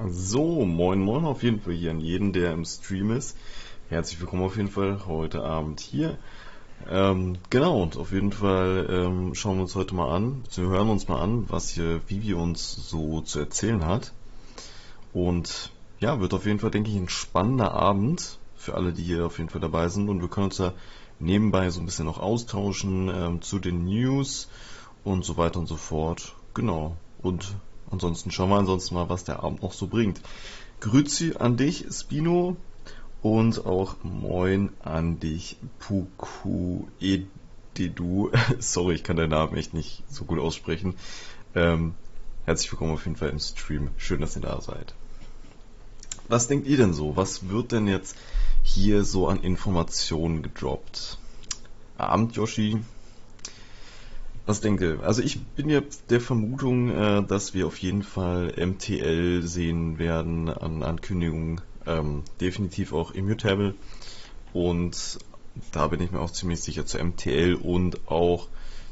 So, moin moin auf jeden Fall hier an jeden, der im Stream ist. Herzlich willkommen auf jeden Fall heute Abend hier. Genau, und auf jeden Fall schauen wir uns heute mal an, wir hören uns mal an, was hier VeVe uns so zu erzählen hat. Und ja, wird auf jeden Fall, denke ich, ein spannender Abend für alle, die hier auf jeden Fall dabei sind. Und wir können uns da nebenbei so ein bisschen noch austauschen zu den News und so weiter und so fort. Genau. Und ansonsten schauen wir mal, was der Abend noch so bringt. Grüezi an dich, Spino, und auch moin an dich, Puku Ededu. Sorry, ich kann deinen Namen echt nicht so gut aussprechen. Ähm, Herzlich willkommen auf jeden Fall im Stream. Schön, dass ihr da seid. Was denkt ihr denn so? Was wird denn jetzt hier so an Informationen gedroppt? Abend, Yoshi. Was denkt ihr? Also ich bin ja der Vermutung, dass wir auf jeden Fall MTL sehen werden an Ankündigungen. Definitiv auch Immutable. Und da bin ich mir auch ziemlich sicher zu MTL und auch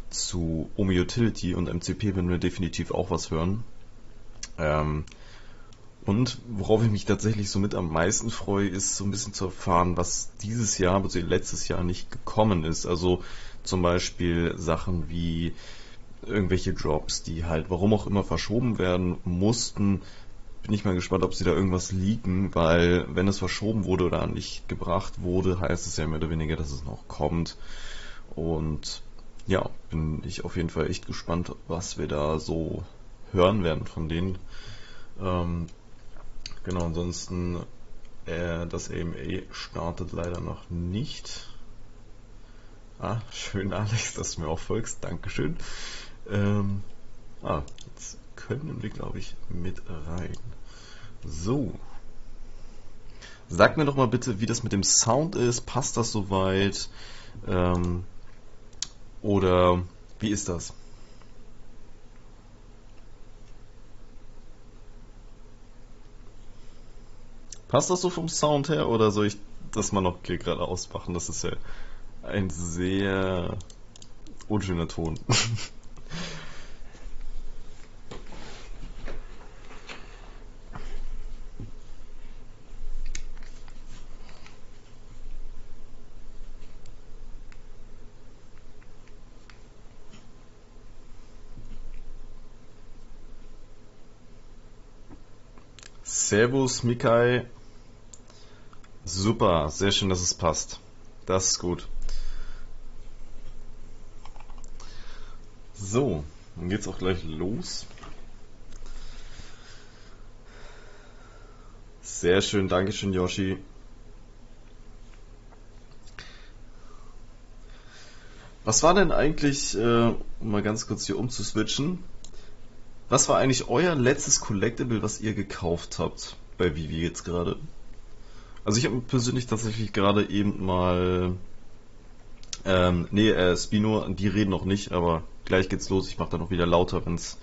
zu OMI Utility und MCP werden wir definitiv auch was hören. Und worauf ich mich tatsächlich so mit am meisten freue, ist so ein bisschen zu erfahren, was dieses Jahr, also letztes Jahr nicht gekommen ist. Also zum Beispiel Sachen wie irgendwelche Drops, die halt warum auch immer verschoben werden mussten. Bin ich mal gespannt, ob sie da irgendwas leaken, weil wenn es verschoben wurde oder nicht gebracht wurde, heißt es ja mehr oder weniger, dass es noch kommt. Und ja, bin ich auf jeden Fall echt gespannt, was wir da so hören werden von denen. Ähm, Genau, ansonsten das AMA startet leider noch nicht. Schön, Alex, dass du mir auch folgst. Dankeschön. Ähm, Jetzt können wir, glaube ich, mit rein. So. Sag mir doch mal bitte, wie das mit dem Sound ist. Passt das soweit? Ähm, oder wie ist das? Passt das so vom Sound her oder soll ich das mal noch hier gerade ausmachen? Das ist ja ein sehr unschöner Ton. Servus, Mikai. Super, sehr schön, dass es passt. Das ist gut. So, dann geht's auch gleich los. Sehr schön, Dankeschön, Yoshi. Was war denn eigentlich, um mal ganz kurz hier umzuswitchen, was war eigentlich euer letztes Collectible, was ihr gekauft habt bei VeVe jetzt gerade? Also ich habe persönlich tatsächlich gerade eben mal, Spino, die reden noch nicht, aber gleich geht's los. Ich mache dann noch wieder lauter, wenn's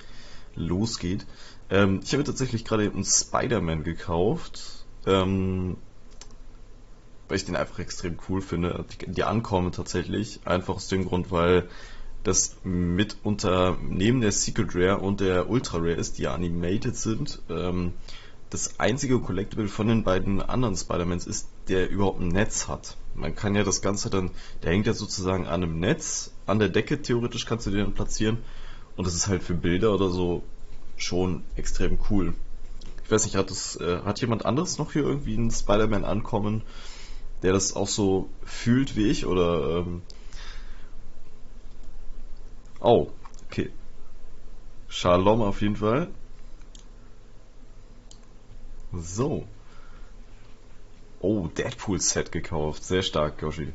losgeht. Ich habe tatsächlich gerade eben einen Spider-Man gekauft, weil ich den einfach extrem cool finde. Die ankommen tatsächlich, einfach aus dem Grund, weil das mitunter neben der Secret Rare und der Ultra Rare ist, die ja animated sind, das einzige Collectible von den beiden anderen Spider-Mans ist, der überhaupt ein Netz hat. Man kann ja das Ganze dann, der hängt ja sozusagen an einem Netz, an der Decke theoretisch kannst du den dann platzieren und das ist halt für Bilder oder so schon extrem cool. Ich weiß nicht, hat jemand anderes noch hier irgendwie einen Spider-Man ankommen, der das auch so fühlt wie ich oder oh, okay. Shalom auf jeden Fall. So. Oh, Deadpool-Set gekauft. Sehr stark, Yoshi.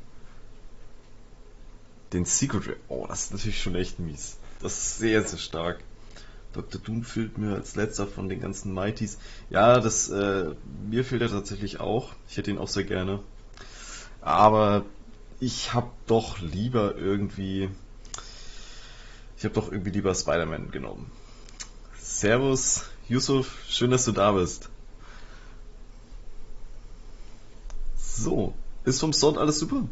Den Secret Rare. Oh, das ist natürlich schon echt mies. Das ist sehr, sehr stark. Dr. Doom fehlt mir als letzter von den ganzen Mighties. Ja, mir fehlt er tatsächlich auch. Ich hätte ihn auch sehr gerne. Aber ich hab doch lieber irgendwie, ich habe doch irgendwie lieber Spider-Man genommen. Servus, Yusuf, schön, dass du da bist. So, ist vom Sound alles super?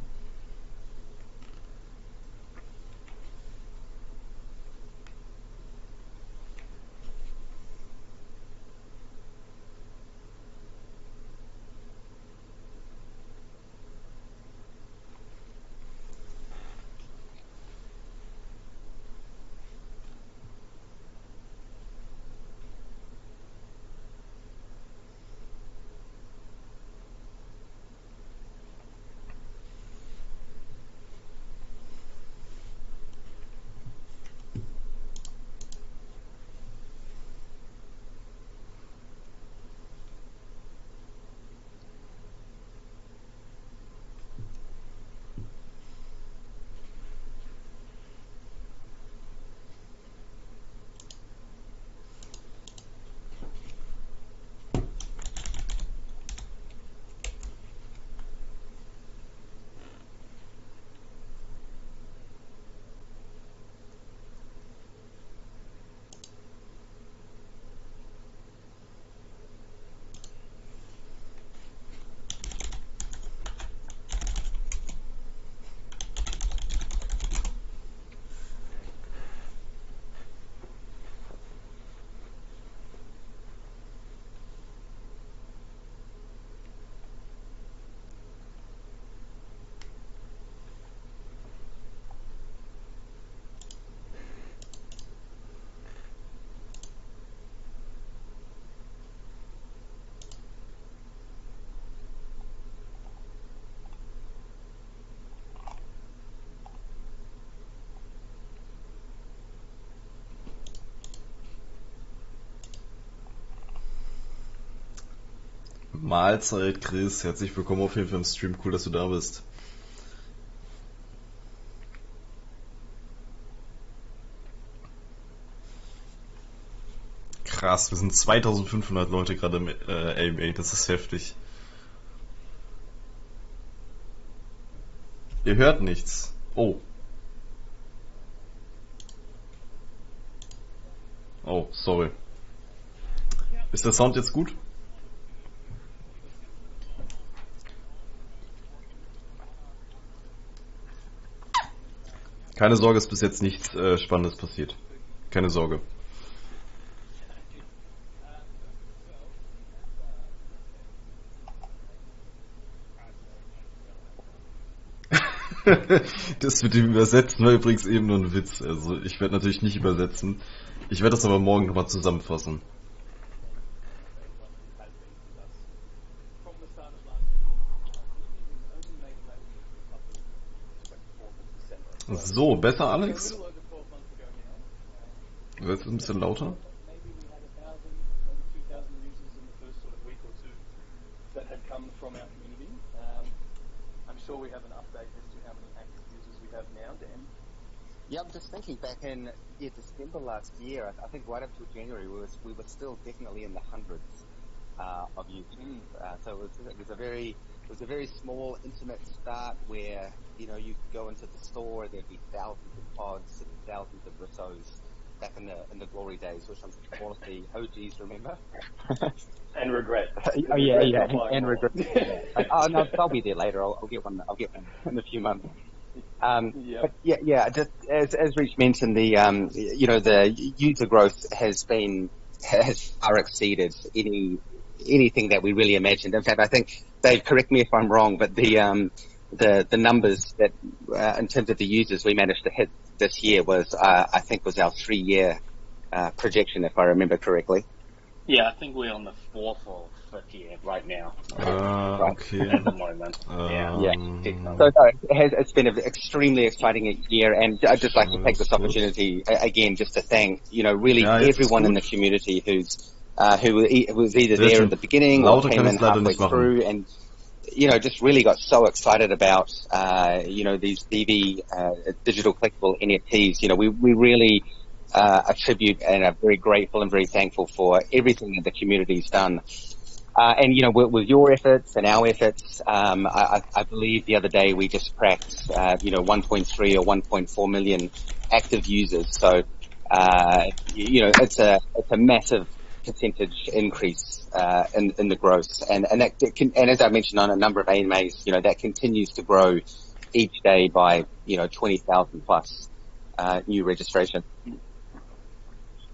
Mahlzeit, Chris. Herzlich willkommen auf jeden Fall im Stream. Cool, dass du da bist. Krass, wir sind 2500 Leute gerade im AMA. Das ist heftig. Ihr hört nichts. Oh. Oh, sorry. Ist der Sound jetzt gut? Keine Sorge, ist bis jetzt nichts Spannendes passiert. Keine Sorge. Das mit dem Übersetzen war übrigens eben nur ein Witz. Also ich werde natürlich nicht übersetzen. Ich werde das aber morgen nochmal zusammenfassen. So, besser, Alex? Wird es ein bisschen lauter? Yeah, I'm just thinking back in December last year. I think right up to January, we were still definitely in the hundreds of users. So it was a very small, intimate start where you go into the store, there'd be thousands of pods and thousands of rissos back in the glory days, which I'm sure all of the OGs remember. And regret. Oh yeah, and regret. Oh no, I'll be there later. I'll get one. I'll get one in a few months. But yeah, just as Rich mentioned, the user growth has far exceeded anything that we really imagined. In fact, I think, Dave, correct me if I'm wrong, but the numbers that in terms of the users we managed to hit this year was I think was our 3-year projection, if I remember correctly. Yeah, I think we're on the 4th or 5th year right now. Okay. At the moment. So it's been an extremely exciting year, and I'd just like to take this opportunity again just to thank really everyone in the community who was either there at the beginning or came in halfway through, and just really got so excited about these VeVe digital collectible NFTs. We really attribute and are very grateful and very thankful for everything that the community's done. And with your efforts and our efforts, I believe the other day we just cracked 1.3 or 1.4 million active users. So it's a massive percentage increase in the growth, and as I mentioned on a number of AMAs, that continues to grow each day by 20,000 plus new registration.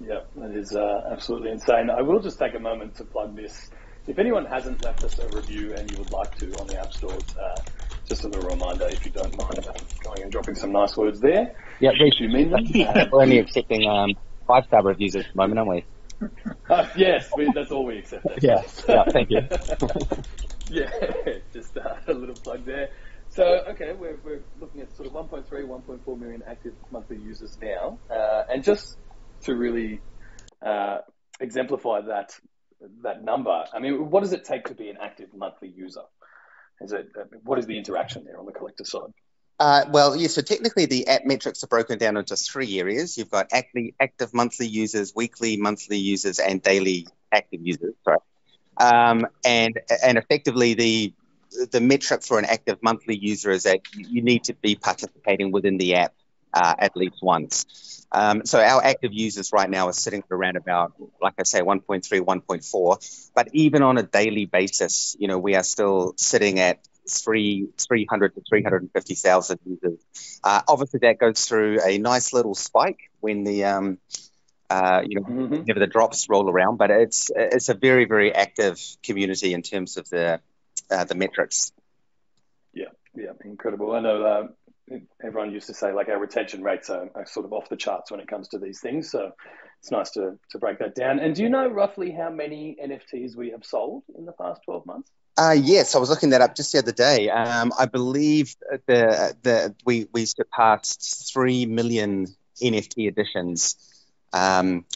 Yeah, that is absolutely insane. I will just take a moment to plug this. If anyone hasn't left us a review and you would like to on the App Stores, just a little reminder, if you don't mind going and dropping some nice words there. Yeah, we're only accepting 5-star reviews at the moment, aren't we? Yes, that's all we accept. Yeah, thank you. Yeah, just a little plug there. So, okay, we're looking at sort of 1.3, 1.4 million active monthly users now, and just to really exemplify that number, I mean, what does it take to be an active monthly user? What is the interaction there on the collector side? So technically the app metrics are broken down into 3 areas. You've got active monthly users, weekly monthly users, and daily active users. Sorry. And effectively the metric for an active monthly user is that you need to be participating within the app at least once. So our active users right now are sitting at around about, like I say, 1.3, 1.4. But even on a daily basis, we are still sitting at 300 to 350,000 users. Obviously, that goes through a nice little spike when the whenever the drops roll around. But it's a very, very active community in terms of the metrics. Yeah, incredible. I know everyone used to say like our retention rates are sort of off the charts when it comes to these things. So it's nice to break that down. And do you know roughly how many NFTs we have sold in the past 12 months? Yes, I was looking that up just the other day. I believe we surpassed 3 million NFT editions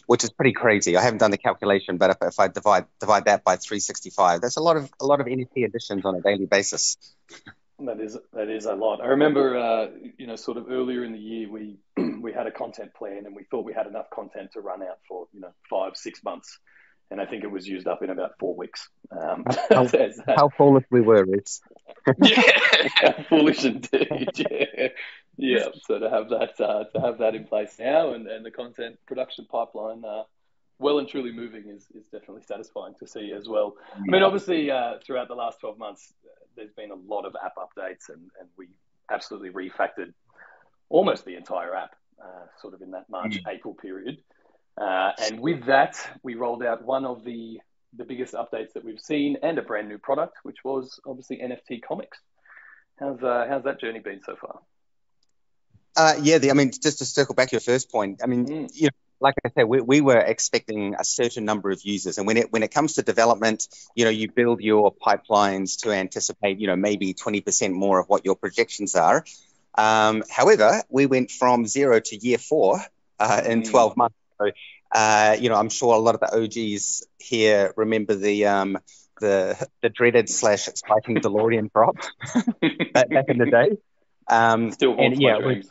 which is pretty crazy. I haven't done the calculation, but if I divide that by 365, that's a lot of NFT additions on a daily basis. That is a lot. I remember, sort of earlier in the year, we had a content plan, and we thought we had enough content to run out for 5-6 months, and I think it was used up in about 4 weeks. How foolish we were, Rich. Yeah, foolish indeed. Yeah. So to have that in place now, and the content production pipeline well and truly moving is definitely satisfying to see as well. I mean, obviously, throughout the last 12 months, there's been a lot of app updates, and we absolutely refactored almost the entire app, sort of in that March-April period. And with that, we rolled out one of the biggest updates that we've seen, and a brand new product, which was obviously NFT comics. How's that journey been so far? I mean, just to circle back to your first point, I mean, like I said, we were expecting a certain number of users, and when it comes to development, you build your pipelines to anticipate, maybe 20% more of what your projections are. However, we went from 0 to year 4 in 12 months. So, I'm sure a lot of the OGs here remember the dreaded / spiking DeLorean drop back in the day. Still haunts my dreams.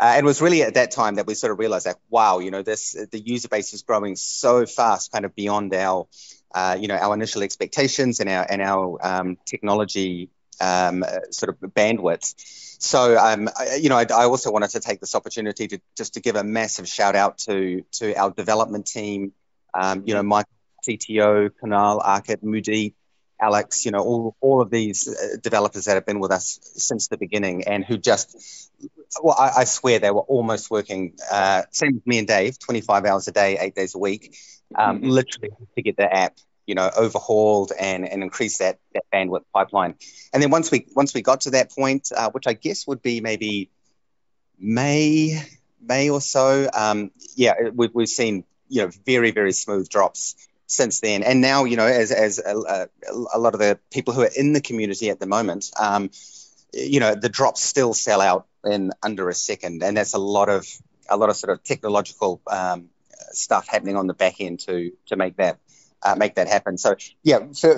And it was really at that time that we sort of realized that, wow, the user base is growing so fast, kind of beyond our initial expectations and our technology sort of bandwidth. So, I also wanted to take this opportunity to give a massive shout out to our development team, Mike, CTO, Kunal, Arkit, Mudi, Alex, all of these developers that have been with us since the beginning, and who I swear they were almost working, same as me and Dave, 25 hours a day, 8 days a week, literally to get the app, overhauled and increase that bandwidth pipeline. And then once we got to that point, which I guess would be maybe May or so, we've seen, very, very smooth drops since then. And now, as a lot of the people who are in the community at the moment, the drops still sell out in under a second, and that's a lot of sort of technological stuff happening on the back end to make that happen. So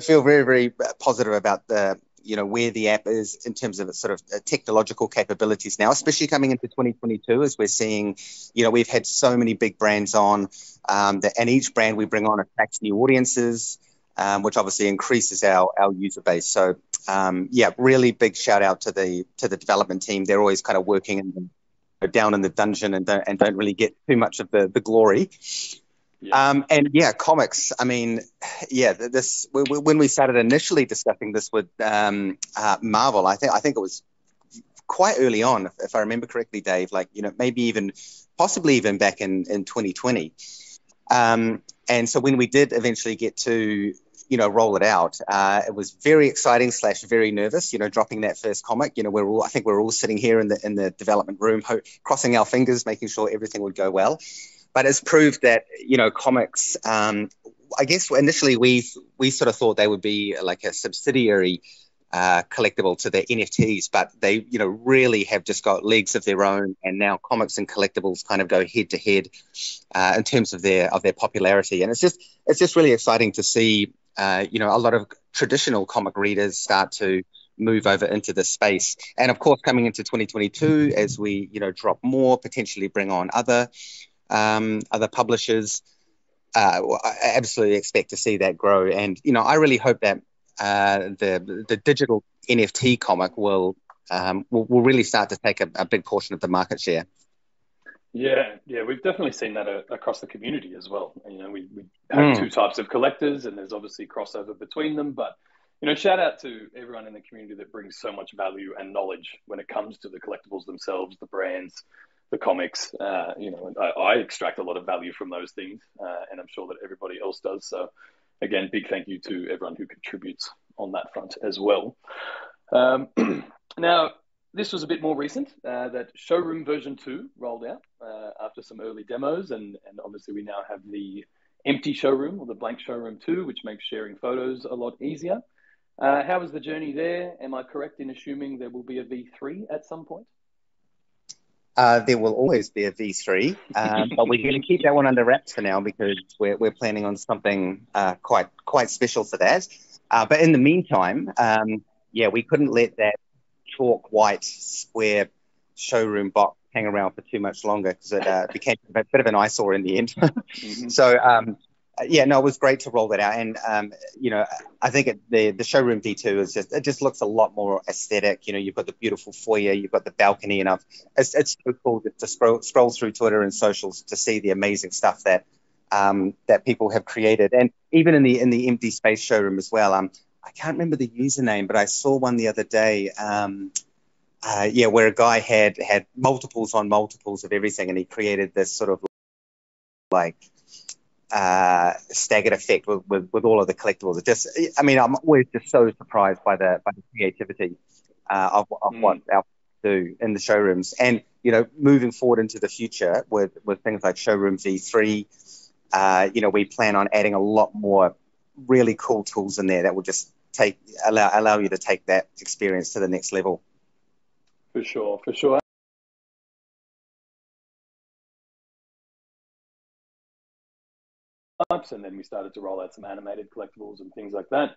feel very, very positive about the where the app is in terms of its sort of technological capabilities now, especially coming into 2022, as we're seeing, we've had so many big brands on, and each brand we bring on attracts new audiences, which obviously increases our user base. So really big shout out to the development team. They're always kind of working down in the dungeon and don't really get too much of the glory. Comics. I mean, this when we started initially discussing this with Marvel, I think it was quite early on, if I remember correctly, Dave. Like maybe possibly even back in 2020. And so when we did eventually get to roll it out, it was very exciting / very nervous. Dropping that first comic. I think we're all sitting here in the development room, crossing our fingers, making sure everything would go well. But it's proved that, comics, I guess initially we sort of thought they would be like a subsidiary collectible to the NFTs, but they, really have just got legs of their own. And now comics and collectibles kind of go head to head in terms of their popularity. And it's just really exciting to see, a lot of traditional comic readers start to move over into this space. And of course, coming into 2022, as we, drop more, potentially bring on other publishers, I absolutely expect to see that grow. And I really hope that the digital NFT comic will really start to take a big portion of the market share. Yeah, we've definitely seen that across the community as well. We have two types of collectors, and there's obviously crossover between them. But shout out to everyone in the community that brings so much value and knowledge when it comes to the collectibles themselves, the brands, the comics. I extract a lot of value from those things, and I'm sure that everybody else does. So again, big thank you to everyone who contributes on that front as well. Now, this was a bit more recent, that Showroom version 2 rolled out after some early demos, and obviously we now have the empty showroom, or the blank showroom 2, which makes sharing photos a lot easier. How was the journey there? Am I correct in assuming there will be a V3 at some point? There will always be a V3, but we're going to keep that one under wraps for now because we're planning on something quite special for that. But in the meantime, we couldn't let that chalk white square showroom box hang around for too much longer because it became a bit of an eyesore in the end. Mm-hmm. So it was great to roll that out, and I think the showroom V2 is just looks a lot more aesthetic. You've got the beautiful foyer, you've got the balcony, and it's so cool to scroll through Twitter and socials to see the amazing stuff that people have created, and even in the empty space showroom as well. I can't remember the username, but I saw one the other day. Where a guy had multiples on multiples of everything, and he created this sort of like staggered effect with all of the collectibles. I'm always just so surprised by the creativity of what our do in the showrooms, and moving forward into the future with things like showroom V3. We plan on adding a lot more really cool tools in there that will just allow you to take that experience to the next level. For sure. And then we started to roll out some animated collectibles and things like that.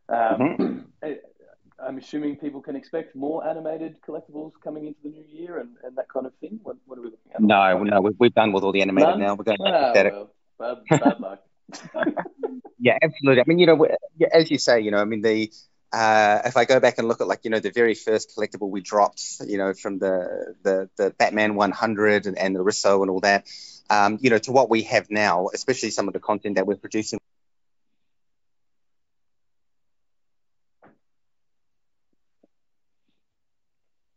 I'm assuming people can expect more animated collectibles coming into the new year and that kind of thing. What are we looking at? No, we've done with all the animated now. We're going back to bad luck. Yeah, absolutely. As you say, if I go back and look at the very first collectible we dropped, from the Batman 100 and the Risso and all that, to what we have now, especially some of the content that we're producing.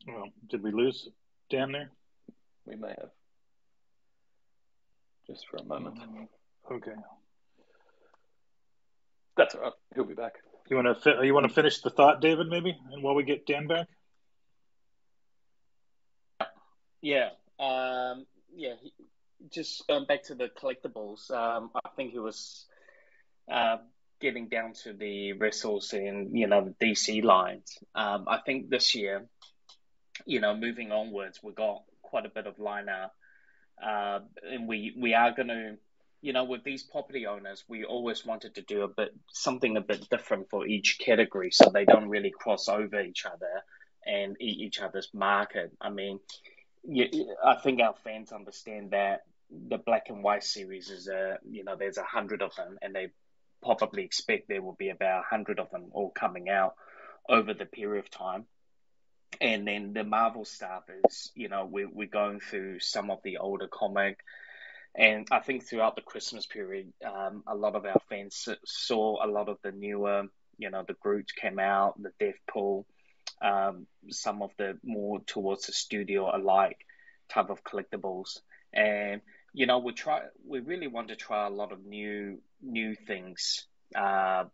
Well, did we lose Dan there? We may have. Just for a moment. Okay. That's all right. He'll be back. You want to finish the thought, David, maybe, and while we get Dan back? Yeah. Just going back to the collectibles. I think it was getting down to the wrestles and the DC lines. I think this year, moving onwards, we got quite a bit of liner, and we are going to. With these property owners, we always wanted to do something a bit different for each category, so they don't really cross over each other and eat each other's market. I think our fans understand that the black and white series is there's 100 of them, and they probably expect there will be about 100 of them all coming out over the period of time. And then the Marvel stuff is, we're going through some of the older comic. And I think throughout the Christmas period, a lot of our fans saw a lot of the newer, the Groot came out, the Deathpool, some of the more towards the studio alike type of collectibles. And, we really want to try a lot of new things, and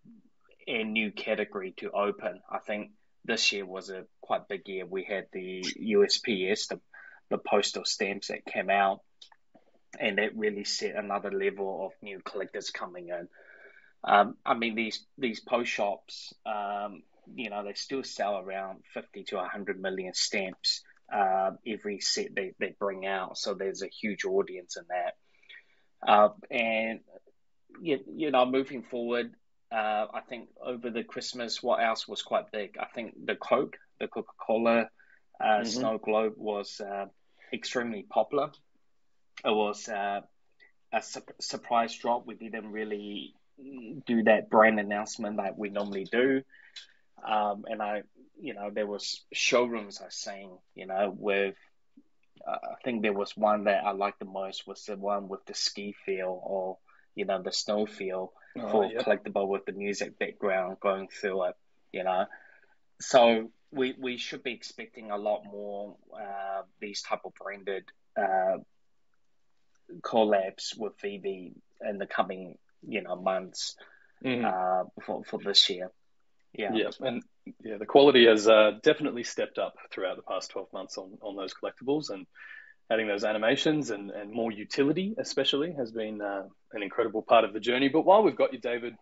new category to open. I think this year was a quite big year. We had the USPS, the postal stamps that came out, and that really set another level of new collectors coming in. These post shops, they still sell around 50 to 100 million stamps every set they bring out. So there's a huge audience in that. Moving forward, I think over the Christmas, what else was quite big? I think the Coca-Cola Snow Globe was extremely popular. It was a surprise drop. We didn't really do that brand announcement like we normally do. There was showrooms I seen, with, I think there was one that I liked the most was the one with the ski feel or, the snow feel collectible with the music background going through it, So we should be expecting a lot more these type of branded collabs with VeVe in the coming months for this year. The quality has definitely stepped up throughout the past 12 months on those collectibles, and adding those animations and more utility especially has been an incredible part of the journey. But while we've got you, David,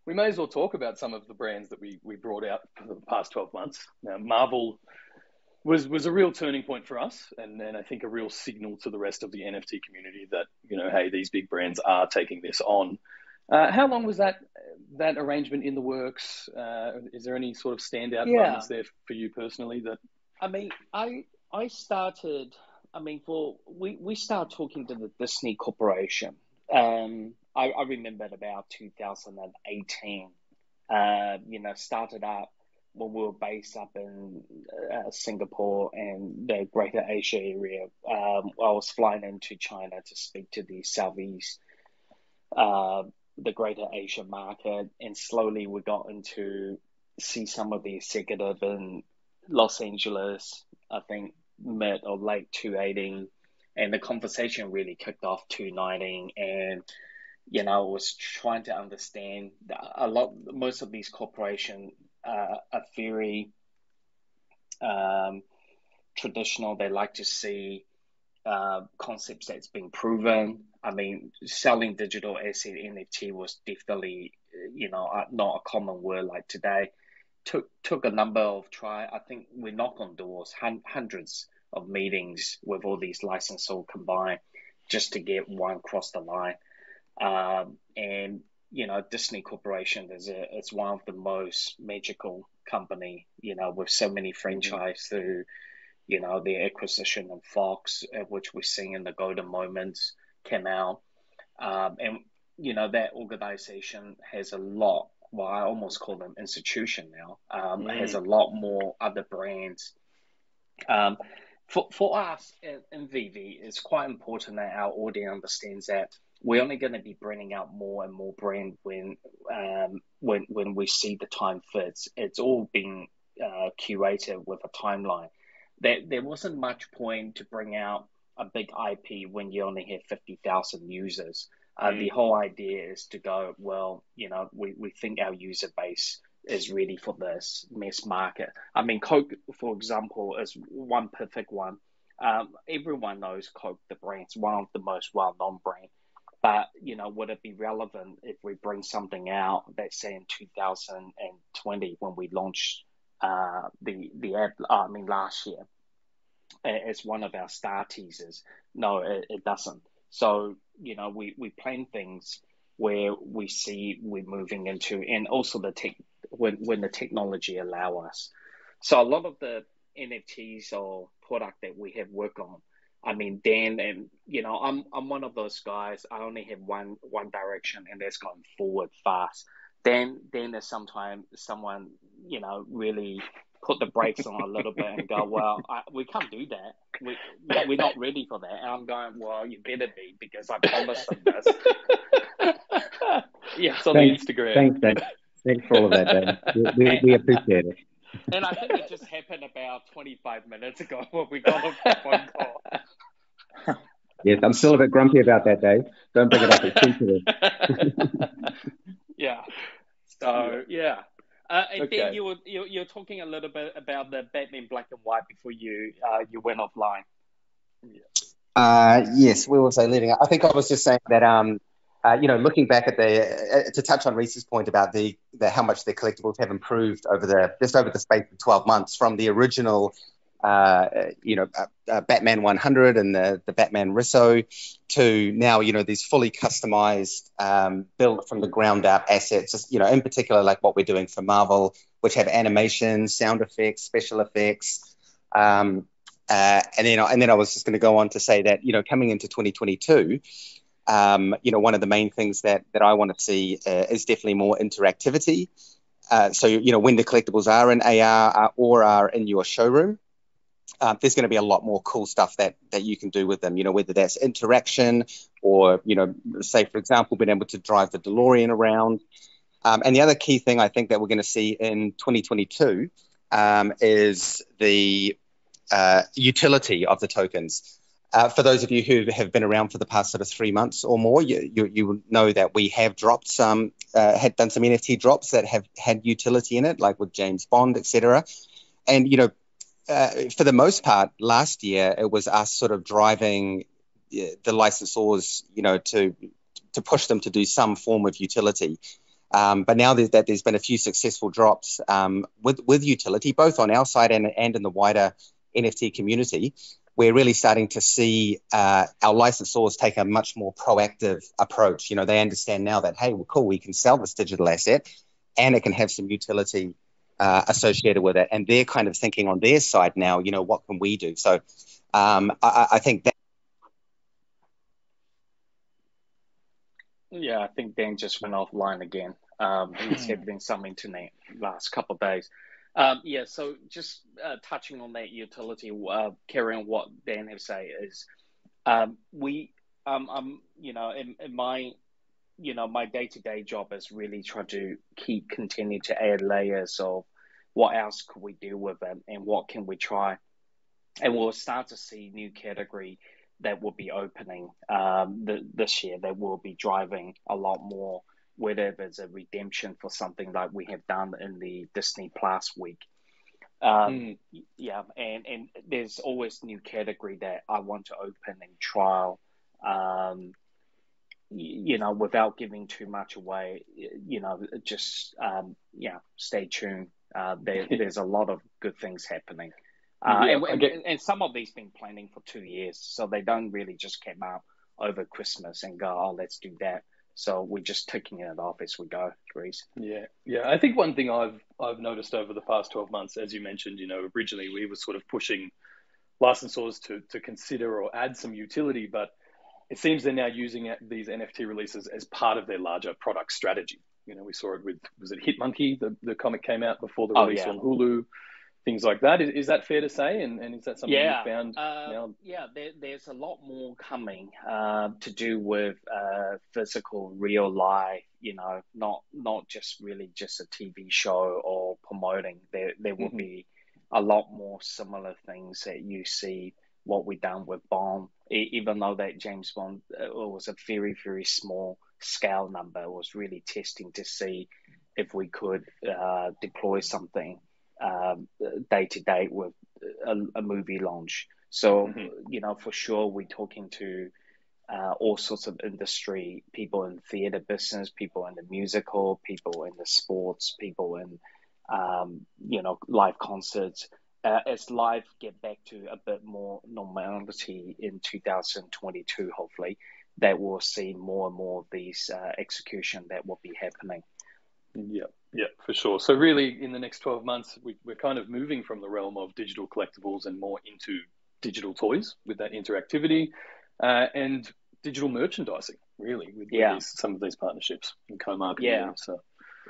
we may as well talk about some of the brands that we brought out for the past 12 months. Now, Marvel was a real turning point for us, and I think a real signal to the rest of the NFT community that, hey, these big brands are taking this on. How long was that arrangement in the works? Is there any sort of standout moments there for you personally? I started. We started talking to the Disney Corporation. I remembered about 2018. Started up when we were based up in Singapore and the Greater Asia area. I was flying into China to speak to the Southeast, the Greater Asia market, and slowly we got into see some of the executive in Los Angeles, I think mid or late 2018, and the conversation really kicked off 2019, and I was trying to understand most of these corporations are very traditional. They like to see concepts that's been proven. Selling digital asset NFT was definitely, not a common word like today. Took a number of try. I think we knocked on doors, hundreds of meetings with all these licensors combined just to get one across the line. And Disney Corporation is one of the most magical company, with so many franchise through, the acquisition of Fox, which we're seeing in the golden moments came out. And that organization has a lot, well, I almost call them institution now, has a lot more other brands. For us in VeVe, it's quite important that our audience understands that we're only going to be bringing out more and more brand when we see the time fits. It's all being curated with a timeline. There wasn't much point to bring out a big IP when you only have 50,000 users. The whole idea is to go, well, we think our user base is ready for this mass market. Coke, for example, is one perfect one. Everyone knows Coke, the brand. It's one of the most well-known brands. But, would it be relevant if we bring something out, let's say in 2020 when we launched the app, last year, as one of our star teasers? No, it doesn't. So, we plan things where we see we're moving into, and also when the technology allow us. So a lot of the NFTs or product that we have worked on, Dan, and I'm one of those guys. I only have one direction, and that's going forward fast. Then there's sometimes someone really put the brakes on a little bit and go, well, we can't do that. We're not ready for that. And I'm going, well, you better be, because I promised them this. It's on the Instagram. Thanks, Dave. Thanks for all of that, Dave. We appreciate it. And I think it just happened about 25 minutes ago when we got a phone call. Yes, I'm still a bit grumpy about that, Dave. Don't bring it up. It's sensitive. Yeah. So, yeah. And Okay. then you're talking a little bit about the Batman Black and White before you went offline. Yes, we were also leading up. I think I was just saying that, looking back at to touch on Reese's point about the how much the collectibles have improved over the space of 12 months from the original, Batman 100 and the Batman Risso to now, these fully customized, built from the ground up assets, just, in particular, like what we're doing for Marvel, which have animation, sound effects, special effects. And then I was just going to go on to say that, coming into 2022, one of the main things that I want to see is definitely more interactivity. So, when the collectibles are in AR or are in your showroom, there's going to be a lot more cool stuff that you can do with them, whether that's interaction or, say, for example, being able to drive the DeLorean around. And the other key thing I think that we're going to see in 2022 is the utility of the tokens. For those of you who have been around for the past sort of 3 months or more, you will know that we have dropped had done some NFT drops that have had utility in it, like with James Bond, etc. And, for the most part, last year, it was us sort of driving the licensors, to push them to do some form of utility. But now that there's been a few successful drops with utility, both on our side and in the wider NFT community, we're really starting to see our licensors take a much more proactive approach. You know, they understand now that, hey, well, cool, we can sell this digital asset and it can have some utility associated with it. And they're kind of thinking on their side now, you know, what can we do? So I think that. Yeah, I think Dan just went offline again. He's having some internet last couple of days. Yeah, so just touching on that utility, carrying what Dan has said is, you know, in my, you know, my day-to-day job is really trying to continue to add layers of what else could we do with it and what can we try. And we'll start to see new category that will be opening this year that will be driving a lot more, whether it's a redemption for something like we have done in the Disney Plus week. Yeah, and there's always new category that I want to open and trial, you know, without giving too much away, you know, just, yeah, stay tuned. There's a lot of good things happening. And some of these been planning for 2 years, so they don't really just come out over Christmas and go, oh, let's do that. So we're just taking it off as we go, Reese. Yeah. I think one thing I've noticed over the past 12 months, as you mentioned, you know, originally we were sort of pushing licensors to consider or add some utility, but it seems they're now using these NFT releases as part of their larger product strategy. You know, we saw it with, was it Hitmonkey? The comic came out before the release on Hulu. Things like that. Is that fair to say? And is that something you found now? Yeah, there's a lot more coming to do with physical, real life, you know, not just really just a TV show or promoting. There will be a lot more similar things that you see what we done with Bond. Even though that James Bond was a very, very small scale number, it was really testing to see if we could deploy something day to day with a movie launch. So, you know, for sure, we're talking to all sorts of industry, people in theater business, people in the musical, people in the sports, people in, you know, live concerts. As live get back to a bit more normality in 2022, hopefully, that we'll see more and more of these execution that will be happening. Yeah, for sure. So really, in the next 12 months, we're kind of moving from the realm of digital collectibles and more into digital toys with that interactivity and digital merchandising, really, with some of these partnerships and co-marketing.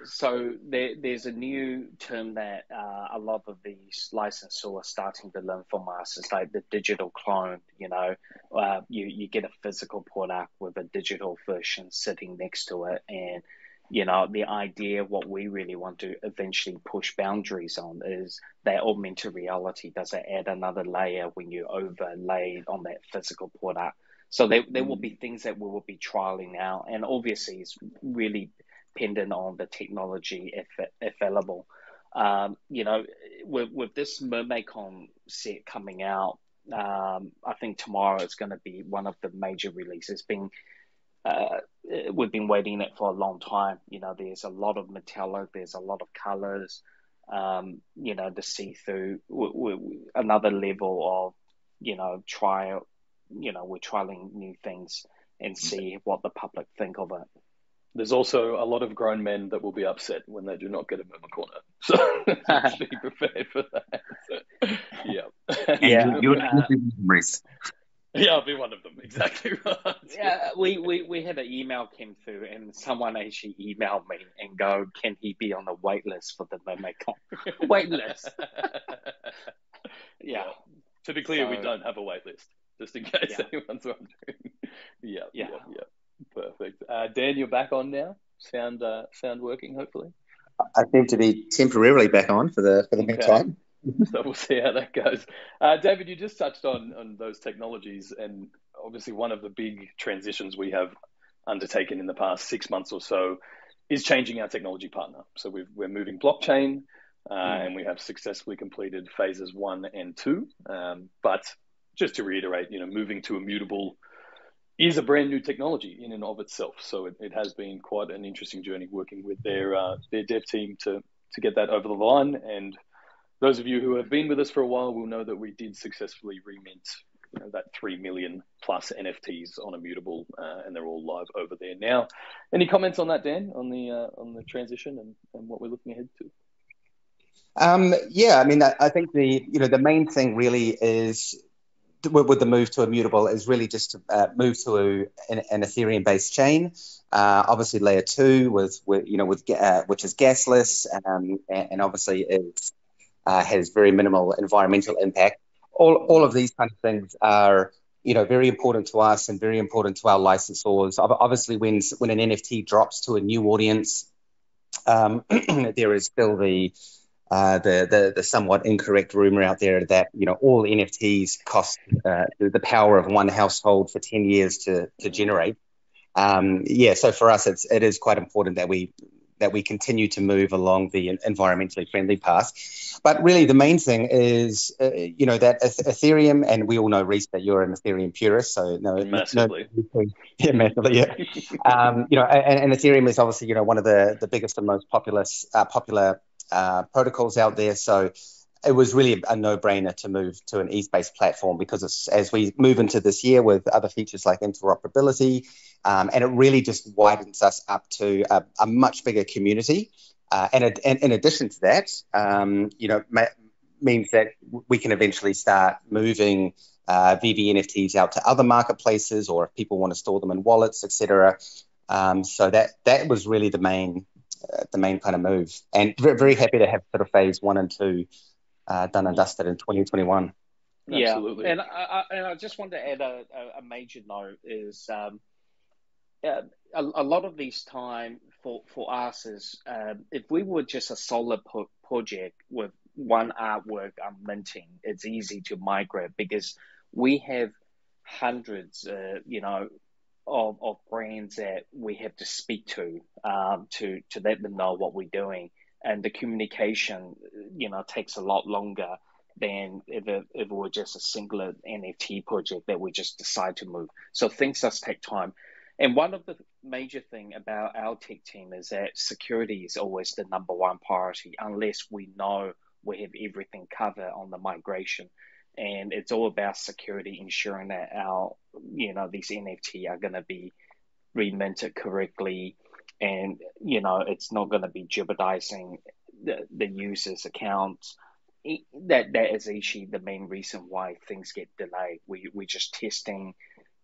So there's a new term that a lot of these licensors are starting to learn from us. It's like the digital clone, you know. You get a physical product with a digital version sitting next to it, and you know, the idea, what we really want to eventually push boundaries on is that augmented reality. Does it add another layer when you overlay on that physical product? So there will be things that we will be trialing now. And obviously, it's really dependent on the technology available. You know, with this MermaidCon set coming out, I think tomorrow is going to be one of the major releases. We've been waiting it for a long time. You know, there's a lot of metallic, there's a lot of colors, you know, the see-through, another level of, you know, trial, you know, we're trialing new things and see what the public think of it. There's also a lot of grown men that will be upset when they do not get a Murmur Corner. So be prepared for that. So, You're Reese. Yeah, I'll be one of them. Exactly right. Yeah, we had an email came through, and someone actually emailed me and go, "Can he be on the wait list for the MermaidCon?" Wait list. Yeah. To be clear, we don't have a wait list, just in case anyone's wondering. Yeah. Perfect. Dan, you're back on now. Sound working, hopefully. I seem to be temporarily back on for the meantime. So we'll see how that goes. David, you just touched on those technologies, and obviously one of the big transitions we have undertaken in the past 6 months or so is changing our technology partner. So we're moving blockchain, and we have successfully completed phases 1 and 2. But just to reiterate, you know, moving to immutable is a brand new technology in and of itself. So it has been quite an interesting journey working with their dev team to get that over the line. And those of you who have been with us for a while will know that we did successfully remint that 3 million plus NFTs on Immutable, and they're all live over there now. Any comments on that, Dan, on the transition and what we're looking ahead to? Yeah, I mean, I think the main thing really is with the move to Immutable is really just to move to an Ethereum-based chain. Obviously, layer 2 which is gasless, and obviously has very minimal environmental impact. All of these kind of things are very important to us and very important to our licensors. Obviously, when an NFT drops to a new audience, there is still the somewhat incorrect rumor out there that all NFTs cost the power of one household for 10 years to generate. So for us, it is quite important that we continue to move along the environmentally friendly path. But really, the main thing is that Ethereum, and we all know, Reese, that you're an Ethereum purist, so massively. Yeah, massively, yeah. And Ethereum is obviously one of the biggest and most popular protocols out there. So it was really a no-brainer to move to an ETH-based platform, because as we move into this year with other features like interoperability, and it really just widens us up to a much bigger community. And in addition to that, means that we can eventually start moving VeVe NFTs out to other marketplaces, or if people want to store them in wallets, etc. So that was really the main kind of move, and very happy to have sort of phase 1 and 2 done and dusted in 2021. Yeah, absolutely. And I just want to add a major note is a lot of these time for us is if we were just a solid project with one artwork I'm minting, it's easy to migrate, because we have hundreds, of brands that we have to speak to let them know what we're doing, and the communication takes a lot longer than if it were just a singular NFT project that we just decide to move. So things just take time. And one of the major thing about our tech team is that security is always the number one priority, unless we know we have everything covered on the migration. And it's all about security, ensuring that our, these NFT are going to be reminted correctly, and, it's not going to be jeopardizing the user's accounts. That is actually the main reason why things get delayed. We're just testing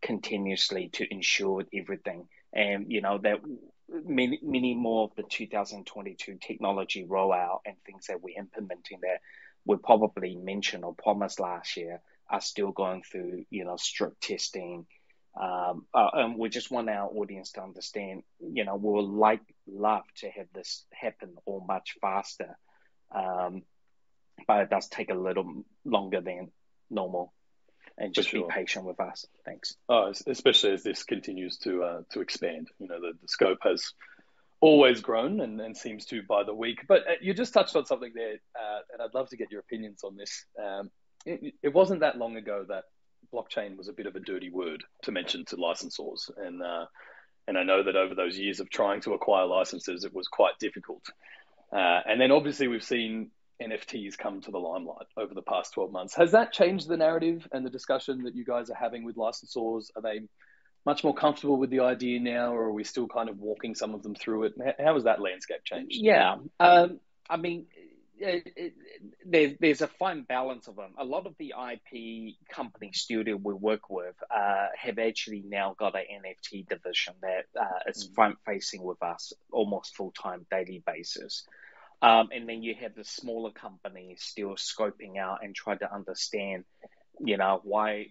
continuously to ensure everything, and that many more of the 2022 technology rollout and things that we're implementing that we probably mentioned or promised last year are still going through strict testing, and we just want our audience to understand we would love to have this happen all much faster, but it does take a little longer than normal. And just be patient with us. Thanks. Oh, especially as this continues to expand. The scope has always grown and seems to by the week. But you just touched on something there, and I'd love to get your opinions on this. It wasn't that long ago that blockchain was a bit of a dirty word to mention to licensors, and I know that over those years of trying to acquire licenses, it was quite difficult. And then obviously we've seen NFTs come to the limelight over the past 12 months. Has that changed the narrative and the discussion that you guys are having with licensors? Are they much more comfortable with the idea now, or are we still kind of walking some of them through it? How has that landscape changed? Yeah, I mean, there's a fine balance of them. A lot of the IP company studio we work with have actually now got an NFT division that is front-facing with us almost full-time, daily basis. And then you have the smaller companies still scoping out and trying to understand, why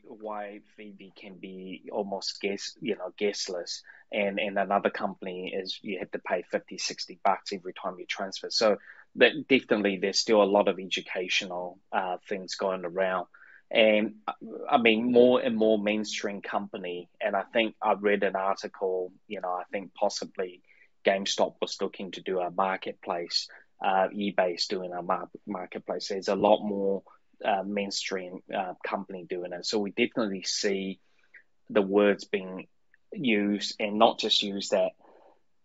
VeVe can be almost guestless, and another company is you have to pay $50-$60 every time you transfer. So that definitely there's still a lot of educational things going around. And I mean, more and more mainstream company, and I think I read an article, I think possibly GameStop was looking to do a marketplace. eBay's doing a marketplace. There's a lot more mainstream company doing it. So we definitely see the words being used, and not just used that.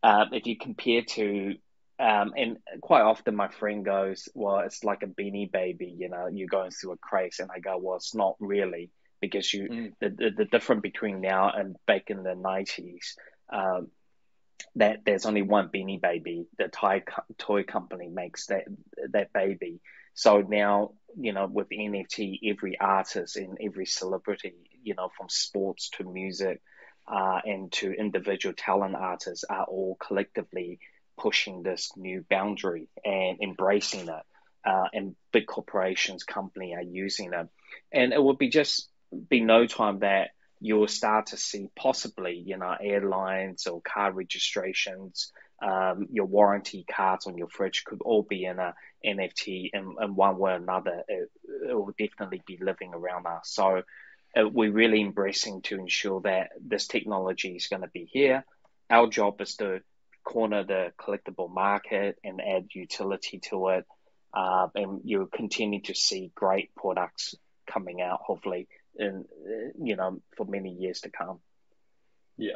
If you compare to And quite often my friend goes, well, it's like a Beanie Baby, you're going through a craze. And I go, well, it's not really, because the difference between now and back in the 90s, that there's only one Beanie Baby. The toy company makes that baby. So now, with NFT, every artist and every celebrity, from sports to music, and to individual talent artists are all collectively pushing this new boundary and embracing it. And big corporations, company are using it. And it would be no time that you'll start to see possibly, airlines or car registrations, your warranty cards on your fridge could all be in a NFT in one way or another. It will definitely be living around us. So we're really embracing to ensure that this technology is going to be here. Our job is to corner the collectible market and add utility to it. And you'll continue to see great products coming out, hopefully, for many years to come. Yeah,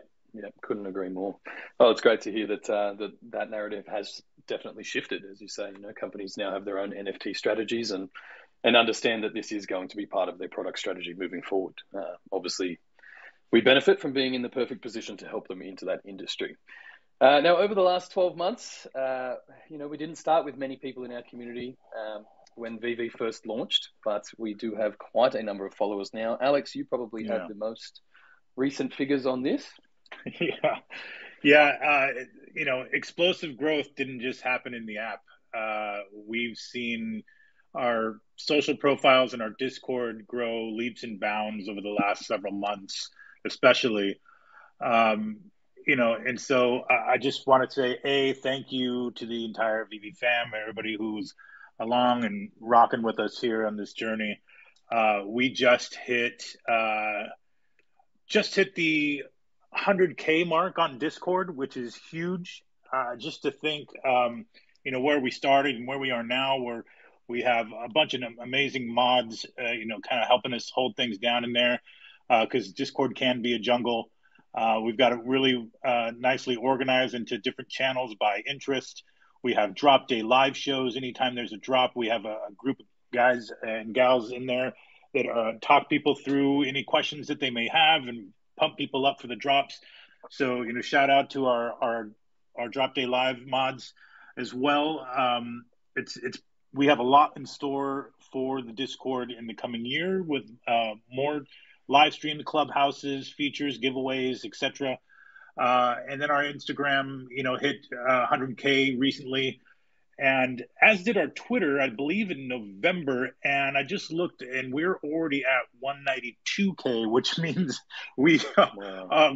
couldn't agree more. Oh, it's great to hear that that narrative has definitely shifted, as you say. Companies now have their own NFT strategies and understand that this is going to be part of their product strategy moving forward. Obviously, we benefit from being in the perfect position to help them into that industry. Now, over the last 12 months, we didn't start with many people in our community when VeVe first launched, but we do have quite a number of followers now. Alex, you probably have the most recent figures on this. Explosive growth didn't just happen in the app. We've seen our social profiles and our Discord grow leaps and bounds over the last several months, especially. And so I just want to say, thank you to the entire VeVe fam, everybody who's along and rocking with us here on this journey. We just hit the 100K mark on Discord, which is huge. Just to think, where we started and where we are now, where we have a bunch of amazing mods, kind of helping us hold things down in there, because Discord can be a jungle. We've got it really nicely organized into different channels by interest. We have drop day live shows. Anytime there's a drop, we have a group of guys and gals in there that talk people through any questions that they may have and pump people up for the drops. So, shout out to our drop day live mods as well. We have a lot in store for the Discord in the coming year with more live stream clubhouses, features, giveaways, etc. And then our Instagram, hit 100K recently, and as did our Twitter, I believe in November. And I just looked, and we're already at 192K, which means we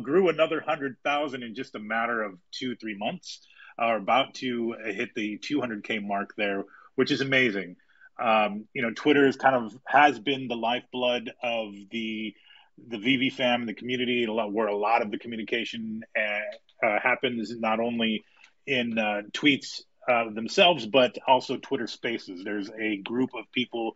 grew another 100,000 in just a matter of 2-3 months. Are about to hit the 200K mark there, which is amazing. Twitter has been the lifeblood of the VeVe fam, the community, where a lot of the communication happens, not only in tweets themselves, but also Twitter Spaces. There's a group of people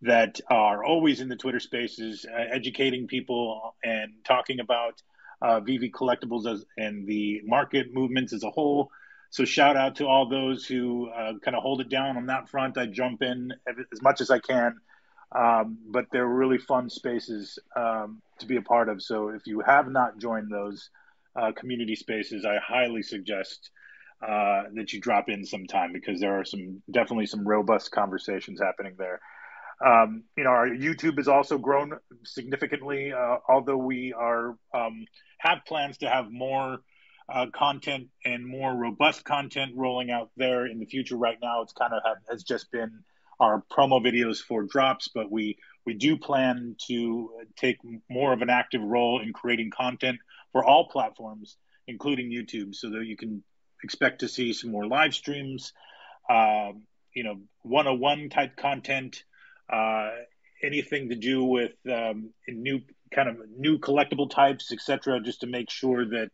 that are always in the Twitter Spaces, educating people and talking about VeVe Collectibles and the market movements as a whole. So shout out to all those who kind of hold it down on that front. I jump in as much as I can, but they're really fun spaces to be a part of. So if you have not joined those community spaces, I highly suggest that you drop in sometime, because there are definitely some robust conversations happening there. Our YouTube has also grown significantly, although we have plans to have more content and more robust content rolling out there in the future. Right now, it's has just been our promo videos for drops, but we do plan to take more of an active role in creating content for all platforms, including YouTube, so that you can expect to see some more live streams, 101 type content, anything to do with new collectible types, etc., just to make sure that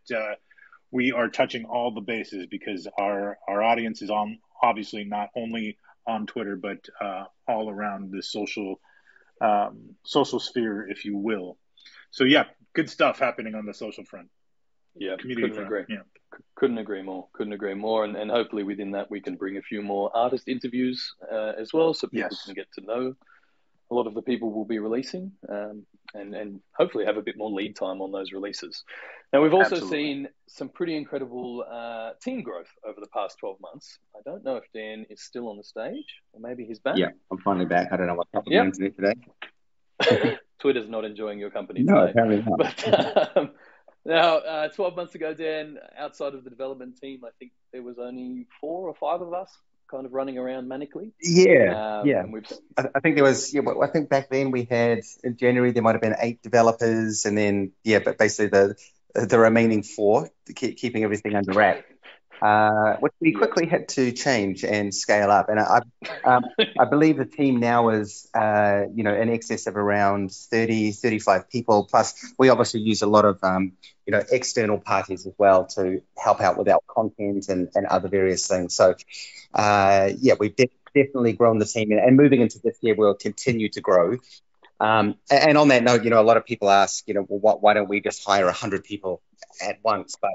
we are touching all the bases, because our audience is obviously not only on Twitter, but all around the social sphere, if you will. So yeah, good stuff happening on the social front. Yeah, community front. Agree. Yeah, Couldn't agree more. Couldn't agree more. And hopefully within that we can bring a few more artist interviews as well, so people can get to know a lot of the people we'll be releasing, and hopefully have a bit more lead time on those releases. Now, we've also seen some pretty incredible team growth over the past 12 months. I don't know if Dan is still on the stage, or maybe he's back. Yeah, I'm finally back. I don't know what's happening on the internet today. Twitter's not enjoying your company today. No, apparently not. But now, 12 months ago, Dan, outside of the development team, I think there was only 4 or 5 of us kind of running around manically. Yeah. And I think there was, I think back then we had, in January, there might have been 8 developers, and then, but basically the remaining 4, keeping everything under wrap. Which we quickly had to change and scale up. And I believe the team now is, in excess of around 30, 35 people. Plus, we obviously use a lot of, external parties as well to help out with our content and other various things. So, we've definitely grown the team. And moving into this year, we'll continue to grow. And on that note, a lot of people ask, why don't we just hire 100 people at once? But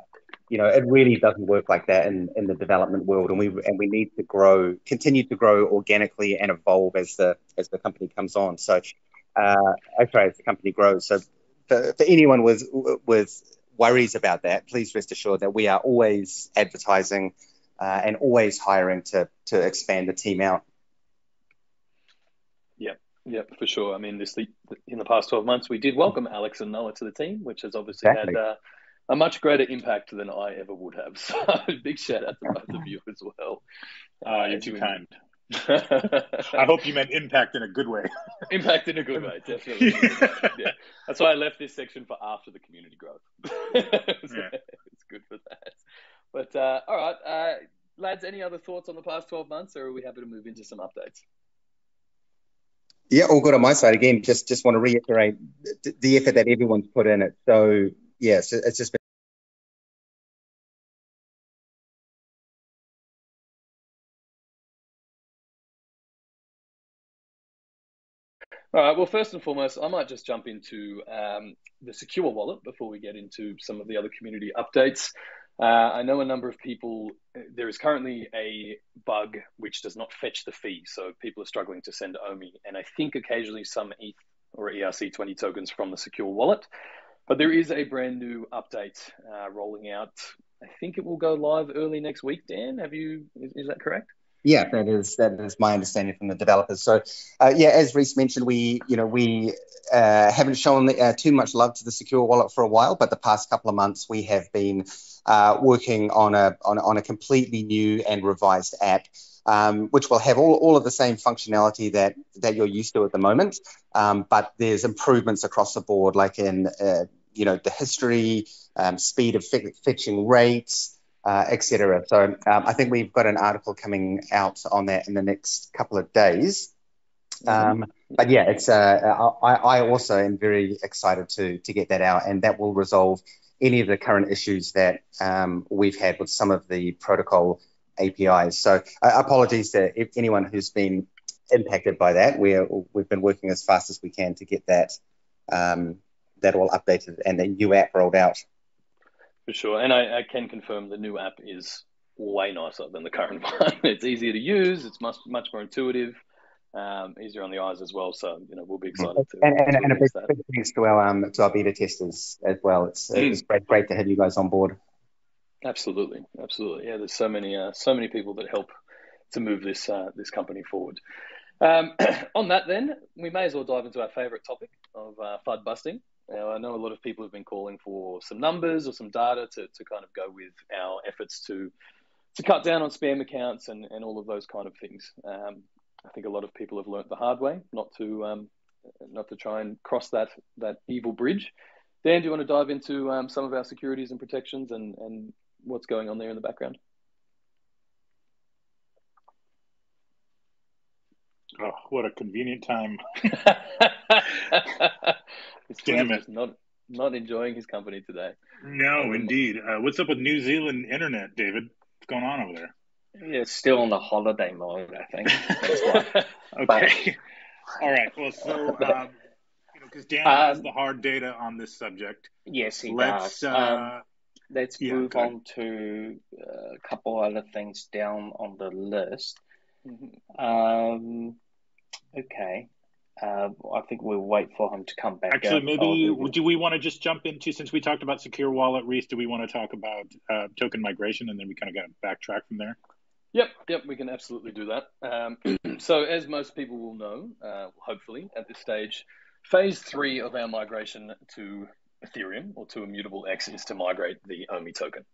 it really doesn't work like that in the development world, and we need to continue to grow organically and evolve as the company comes on. So, as the company grows. So, for anyone with worries about that, please rest assured that we are always advertising and always hiring to expand the team out. Yeah, for sure. I mean, in the past 12 months, we did welcome Alex and Noah to the team, which has obviously had a much greater impact than I ever would have. So big shout out to both of you as well. You're too kind. I hope you meant impact in a good way. Impact in a good way, definitely. Yeah. That's why I left this section for after the community growth. It's good for that. But all right, lads, any other thoughts on the past 12 months, or are we happy to move into some updates? Yeah, all good on my side. Again, just want to reiterate the effort that everyone's put in it. So, yes, it's just been. All right, well, first and foremost, I might just jump into the secure wallet before we get into some of the other community updates. I know a number of people, there is currently a bug which does not fetch the fee, so people are struggling to send OMI, and I think occasionally some ETH or ERC20 tokens from the secure wallet. But there is a brand new update rolling out. I think it will go live early next week. Dan, is that correct? Yeah, that is my understanding from the developers. So, as Reese mentioned, we haven't shown too much love to the secure wallet for a while, but the past couple of months we have been working on a completely new and revised app, which will have all of the same functionality that you're used to at the moment, but there's improvements across the board, like in the history, speed of fetching rates, etc. So I think we've got an article coming out on that in the next couple of days. But yeah, it's I also am very excited to get that out, and that will resolve any of the current issues that we've had with some of the protocol APIs. So apologies to anyone who's been impacted by that. We've been working as fast as we can to get that all updated and the new app rolled out. For sure, and I can confirm the new app is way nicer than the current one. It's easier to use. It's much more intuitive, easier on the eyes as well. So we'll be excited to and a big thanks to our beta testers as well. It's great to have you guys on board. Absolutely. Yeah, there's so many people that help to move this company forward. On that, then we may as well dive into our favourite topic of FUD busting. Now, I know a lot of people have been calling for some numbers or some data to kind of go with our efforts to cut down on spam accounts and all of those kind of things. I think a lot of people have learnt the hard way not to try and cross that evil bridge. Dan, do you want to dive into some of our securities and protections and what's going on there in the background? Oh, what a convenient time. Damn it. Not enjoying his company today. No, indeed. What's up with New Zealand internet, David? What's going on over there? Yeah, it's still on the holiday mode, I think. That's why. Okay. All right. Well, so, because Dan has the hard data on this subject. Yes, he does. let's move on to a couple other things down on the list. Okay. I think we'll wait for him to come back. Actually, maybe do we want to just jump into, since we talked about secure wallet, Reese, do we want to talk about token migration, and then we kind of got to backtrack from there? Yep, we can absolutely do that. So as most people will know, hopefully at this stage, phase 3 of our migration to Ethereum or to Immutable X is to migrate the OMI token.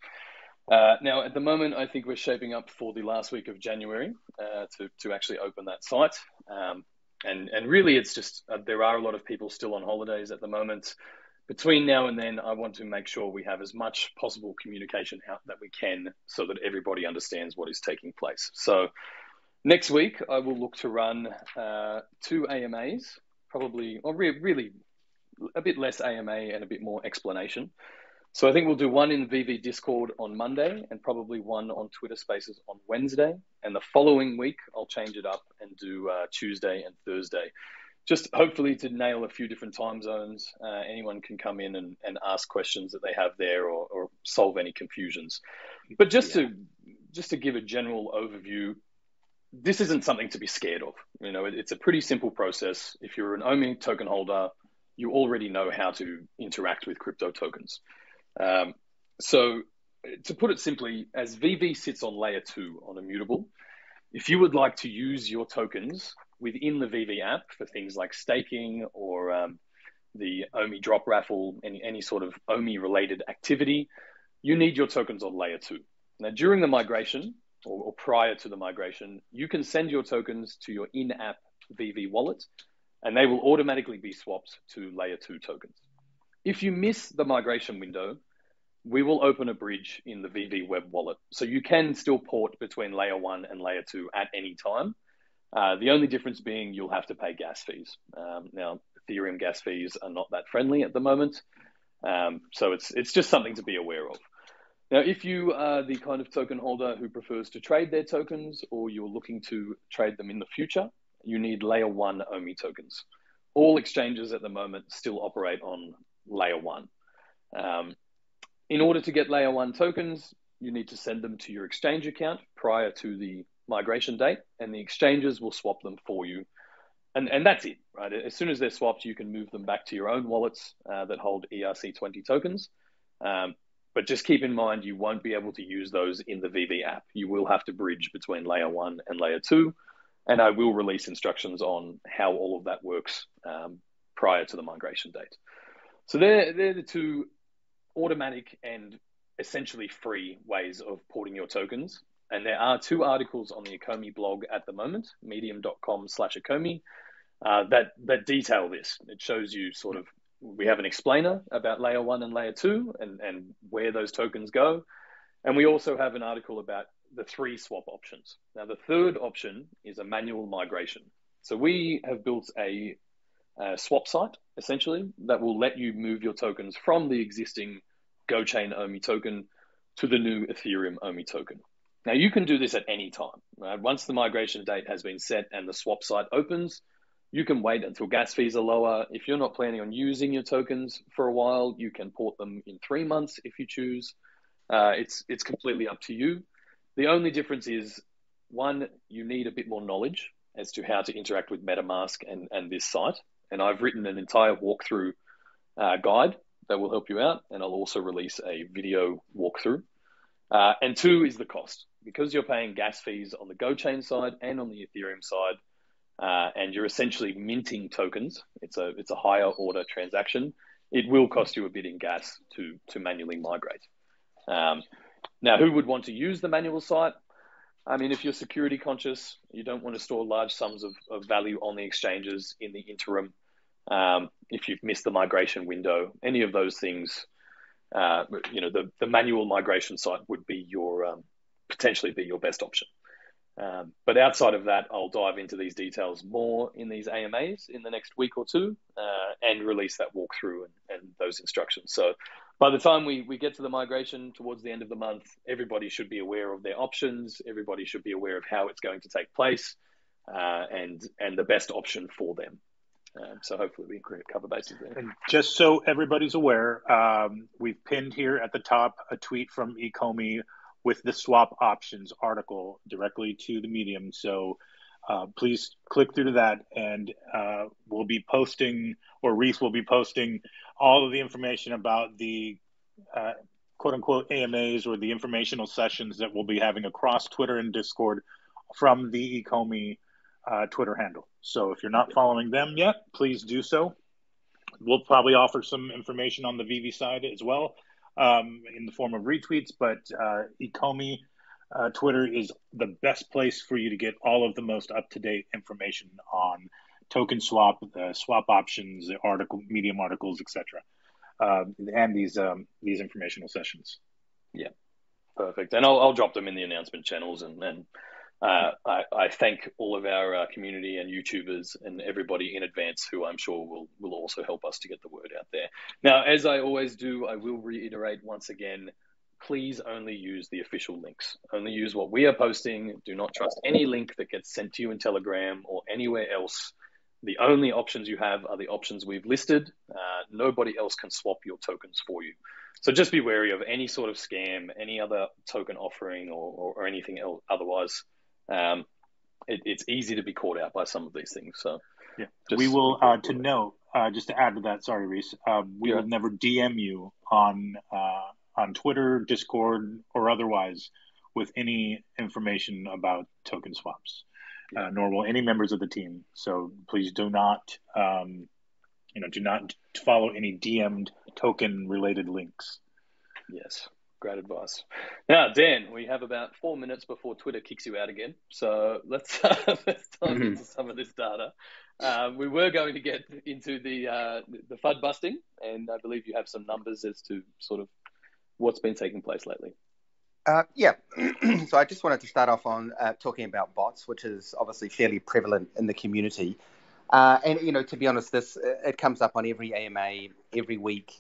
Now, at the moment, I think we're shaping up for the last week of January to actually open that site. And really, it's just there are a lot of people still on holidays at the moment. Between now and then, I want to make sure we have as much possible communication out that we can so that everybody understands what is taking place. So next week, I will look to run 2 AMAs, probably, or really a bit less AMA and a bit more explanation. So I think we'll do one in VeVe Discord on Monday and probably one on Twitter Spaces on Wednesday. And the following week, I'll change it up and do Tuesday and Thursday. Just hopefully to nail a few different time zones. Anyone can come in and ask questions that they have there or solve any confusions. But just to give a general overview, this isn't something to be scared of. You know, it's a pretty simple process. If you're an OMI token holder, you already know how to interact with crypto tokens. So to put it simply, as VeVe sits on layer 2 on Immutable, if you would like to use your tokens within the VeVe app for things like staking or the OMI drop raffle, any sort of OMI related activity, you need your tokens on layer 2. Now, during the migration or prior to the migration, you can send your tokens to your in-app VeVe wallet, and they will automatically be swapped to layer 2 tokens. If you miss the migration window, we will open a bridge in the VeVe web wallet. So you can still port between layer 1 and layer 2 at any time. The only difference being you'll have to pay gas fees. Now, Ethereum gas fees are not that friendly at the moment. So it's just something to be aware of. Now, if you are the kind of token holder who prefers to trade their tokens or you're looking to trade them in the future, you need layer 1 OMI tokens. All exchanges at the moment still operate on layer 1. In order to get layer 1 tokens, you need to send them to your exchange account prior to the migration date, and the exchanges will swap them for you. And that's it, right? As soon as they're swapped, you can move them back to your own wallets that hold ERC20 tokens. But just keep in mind, you won't be able to use those in the VeVe app. You will have to bridge between layer 1 and layer 2, and I will release instructions on how all of that works prior to the migration date. So they're the 2 automatic and essentially free ways of porting your tokens. And there are 2 articles on the Akomi blog at the moment, medium.com/Akomi, that detail this. It shows you sort of, we have an explainer about layer 1 and layer 2 and where those tokens go. And we also have an article about the 3 swap options. Now, the third option is a manual migration. So we have built a swap site, essentially, that will let you move your tokens from the existing GoChain OMI token to the new Ethereum OMI token. Now, you can do this at any time, right? Once the migration date has been set and the swap site opens, you can wait until gas fees are lower. If you're not planning on using your tokens for a while, you can port them in 3 months if you choose. It's completely up to you. The only difference is, one, you need a bit more knowledge as to how to interact with MetaMask and this site. And I've written an entire walkthrough guide that will help you out. And I'll also release a video walkthrough. And 2 is the cost. Because you're paying gas fees on the GoChain side and on the Ethereum side, and you're essentially minting tokens, it's a higher order transaction, it will cost you a bit in gas to manually migrate. Now, who would want to use the manual site? I mean, if you're security conscious, you don't want to store large sums of value on the exchanges in the interim. If you've missed the migration window, any of those things, the manual migration site would be potentially be your best option. But outside of that, I'll dive into these details more in these AMAs in the next week or 2 and release that walkthrough and those instructions. So by the time we get to the migration towards the end of the month, everybody should be aware of their options. Everybody should be aware of how it's going to take place and the best option for them. So hopefully we can cover bases there. And just so everybody's aware, we've pinned here at the top a tweet from Ecomi with the swap options article directly to the Medium. So please click through to that, and we'll be posting, or Reese will be posting, all of the information about the quote-unquote AMAs, or the informational sessions that we'll be having across Twitter and Discord from the Ecomi Twitter handle. So if you're not following them yet, please do so. We'll probably offer some information on the VeVe side as well in the form of retweets, but Ecomi Twitter is the best place for you to get all of the most up-to-date information on token swap, the swap options, the article, Medium articles, etc., and these informational sessions. Yeah, perfect. And I'll drop them in the announcement channels, and I thank all of our community and YouTubers and everybody in advance who I'm sure will also help us to get the word out there. Now, as I always do, I will reiterate once again, please only use the official links. Only use what we are posting. Do not trust any link that gets sent to you in Telegram or anywhere else. The only options you have are the options we've listed. Nobody else can swap your tokens for you. So just be wary of any sort of scam, any other token offering or anything else otherwise. It's easy to be caught out by some of these things. So yeah, we will, to note, just to add to that, sorry, Reese, we will never DM you on Twitter, Discord, or otherwise with any information about token swaps, nor will any members of the team. So please do not, do not follow any DM'd token-related links. Yes, great advice. Now, Dan, we have about 4 minutes before Twitter kicks you out again. So let's dive into some of this data. We were going to get into the FUD busting, and I believe you have some numbers as to sort of what's been taking place lately. Yeah. So I just wanted to start off on talking about bots, which is obviously fairly prevalent in the community. And, to be honest, it comes up on every AMA every week.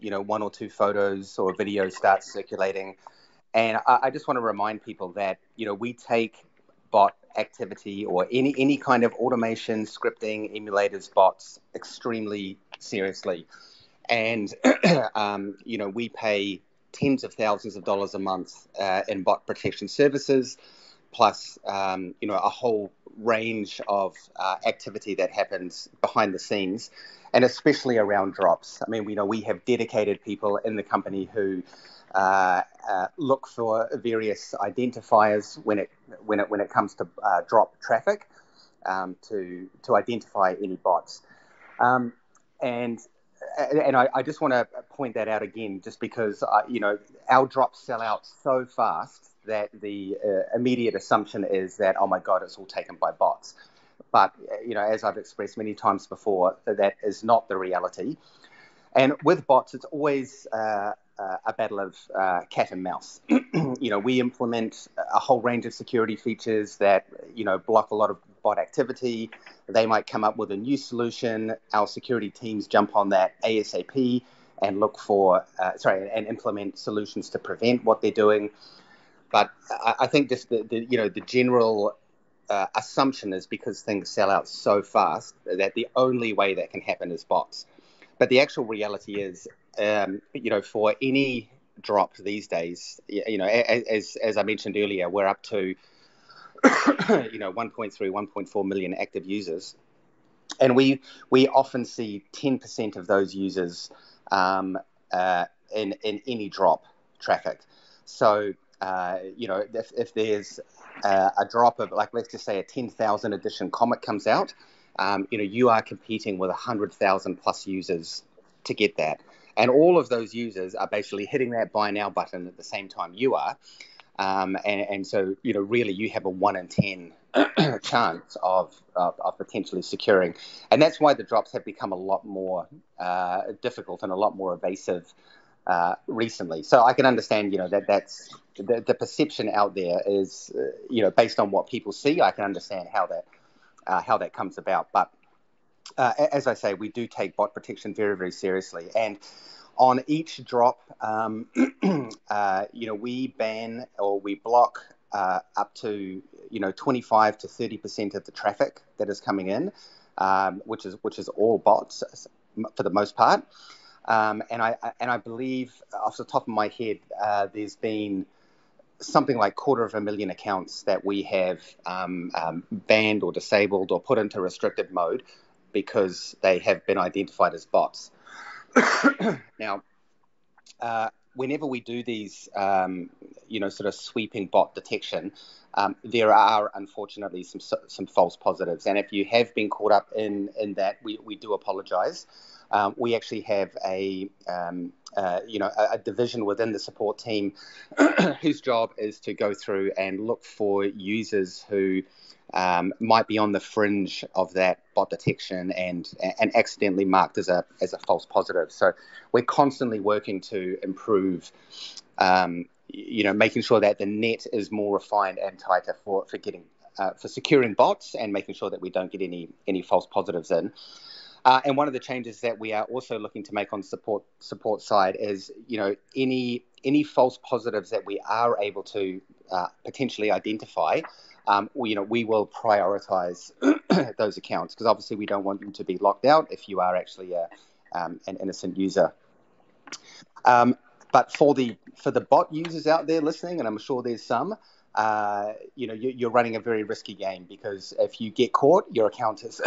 1 or 2 photos or videos start circulating. And I just want to remind people that, we take bot activity or any kind of automation, scripting, emulators, bots extremely seriously. And, we pay tens of thousands of dollars a month in bot protection services, plus, a whole range of activity that happens behind the scenes, and especially around drops. I mean, we have dedicated people in the company who look for various identifiers when it comes to drop traffic to identify any bots. And I just want to point that out again, just because our drops sell out so fast that the immediate assumption is that, oh my God, it's all taken by bots. But as I've expressed many times before, that is not the reality. And with bots, it's always a battle of cat and mouse. We implement a whole range of security features that block a lot of bot activity. They might come up with a new solution. Our security teams jump on that ASAP and look for and implement solutions to prevent what they're doing. But I think just the general assumption is because things sell out so fast that the only way that can happen is bots. But the actual reality is, for any drop these days, as I mentioned earlier, we're up to 1.3, 1.4 million active users, and we often see 10% of those users in any drop traffic. So if there's a drop of, like, let's just say a 10,000 edition comic comes out, you are competing with 100,000 plus users to get that. And all of those users are basically hitting that buy now button at the same time you are. And so, really you have a 1 in 10 chance of potentially securing. And that's why the drops have become a lot more difficult and a lot more evasive recently. So I can understand, that's the perception out there is, based on what people see. I can understand how that comes about. But as I say, we do take bot protection very, very seriously. And on each drop, we ban or we block up to 25 to 30% of the traffic that is coming in. which is all bots for the most part. And I believe off the top of my head, there's been something like 250,000 accounts that we have banned or disabled or put into restricted mode because they have been identified as bots. Now, whenever we do these, sort of sweeping bot detection, there are unfortunately some false positives. And if you have been caught up in that, we do apologise. We actually have a division within the support team whose job is to go through and look for users who might be on the fringe of that bot detection and accidentally marked as a false positive. So we're constantly working to improve, making sure that the net is more refined and tighter for securing bots and making sure that we don't get any false positives in. And one of the changes that we are also looking to make on support side is, any false positives that we are able to potentially identify, we will prioritize those accounts, because obviously we don't want you to be locked out if you are actually an innocent user. But for the bot users out there listening, and I'm sure there's some, you're running a very risky game, because if you get caught, your account is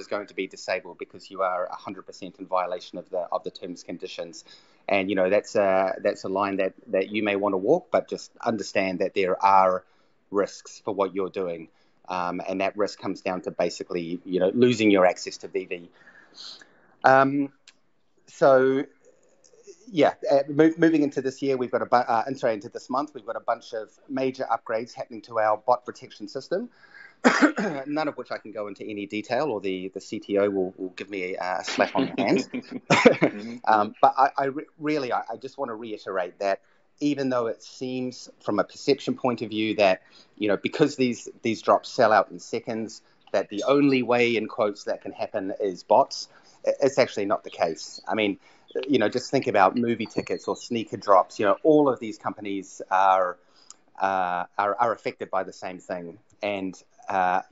going to be disabled because you are 100% in violation of the terms and conditions. And that's a line that you may want to walk, but just understand that there are risks for what you're doing, and that risk comes down to basically losing your access to VeVe. Moving into this year, we've got into this month, we've got a bunch of major upgrades happening to our bot protection system. None of which I can go into any detail, or the CTO will give me a slap on the hand. But I just want to reiterate that even though it seems from a perception point of view that, because these drops sell out in seconds, that the only way, in quotes, that can happen is bots, it's actually not the case. I mean, just think about movie tickets or sneaker drops. All of these companies are affected by the same thing. And, I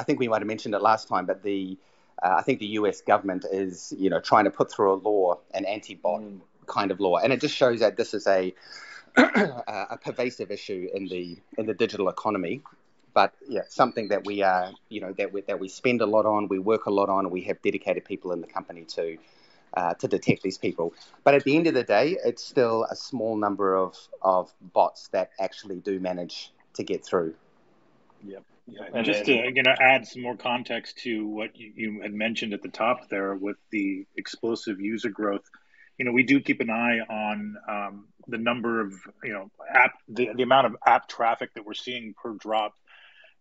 think we might have mentioned it last time, but I think the US government is, trying to put through a law, an anti-bot kind of law. And it just shows that this is a pervasive issue in the digital economy. But yeah, something that we that we spend a lot on, we work a lot on, and we have dedicated people in the company to detect these people. But at the end of the day, it's still a small number of bots that actually do manage to get through. Yep. Yeah. And just to add some more context to what you had mentioned at the top there with the explosive user growth, we do keep an eye on the number of the amount of app traffic that we're seeing per drop.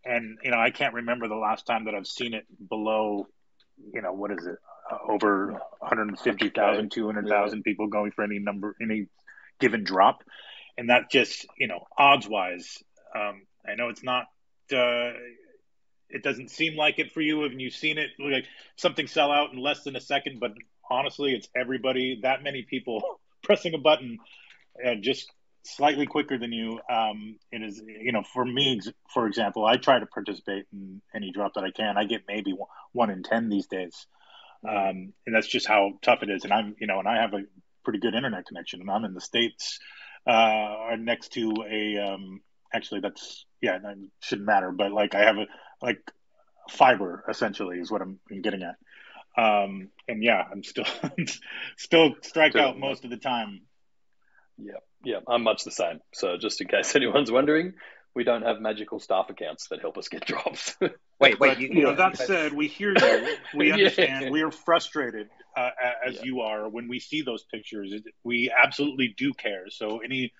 And I can't remember the last time that I've seen it below, what is it, over 150,000, 200,000 people going for any given drop. And that just, odds wise, I know it's not, it doesn't seem like it for you if you've seen it, like something sell out in less than a second, but honestly, it's everybody, that many people pressing a button just slightly quicker than you. It is, for me, for example, I try to participate in any drop that I can. I get maybe 1 in 10 these days. And that's just how tough it is. And I'm, and I have a pretty good internet connection, and I'm in the States, next to a, actually that's, that shouldn't matter, but like I have a fiber essentially is what I'm getting at. And yeah, I'm still strike out most of the time. Yeah, I'm much the same. So just in case anyone's wondering, we don't have magical staff accounts that help us get drops. Wait, that said, we hear you. We understand. We are frustrated as you are when we see those pictures. We absolutely do care. So any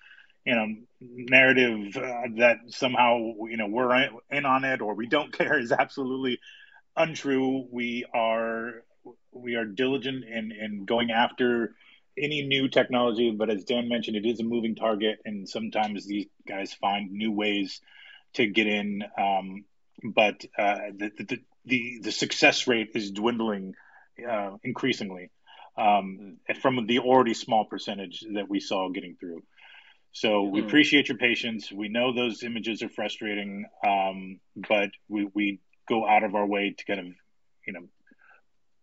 narrative that somehow we're in on it or we don't care is absolutely untrue. We are diligent in going after any new technology, but as Dan mentioned, it is a moving target, and sometimes these guys find new ways to get in. But the success rate is dwindling increasingly from the already small percentage that we saw getting through. So we appreciate your patience. We know those images are frustrating, but we go out of our way to kind of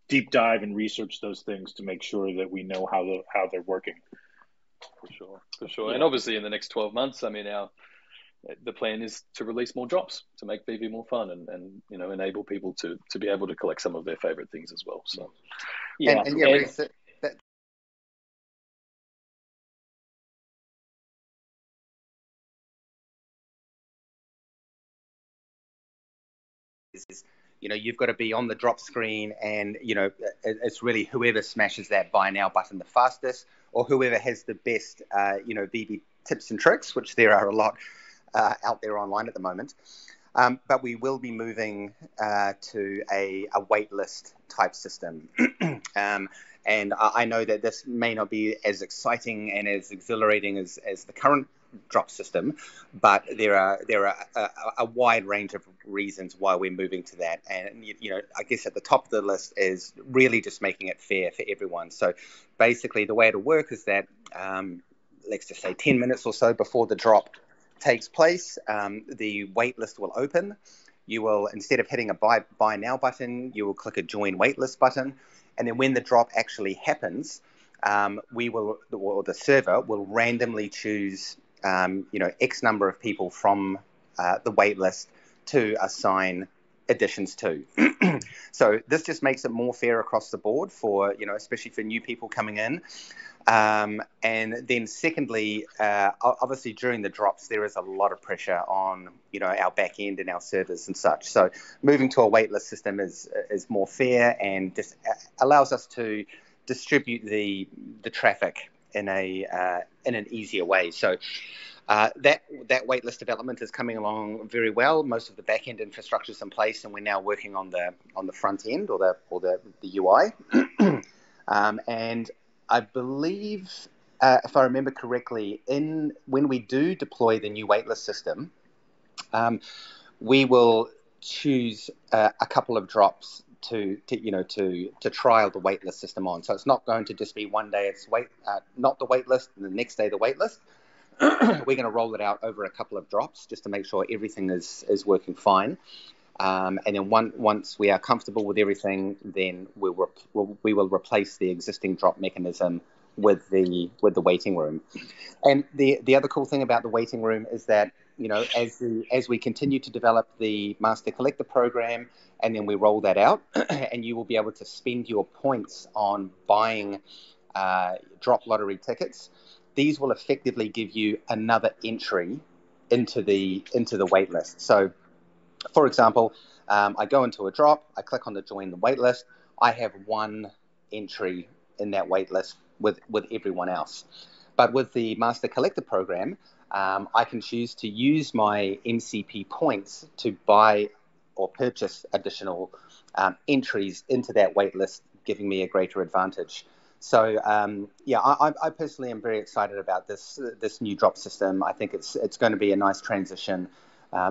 deep dive and research those things to make sure that we know how they're working. For sure. And obviously in the next 12 months, I mean, the plan is to release more drops to make VeVe more fun and enable people to be able to collect some of their favorite things as well. So you've got to be on the drop screen, and it's really whoever smashes that buy now button the fastest, or whoever has the best VeVe tips and tricks, which there are a lot out there online at the moment. But we will be moving to a waitlist type system. And I know that this may not be as exciting and as exhilarating as the current drop system, but there are a wide range of reasons why we're moving to that. And I guess at the top of the list is really just making it fair for everyone. So basically the way it'll work is that let's just say 10 minutes or so before the drop takes place, the waitlist will open. You will, instead of hitting a buy now button, you will click a join waitlist button, and then when the drop actually happens, the server will randomly choose X number of people from the waitlist to assign additions to. So this just makes it more fair across the board for especially for new people coming in. And then secondly, obviously during the drops, there is a lot of pressure on, our back end and our servers and such. So moving to a waitlist system is more fair and just allows us to distribute the traffic in an easier way. So that waitlist development is coming along very well. Most of the back end infrastructure is in place, and we're now working on the front end or the UI. And I believe, if I remember correctly, when we do deploy the new waitlist system, we will choose a couple of drops to trial the waitlist system on. So it's not going to just be one day it's not the waitlist and the next day the waitlist. We're going to roll it out over a couple of drops just to make sure everything is working fine. And then once we are comfortable with everything, then we will replace the existing drop mechanism with the waiting room. And the other cool thing about the waiting room is that as we continue to develop the Master Collector program, and then we roll that out, and you will be able to spend your points on buying drop lottery tickets. These will effectively give you another entry into the waitlist. So, for example, I go into a drop, I click on the join the waitlist, I have one entry in that waitlist with everyone else. But with the Master Collector program, I can choose to use my MCP points to buy or purchase additional entries into that waitlist, giving me a greater advantage. So I personally am very excited about this new drop system. I think it's going to be a nice transition,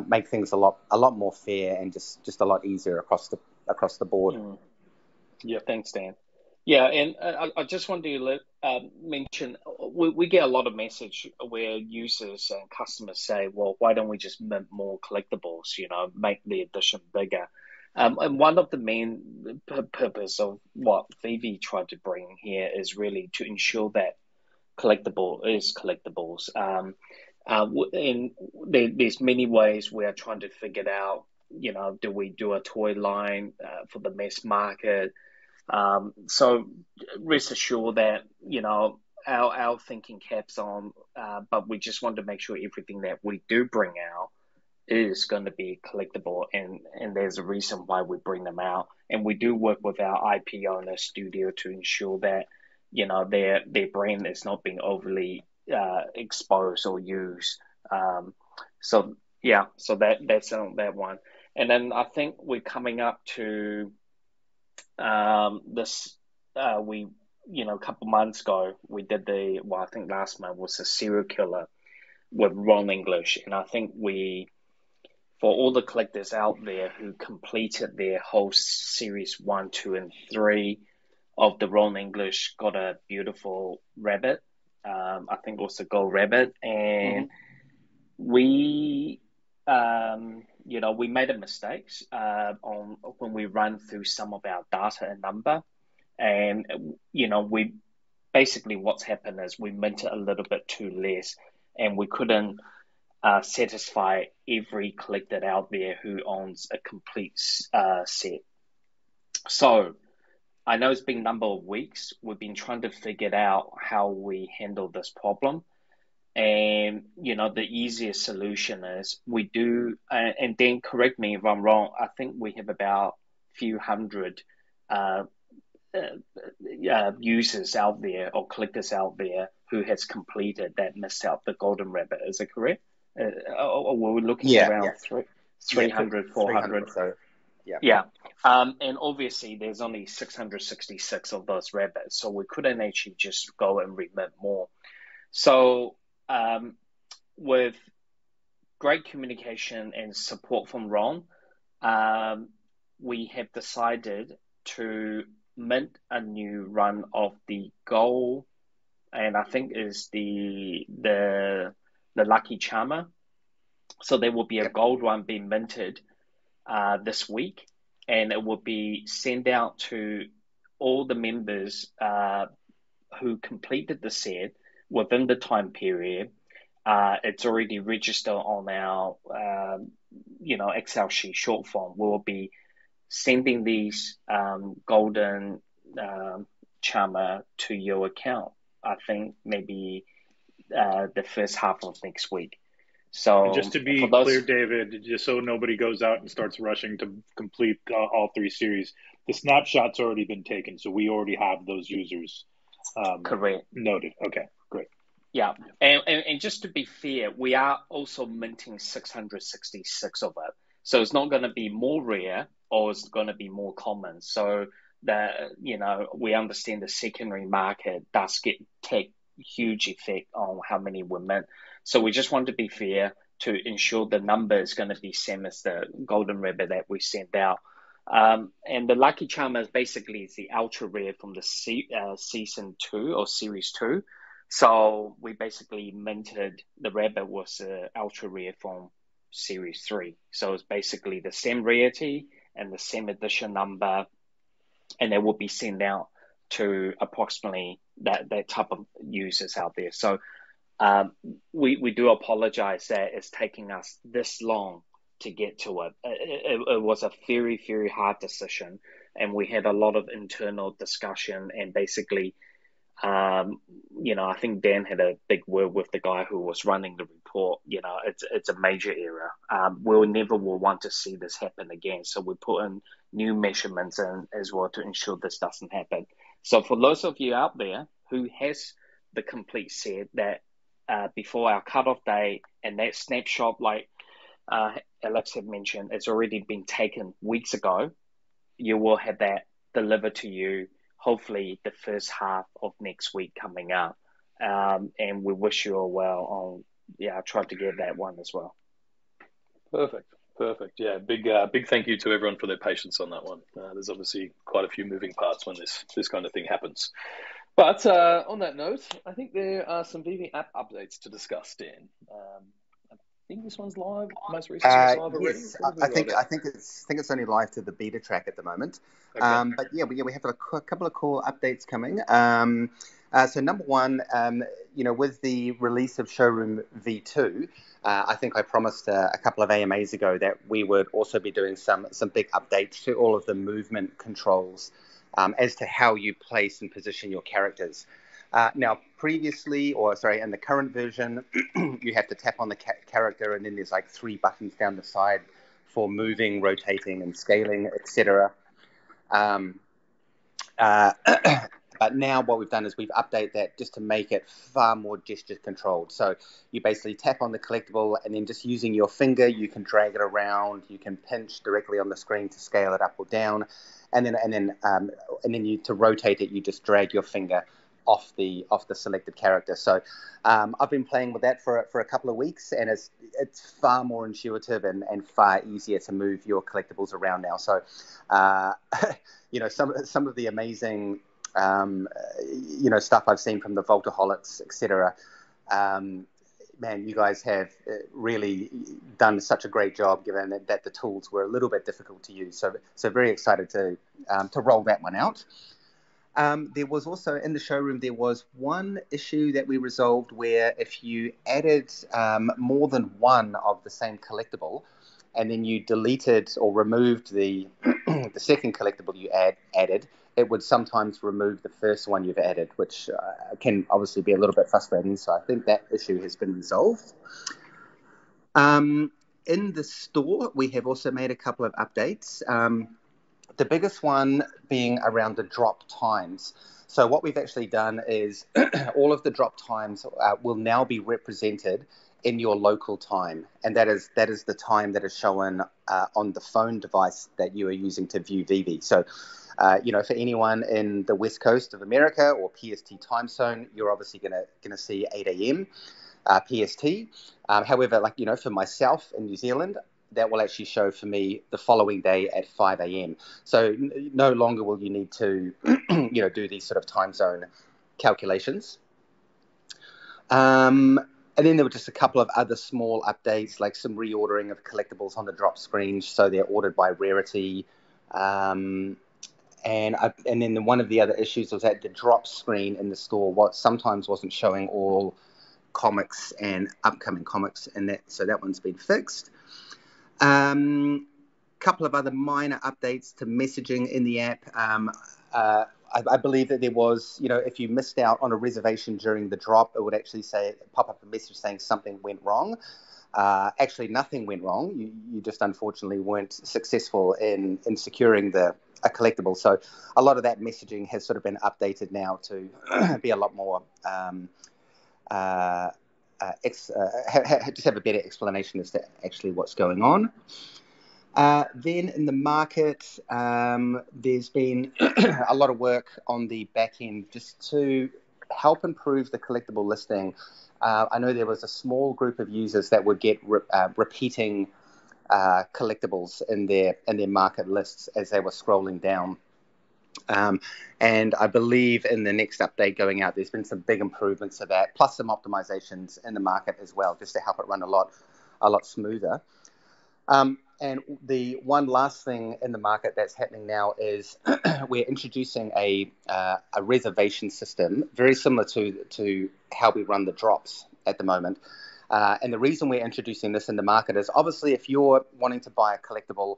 make things a lot more fair and just a lot easier across the board. Yeah, thanks, Dan. Yeah, and I just wanted to mention we get a lot of message where users and customers say, well, why don't we just mint more collectibles? Make the edition bigger. And one of the main purpose of what VeVe tried to bring here is really to ensure that collectible is collectibles. And there's many ways we are trying to figure it out. Do we do a toy line for the mass market? So rest assured that our thinking caps on, but we just want to make sure everything that we do bring out is going to be collectible, and there's a reason why we bring them out. And we do work with our IP owner studio to ensure that their brand is not being overly exposed or used. So that's that one. And then I think we're coming up to this. We a couple months ago we did I think last month was a serial killer with Ron English, and I think for all the collectors out there who completed their whole series 1, 2, and 3 of the Ron English, got a beautiful rabbit. I think it was a gold rabbit, and we we made a mistake on when we run through some of our data and number, and we basically what's happened is we minted a little bit too less, and we couldn't satisfy every collector out there who owns a complete set. So I know it's been a number of weeks. We've been trying to figure out how we handle this problem. And, the easiest solution is we do, and then correct me if I'm wrong, I think we have about a few hundred users out there or collectors out there who has completed that missed out the golden rabbit. Is it correct? Or we're looking around 300, 400. So, yeah. And obviously there's only 666 of those rabbits, so we couldn't actually just go and remit more. So with great communication and support from Ron, we have decided to mint a new run of the gold, and I think is the Lucky Charmer. So there will be a gold one being minted this week, and it will be sent out to all the members who completed the set within the time period. It's already registered on our Excel sheet short form. We'll be sending these golden charmer to your account, I think maybe the first half of next week. So and just to be clear, David, just so nobody goes out and starts rushing to complete all 3 series, the snapshot's already been taken, so we already have those users correct. Noted. Okay, great. Yeah, and just to be fair, we are also minting 666 of it. So it's not going to be more rare or it's going to be more common. So that, we understand the secondary market does take huge effect on how many we mint. So we just want to be fair to ensure the number is going to be same as the golden rabbit that we sent out. And the Lucky Charmer is basically the ultra rare from the season 2 or series 2. So we basically minted the rabbit was ultra rare from series 3. So it's basically the same rarity and the same edition number, and it will be sent out to approximately that type of users out there. So we do apologize that it's taking us this long to get to it. It was a very, very hard decision, and we had a lot of internal discussion, and basically I think Dan had a big word with the guy who was running the report. It's a major error. We'll never will want to see this happen again. So we put in new measurements in as well to ensure this doesn't happen. So for those of you out there who has the complete set that before our cutoff day, and that snapshot, like Alex had mentioned, it's already been taken weeks ago, you will have that delivered to you hopefully the first half of next week coming up. And we wish you all well on, I tried to get that one as well. Perfect. Yeah, big thank you to everyone for their patience on that one. There's obviously quite a few moving parts when this kind of thing happens. But on that note, I think there are some VeVe app updates to discuss, Dan. I think this one's live. Most recent was live already. Yes, I think it's only live to the beta track at the moment. Okay. But yeah, we have a couple of cool updates coming. So number one, with the release of Showroom V2, I think I promised a couple of AMAs ago that we would also be doing some big updates to all of the movement controls as to how you place and position your characters. Now, in the current version, you have to tap on the character, and then there's like 3 buttons down the side for moving, rotating, and scaling, etc. But now what we've done is we've updated that just to make it far more gesture controlled. So you basically tap on the collectible, and then just using your finger, you can drag it around. You can pinch directly on the screen to scale it up or down, and then you to rotate it, you just drag your finger off the selected character. So I've been playing with that for a couple of weeks, and it's far more intuitive and far easier to move your collectibles around now. So some of the amazing stuff I've seen from the Vaultaholics, etc. man, you guys have really done such a great job, given that the tools were a little bit difficult to use. So very excited to roll that one out. There was also, in the showroom, there was one issue that we resolved where if you added more than one of the same collectible, and then you deleted or removed the the second collectible you added, it would sometimes remove the first one you've added, which can obviously be a little bit frustrating. So I think that issue has been resolved. In the store, we have also made a couple of updates. The biggest one being around the drop times. So what we've actually done is all of the drop times will now be represented in your local time, and that is the time that is shown on the phone device that you are using to view VeVe. So, for anyone in the West Coast of America or PST time zone, you're obviously gonna see 8 a.m. PST. However, for myself in New Zealand, that will actually show for me the following day at 5 a.m. So no longer will you need to, do these sort of time zone calculations. And then there were just a couple of other small updates, like some reordering of collectibles on the drop screen, so they're ordered by rarity. And then one of the other issues was that the drop screen in the store sometimes wasn't showing all comics and upcoming comics, so that one's been fixed. Couple of other minor updates to messaging in the app. I believe that there was, if you missed out on a reservation during the drop, it would actually pop up a message saying something went wrong. Actually, nothing went wrong. You just unfortunately weren't successful in securing a collectible. So a lot of that messaging has sort of been updated now to be a lot more, just have a better explanation as to actually what's going on. Then in the market, there's been a lot of work on the back end just to help improve the collectible listing. I know there was a small group of users that would get repeating collectibles in their market lists as they were scrolling down. And I believe in the next update going out, there's been some big improvements to that, plus some optimizations in the market as well, just to help it run a lot smoother. And the one last thing in the market that's happening now is we're introducing a reservation system, very similar to how we run the drops at the moment. And the reason we're introducing this in the market is obviously if you're wanting to buy a collectible,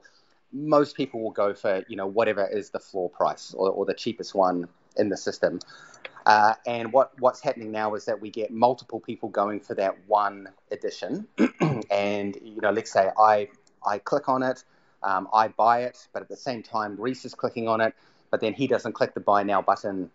most people will go for, whatever is the floor price or the cheapest one in the system. And what's happening now is that we get multiple people going for that one edition. And, let's say I click on it, I buy it, but at the same time, Reese is clicking on it, but then he doesn't click the buy now button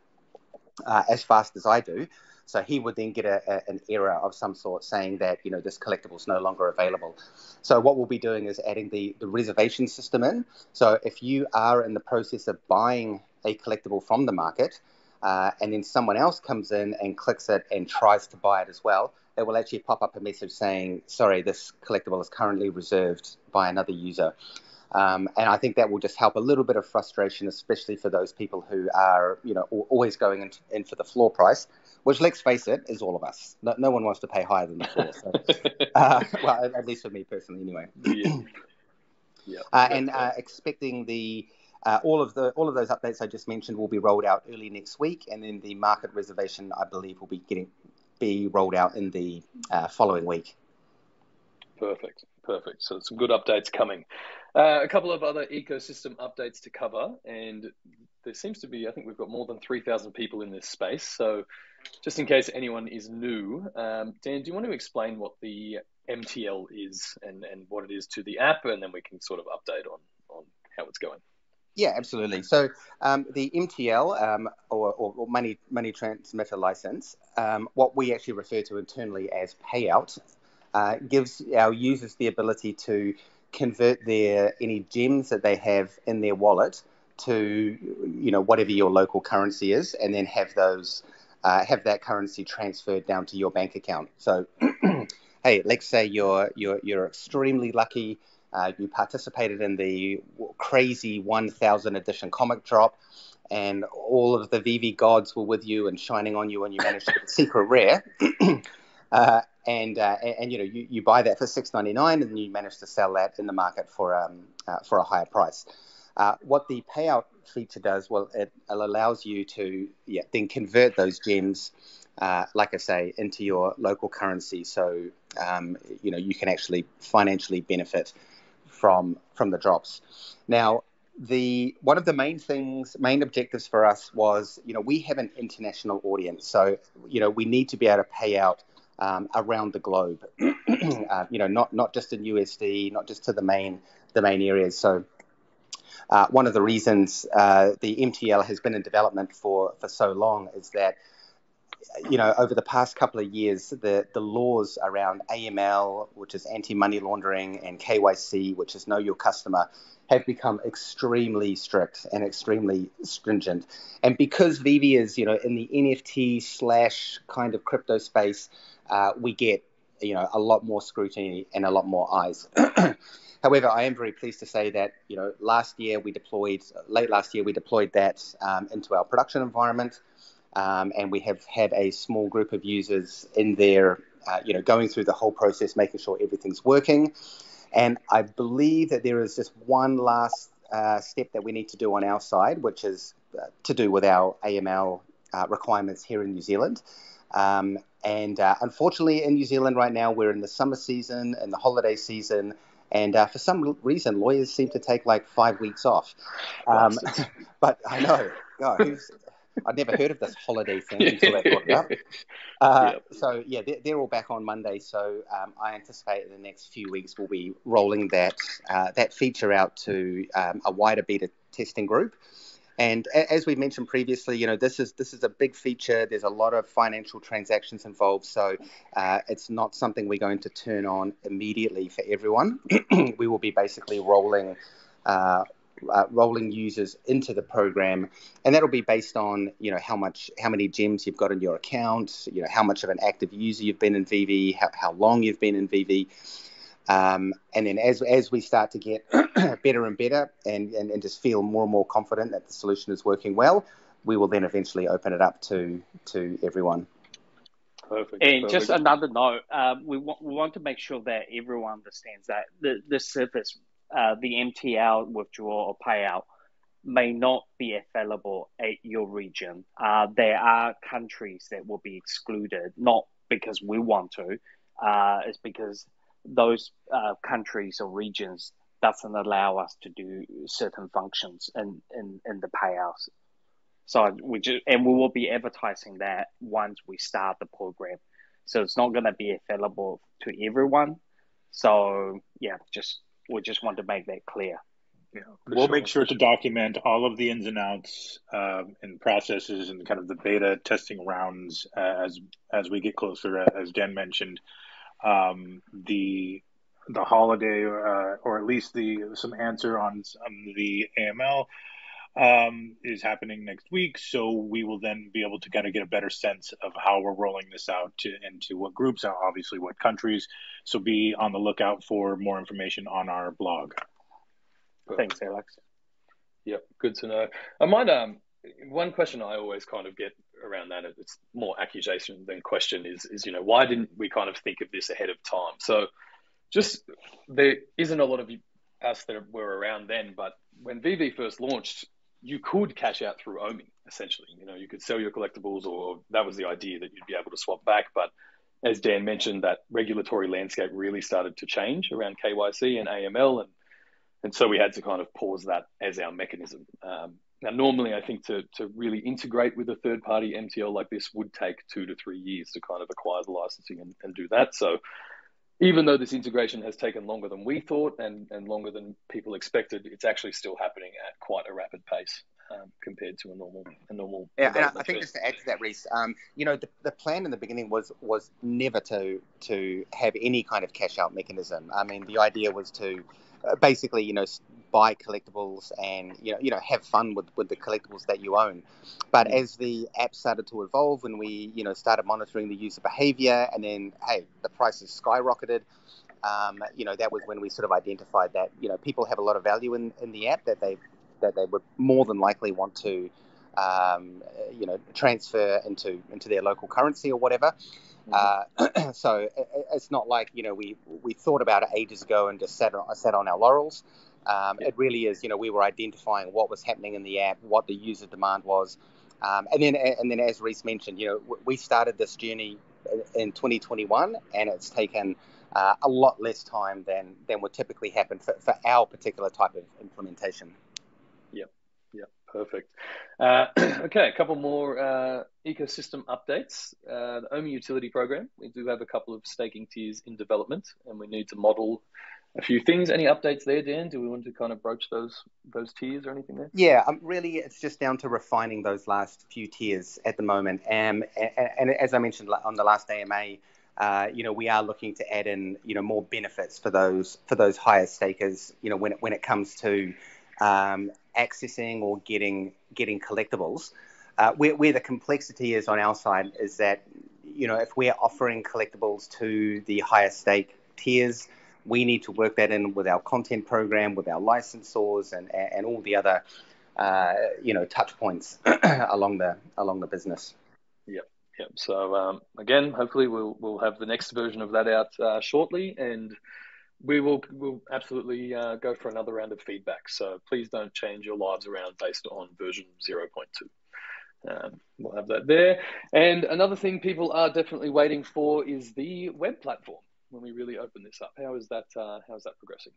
as fast as I do. So he would then get an error of some sort saying that, this collectible is no longer available. So what we'll be doing is adding the reservation system in. So if you are in the process of buying a collectible from the market, and then someone else comes in and clicks it and tries to buy it as well, it will actually pop up a message saying, sorry, this collectible is currently reserved by another user. And I think that will just help a little bit of frustration, especially for those people who are, always going in for the floor price, which, let's face it, is all of us. No one wants to pay higher than the floor. So, well, at least for me personally, anyway. Yeah. Expecting all of those updates I just mentioned will be rolled out early next week, and then the market reservation, I believe, will be rolled out in the following week. Perfect. So some good updates coming. A couple of other ecosystem updates to cover, and there seems to be, I think we've got more than 3,000 people in this space. So just in case anyone is new, Dan, do you want to explain what the MTL is and what it is to the app, and then we can sort of update on how it's going? Yeah, absolutely. So the MTL, or money transmitter license, what we actually refer to internally as payout, gives our users the ability to convert any gems that they have in their wallet to, whatever your local currency is, and then have that currency transferred down to your bank account. So, hey, let's say you're extremely lucky. You participated in the crazy 1000 edition comic drop, and all of the VeVe gods were with you and shining on you, and you managed to get a secret rare. you buy that for $6.99, and then you manage to sell that in the market for a higher price. What the payout feature does, well, it allows you to then convert those gems, like I say, into your local currency. So you can actually financially benefit from the drops. Now, one of the main objectives for us was, we have an international audience, so we need to be able to pay out around the globe, not just in USD, not just to the main areas. So one of the reasons the MTL has been in development for so long is that, over the past couple of years, the laws around AML, which is anti-money laundering, and KYC, which is know your customer, have become extremely strict and extremely stringent. And because VeVe is, in the NFT / kind of crypto space, we get, a lot more scrutiny and a lot more eyes. However, I am very pleased to say that, late last year we deployed that into our production environment. And we have had a small group of users in there, going through the whole process, making sure everything's working. And I believe that there is just one last step that we need to do on our side, which is to do with our AML requirements here in New Zealand. And unfortunately, in New Zealand right now, we're in the summer season and the holiday season. And for some reason, lawyers seem to take like 5 weeks off. But I know, God, I'd never heard of this holiday thing until they brought it up. So, they're all back on Monday. So I anticipate in the next few weeks we'll be rolling that feature out to a wider beta testing group. And as we mentioned previously, this is a big feature. There's a lot of financial transactions involved. So it's not something we're going to turn on immediately for everyone. We will be basically rolling users into the program, and that'll be based on how many gems you've got in your account, how much of an active user you've been in VeVe, how long you've been in VeVe, and then as we start to get better and better and just feel more and more confident that the solution is working well, we will then eventually open it up to everyone. Perfect. And just another note, we want to make sure that everyone understands that the service, the MTL withdrawal or payout, may not be available at your region. There are countries that will be excluded, not because we want to, it's because those countries or regions doesn't allow us to do certain functions in the payouts. So we will be advertising that once we start the program. So it's not going to be available to everyone. So we just want to make that clear. Yeah, we'll make sure to document all of the ins and outs and processes and kind of the beta testing rounds as we get closer. As Dan mentioned, the holiday or at least some answer on the AML is happening next week. So we will then be able to kind of get a better sense of how we're rolling this out into what groups and obviously what countries. So be on the lookout for more information on our blog. Thanks, Alex. Yep, good to know. I might one question I always kind of get around that, it's more accusation than question, is why didn't we kind of think of this ahead of time? So just there isn't a lot of us that were around then, but when VeVe first launched, you could cash out through OMI, essentially. You could sell your collectibles, or that was the idea, that you'd be able to swap back. But as Dan mentioned, that regulatory landscape really started to change around KYC and AML, and so we had to kind of pause that as our mechanism. Now, normally, I think to really integrate with a third-party MTL like this would take 2 to 3 years to kind of acquire the licensing and do that. So even though this integration has taken longer than we thought and longer than people expected, it's actually still happening at quite a rapid pace compared to a normal. Yeah, and I think just to add to that, Reese, the plan in the beginning was never to have any kind of cash out mechanism. I mean, the idea was to basically, buy collectibles and have fun with the collectibles that you own. But as the app started to evolve and we started monitoring the user behavior, and then the prices skyrocketed, that was when we sort of identified that people have a lot of value in the app, that they would more than likely want to transfer into their local currency or whatever. So it's not like, we thought about it ages ago and just sat on our laurels. It really is, we were identifying what was happening in the app, what the user demand was. And then as Reese mentioned, we started this journey in 2021, and it's taken a lot less time than would typically happen for our particular type of implementation. Yep, perfect. Okay, a couple more ecosystem updates. The OMI utility program, we do have a couple of staking tiers in development, and we need to model a few things. Any updates there, Dan? Do we want to kind of broach those tiers or anything there? Yeah, really, it's just down to refining those last few tiers at the moment. And as I mentioned on the last AMA, we are looking to add in, more benefits for those higher stakers, when it comes to accessing or getting collectibles. Where the complexity is on our side is that, if we're offering collectibles to the higher stake tiers, we need to work that in with our content program, with our licensors, and all the other, touch points along the business. Yep. So again, hopefully we'll have the next version of that out shortly, and we'll absolutely go for another round of feedback. So please don't change your lives around based on version 0.2. We'll have that there. And another thing people are definitely waiting for is the web platform. When we really open this up, how's that progressing?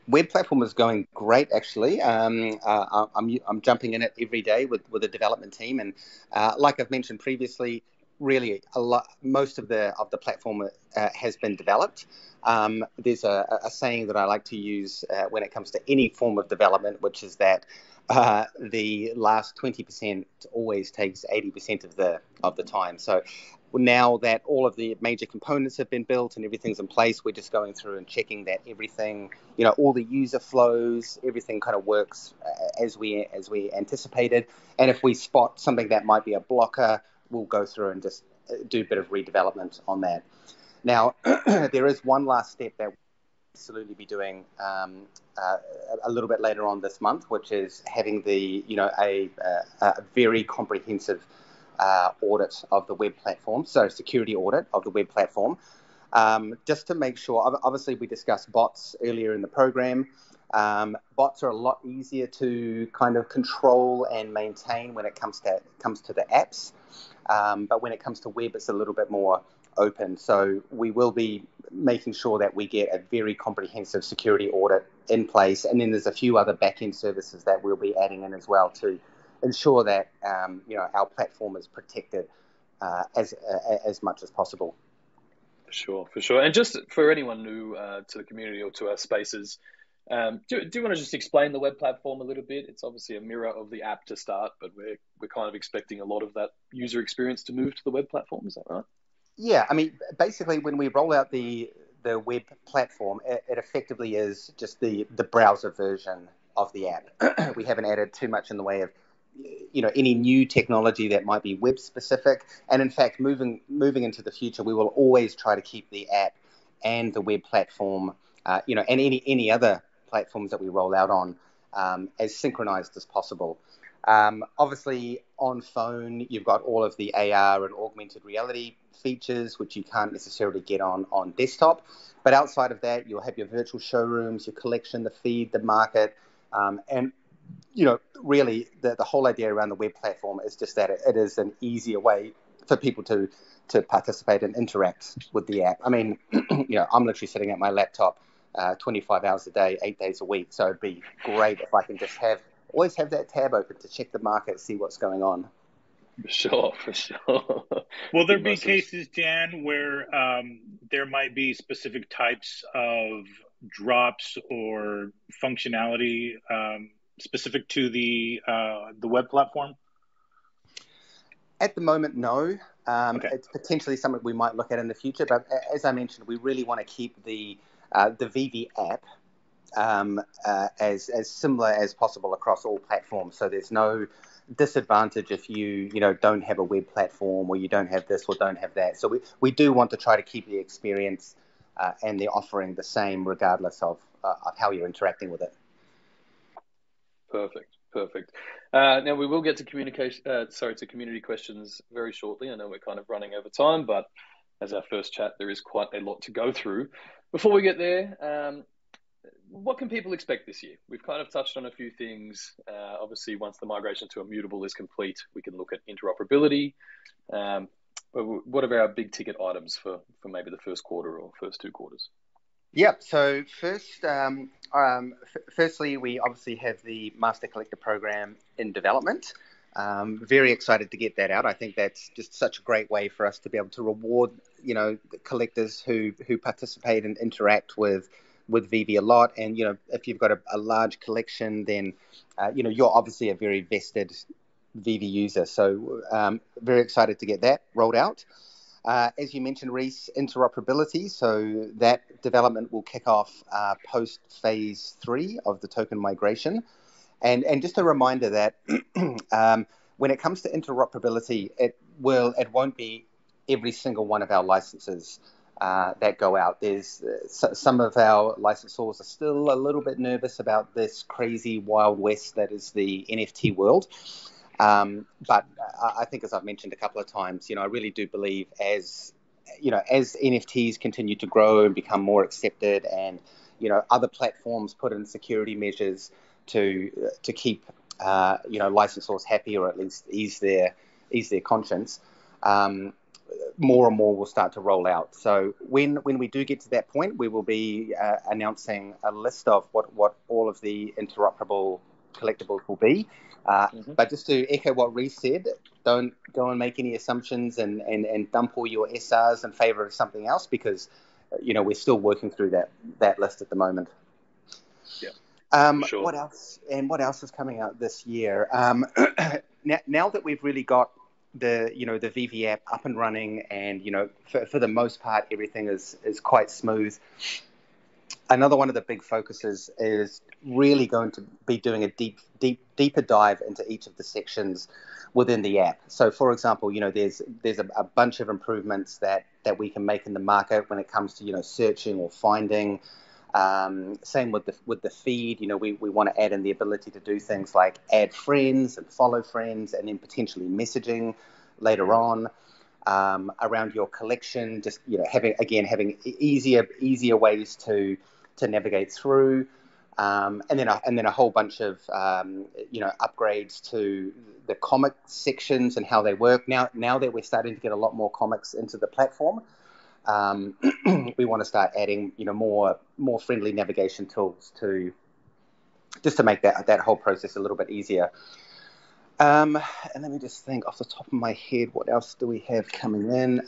Web platform is going great, actually. I'm jumping in it every day with the development team, and like I've mentioned previously, really most of the platform has been developed. There's a saying that I like to use when it comes to any form of development, which is that the last 20% always takes 80% of the time. So now that all of the major components have been built and everything's in place, we're just going through and checking that everything, all the user flows, everything kind of works as we anticipated. And if we spot something that might be a blocker, we'll go through and just do a bit of redevelopment on that. Now, there is one last step that we'll absolutely be doing a little bit later on this month, which is having a very comprehensive audit of the web platform, so security audit of the web platform, just to make sure. Obviously, we discussed bots earlier in the program. Bots are a lot easier to kind of control and maintain when it comes to the apps, but when it comes to web, it's a little bit more open. So we will be making sure that we get a very comprehensive security audit in place, and then there's a few other back-end services that we'll be adding in as well to ensure that our platform is protected as much as possible. For sure. And just for anyone new to the community or to our spaces, do you want to just explain the web platform a little bit? It's obviously a mirror of the app to start, but we're kind of expecting a lot of that user experience to move to the web platform. Is that right? Yeah, I mean, basically, when we roll out the web platform, it effectively is just the browser version of the app. We haven't added too much in the way of any new technology that might be web specific. And in fact, moving into the future, we will always try to keep the app and the web platform, and any other platforms that we roll out on as synchronized as possible. Obviously, on phone, you've got all of the AR and augmented reality features, which you can't necessarily get on desktop. But outside of that, you'll have your virtual showrooms, your collection, the feed, the market, and really the whole idea around the web platform is just that it is an easier way for people to participate and interact with the app. I mean, I'm literally sitting at my laptop 25 hours a day, 8 days a week. So it'd be great if I can just always have that tab open to check the market, see what's going on. For sure. Will there be cases, Dan, where there might be specific types of drops or functionality specific to the web platform? At the moment, no. Okay. It's potentially something we might look at in the future, but as I mentioned, we really want to keep the VeVe app as similar as possible across all platforms. So there's no disadvantage if you don't have a web platform, or you don't have this or don't have that. So we do want to try to keep the experience and the offering the same, regardless of how you're interacting with it. Perfect. Now we will get to community questions very shortly. I know we're kind of running over time, but as our first chat, there is quite a lot to go through. Before we get there, what can people expect this year? We've kind of touched on a few things. Obviously, once the migration to Immutable is complete, we can look at interoperability. What are our big ticket items for maybe the first quarter or first 2 quarters? Yep. So firstly, we obviously have the Master Collector program in development. Very excited to get that out. I think that's just such a great way for us to be able to reward, collectors who participate and interact with VeVe a lot. And, if you've got a large collection, then, you're obviously a very vested VeVe user. So very excited to get that rolled out. As you mentioned, Reese, interoperability. So that development will kick off post phase 3 of the token migration. And just a reminder that when it comes to interoperability, it won't be every single one of our licenses that go out. There's some of our licensors are still a little bit nervous about this crazy Wild West that is the NFT world. But I think, as I've mentioned a couple of times, I really do believe as NFTs continue to grow and become more accepted, and other platforms put in security measures to keep licensors happy, or at least ease their conscience, more and more will start to roll out. So when we do get to that point, we will be announcing a list of what all of the interoperable collectibles will be. But just to echo what Reese said, don't go and make any assumptions and dump all your SRs in favor of something else, because we're still working through that list at the moment. Sure. What else is coming out this year? Now that we've really got the VeVe app up and running, and for the most part everything is quite smooth. Another one of the big focuses is really going to be doing a deeper dive into each of the sections within the app. So, for example, there's a bunch of improvements that we can make in the market when it comes to searching or finding. Same with the feed. We want to add in the ability to do things like add friends and follow friends, and then potentially messaging later on. Around your collection, just having easier ways to navigate through, and then a whole bunch of upgrades to the comic sections and how they work. Now that we're starting to get a lot more comics into the platform, we want to start adding more friendly navigation tools to make that whole process a little bit easier. And let me just think off the top of my head, what else do we have coming in?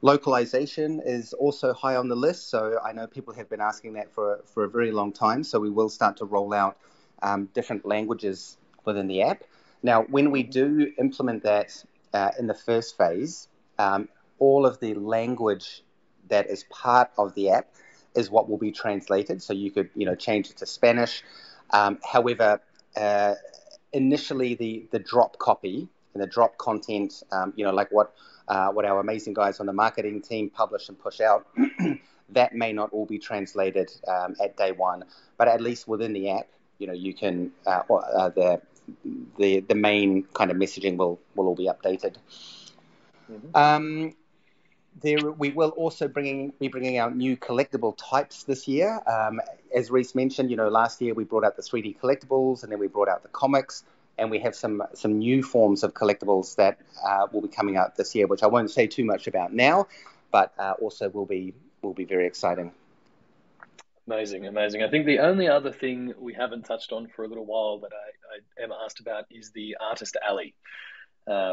Localization is also high on the list. So I know people have been asking that for a very long time. So we will start to roll out different languages within the app. Now, when we do implement that in the first phase, all of the language that is part of the app is what will be translated. So you could change it to Spanish. However, initially the drop copy and the drop content, like what our amazing guys on the marketing team publish and push out, that may not all be translated at day one, but at least within the app, you can the main kind of messaging will all be updated. We will also be bringing out new collectible types this year. As Reese mentioned, last year we brought out the 3D collectibles, and then we brought out the comics, and we have some new forms of collectibles that will be coming out this year, which I won't say too much about now, but also will be very exciting. Amazing. I think the only other thing we haven't touched on for a little while that I am asked about is the Artist Alley,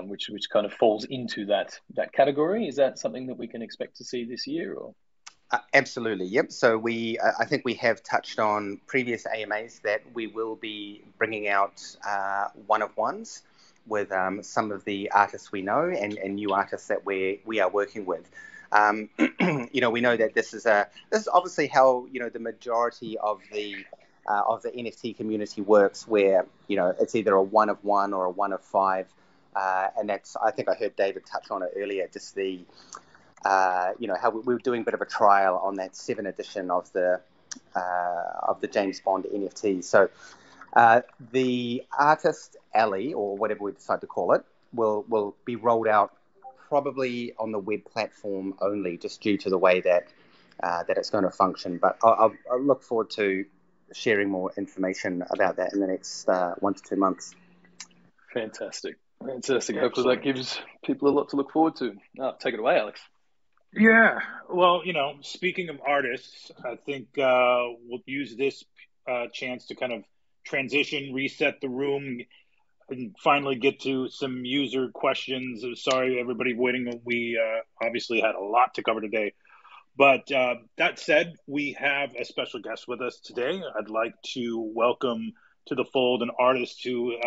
which kind of falls into that category. Is that something that we can expect to see this year, or? Absolutely, yep. So I think we have touched on previous AMAs that we will be bringing out one-of-ones with some of the artists we know and new artists that we are working with. We know that this is obviously how the majority of the NFT community works, where it's either a one-of-one or a one-of-5, and that's, I think I heard David touch on it earlier, just the how we were doing a bit of a trial on that 7th edition of the James Bond NFT. So The artist alley, or whatever we decide to call it, will be rolled out probably on the web platform only, just due to the way that it's going to function. But I'll look forward to sharing more information about that in the next 1 to 2 months. Fantastic. Hopefully that gives people a lot to look forward to. Take it away, Alex. Yeah. Well, speaking of artists, I think we'll use this chance to kind of transition, reset the room, and finally get to some user questions. Sorry, everybody waiting. We obviously had a lot to cover today. But that said, we have a special guest with us today. I'd like to welcome to the fold an artist who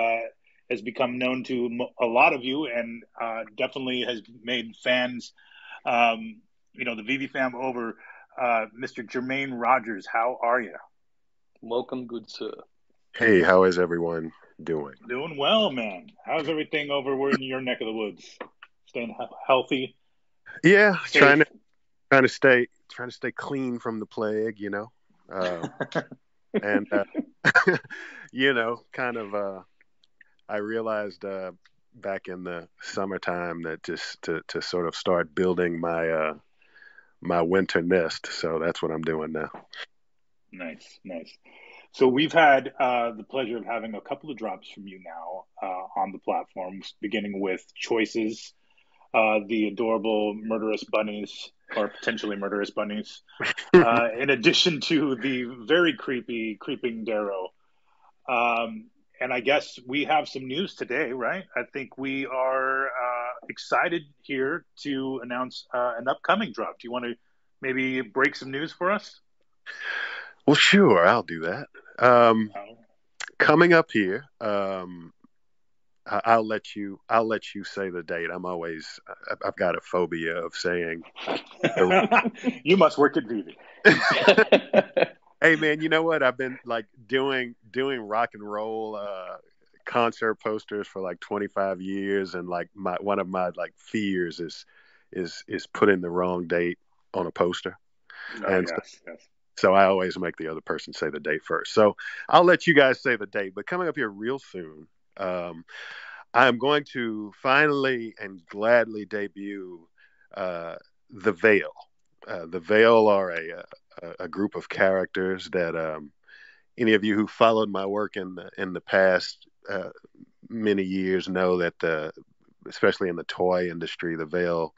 has become known to a lot of you and definitely has made fans, the VeVe fam over. Mr. Jermaine Rogers, how are you? Welcome, good sir. Hey, how is everyone doing? Doing well, man. How's everything over in your neck of the woods? Staying healthy? Yeah, safe? trying to stay clean from the plague, and I realized back in the summertime that just to sort of start building my my winter nest. So that's what I'm doing now. Nice. So we've had the pleasure of having a couple of drops from you now on the platform, beginning with Choices, the adorable murderous bunnies, or potentially murderous bunnies, in addition to the very creeping Darrow. And I guess we have some news today, right? I think we are excited here to announce an upcoming drop. Do you want to maybe break some news for us? Well, sure, I'll do that. Coming up here, I'll let you say the date. I've got a phobia of saying. You must work at VeVe. Hey man, you know what? I've been like doing rock and roll concert posters for like 25 years, and like one of my like fears is putting the wrong date on a poster. Yes. So I always make the other person say the date first. So I'll let you guys say the date. But coming up here real soon, I'm going to finally and gladly debut the Veil. The Veil are a group of characters that any of you who followed my work in the past many years know that especially in the toy industry, the Veil,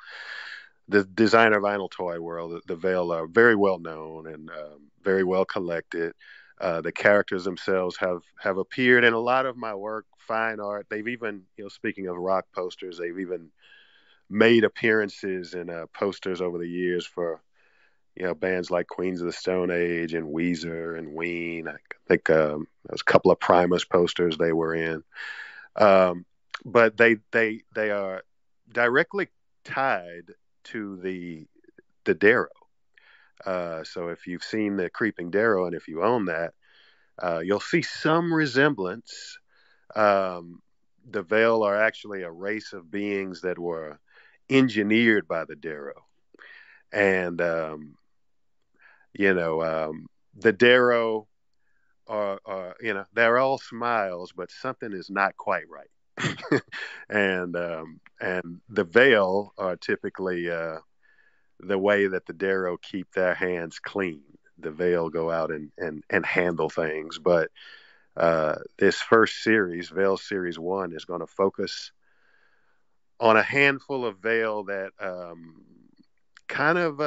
the designer vinyl toy world, the Veil are very well known and very well collected. The characters themselves have appeared in a lot of my work, fine art. They've even, speaking of rock posters, they've even made appearances in posters over the years for, bands like Queens of the Stone Age and Weezer and Ween. I think there was a couple of Primus posters they were in. But they are directly tied to the Darrow. So if you've seen the Creeping Darrow, and if you own that, you'll see some resemblance. The Veil are actually a race of beings that were engineered by the Darrow. And, the Darrow are, they're all smiles, but something is not quite right. And the Veil are typically the way that the Darrow keep their hands clean. The Veil go out and handle things. But this first series, Veil Series 1, is going to focus on a handful of Veil that kind of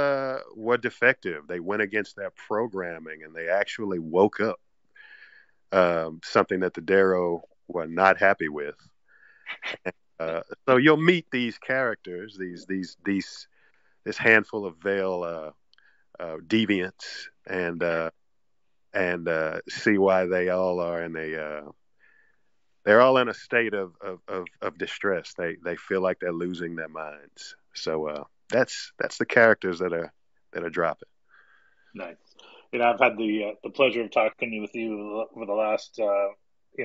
were defective. They went against their programming, and they actually woke up, something that the Darrow were not happy with. So you'll meet these characters, this handful of Veil deviants, and see why they all are they're all in a state of distress. They feel like they're losing their minds. So that's the characters that are dropping. Nice. I've had the pleasure of talking with you over the last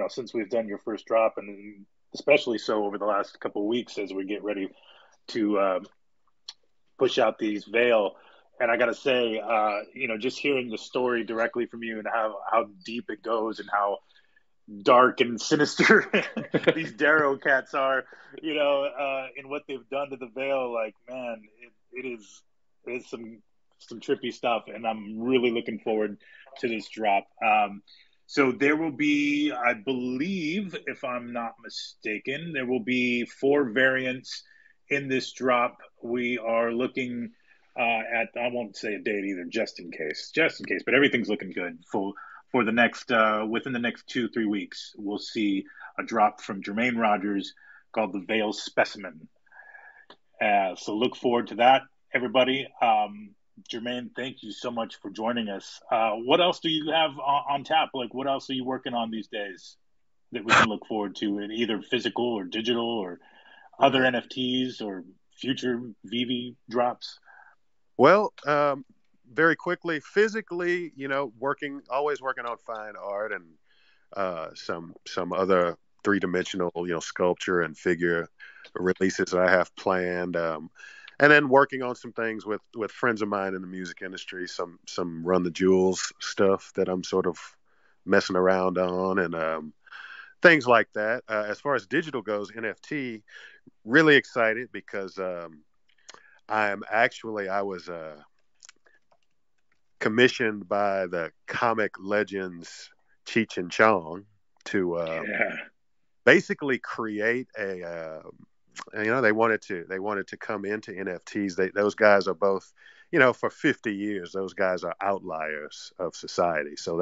since we've done your first drop, and especially so over the last couple of weeks as we get ready to push out these Veil. And I got to say, just hearing the story directly from you and how deep it goes, and how dark and sinister these Darrow cats are, in what they've done to the Veil. Like, man, it is some trippy stuff, and I'm really looking forward to this drop. So there will be, I believe, if I'm not mistaken, there will be 4 variants in this drop. We are looking at, I won't say a date either, just in case, but everything's looking good for the next, within the next 2-3 weeks. We'll see a drop from Jermaine Rogers called the Veil Specimen. So look forward to that, everybody. Jermaine, thank you so much for joining us. What else do you have on tap? Like, what else are you working on these days that we can look forward to in either physical or digital or other NFTs or future VeVe drops? Well, very quickly, physically, always working on fine art and some other 3-dimensional, sculpture and figure releases that I have planned. And then working on some things with friends of mine in the music industry, some Run the Jewels stuff that I'm sort of messing around on, and things like that. As far as digital goes, NFT, really excited because I was commissioned by the comic legends Cheech and Chong to basically create a they wanted to come into NFTs. Those guys are both, for 50 years, those guys are outliers of society. So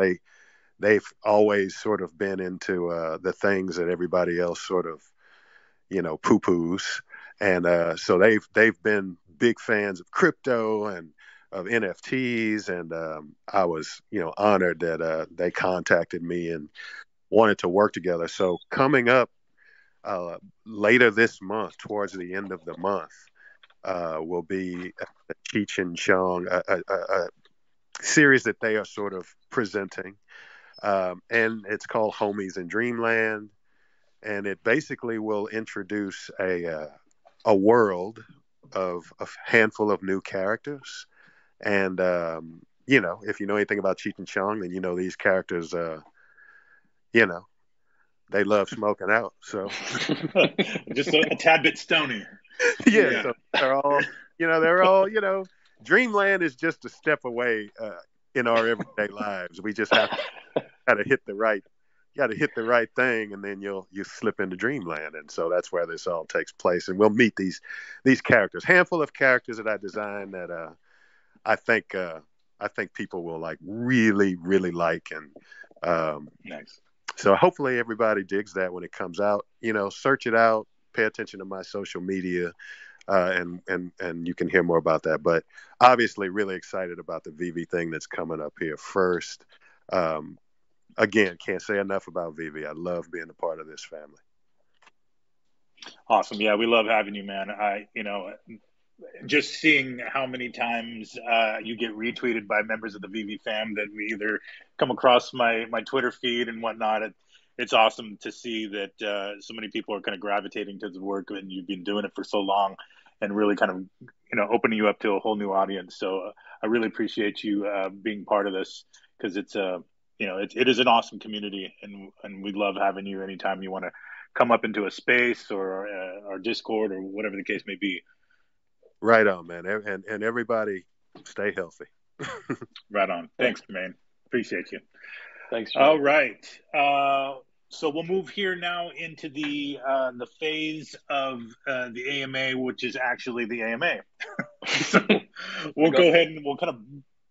they've always sort of been into the things that everybody else sort of, poo-poos. And so they've been big fans of crypto and of NFTs. And I was, honored that they contacted me and wanted to work together. So coming up, later this month, towards the end of the month, will be the Cheech and Chong, a series that they are sort of presenting, and it's called Homies in Dreamland, and it basically will introduce a world of a handful of new characters, and if you know anything about Cheech and Chong, then these characters, they love smoking out, so just a tad bit stony. Yeah, so they're all, Dreamland is just a step away in our everyday lives. We just have to hit the right thing, and then you slip into Dreamland, and so that's where this all takes place. And we'll meet these characters, handful of characters that I designed that I think people will really like, and nice. So hopefully everybody digs that when it comes out. Search it out, pay attention to my social media, and you can hear more about that. But obviously really excited about the VeVe thing that's coming up here first. Again, can't say enough about VeVe. I love being a part of this family. Awesome. Yeah, we love having you, man. Just seeing how many times you get retweeted by members of the VeVe fam that we either come across my Twitter feed and whatnot. It's awesome to see that so many people are kind of gravitating to the work, and you've been doing it for so long and really kind of, opening you up to a whole new audience. So I really appreciate you being part of this, because it's it is an awesome community, and we love having you anytime you want to come up into a space or our Discord or whatever the case may be. Right on, man. And everybody stay healthy. Right on. Thanks, Jermaine. Appreciate you. Thanks, Jermaine. All right. So we'll move here now into the phase of the AMA, which is actually the AMA. So we'll go ahead and we'll kind of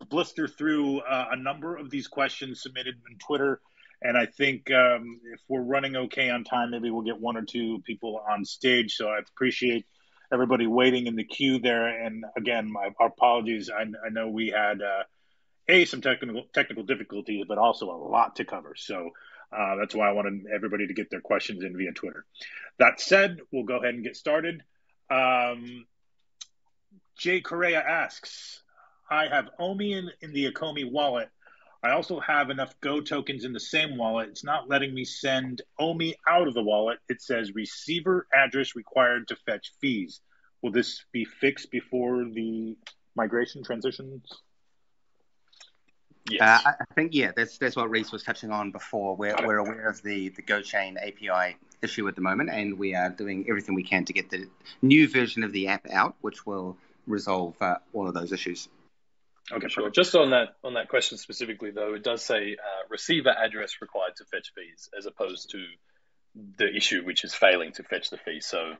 blister through a number of these questions submitted on Twitter. And I think if we're running okay on time, maybe we'll get 1 or 2 people on stage. So I appreciate everybody waiting in the queue there. And again, our apologies. I know we had some technical difficulties, but also a lot to cover. So that's why I wanted everybody to get their questions in via Twitter. That said, we'll go ahead and get started. Jay Correa asks, I have OMI in the Akomi wallet. I also have enough Go tokens in the same wallet. It's not letting me send OMI out of the wallet. It says receiver address required to fetch fees. Will this be fixed before the migration transitions? Yes. I think, that's what Reese was touching on before. We're aware of the GoChain API issue at the moment, and we are doing everything we can to get the new version of the app out, which will resolve all of those issues. Okay, sure. Just on that question specifically, though, it does say receiver address required to fetch fees, as opposed to the issue which is failing to fetch the fee. So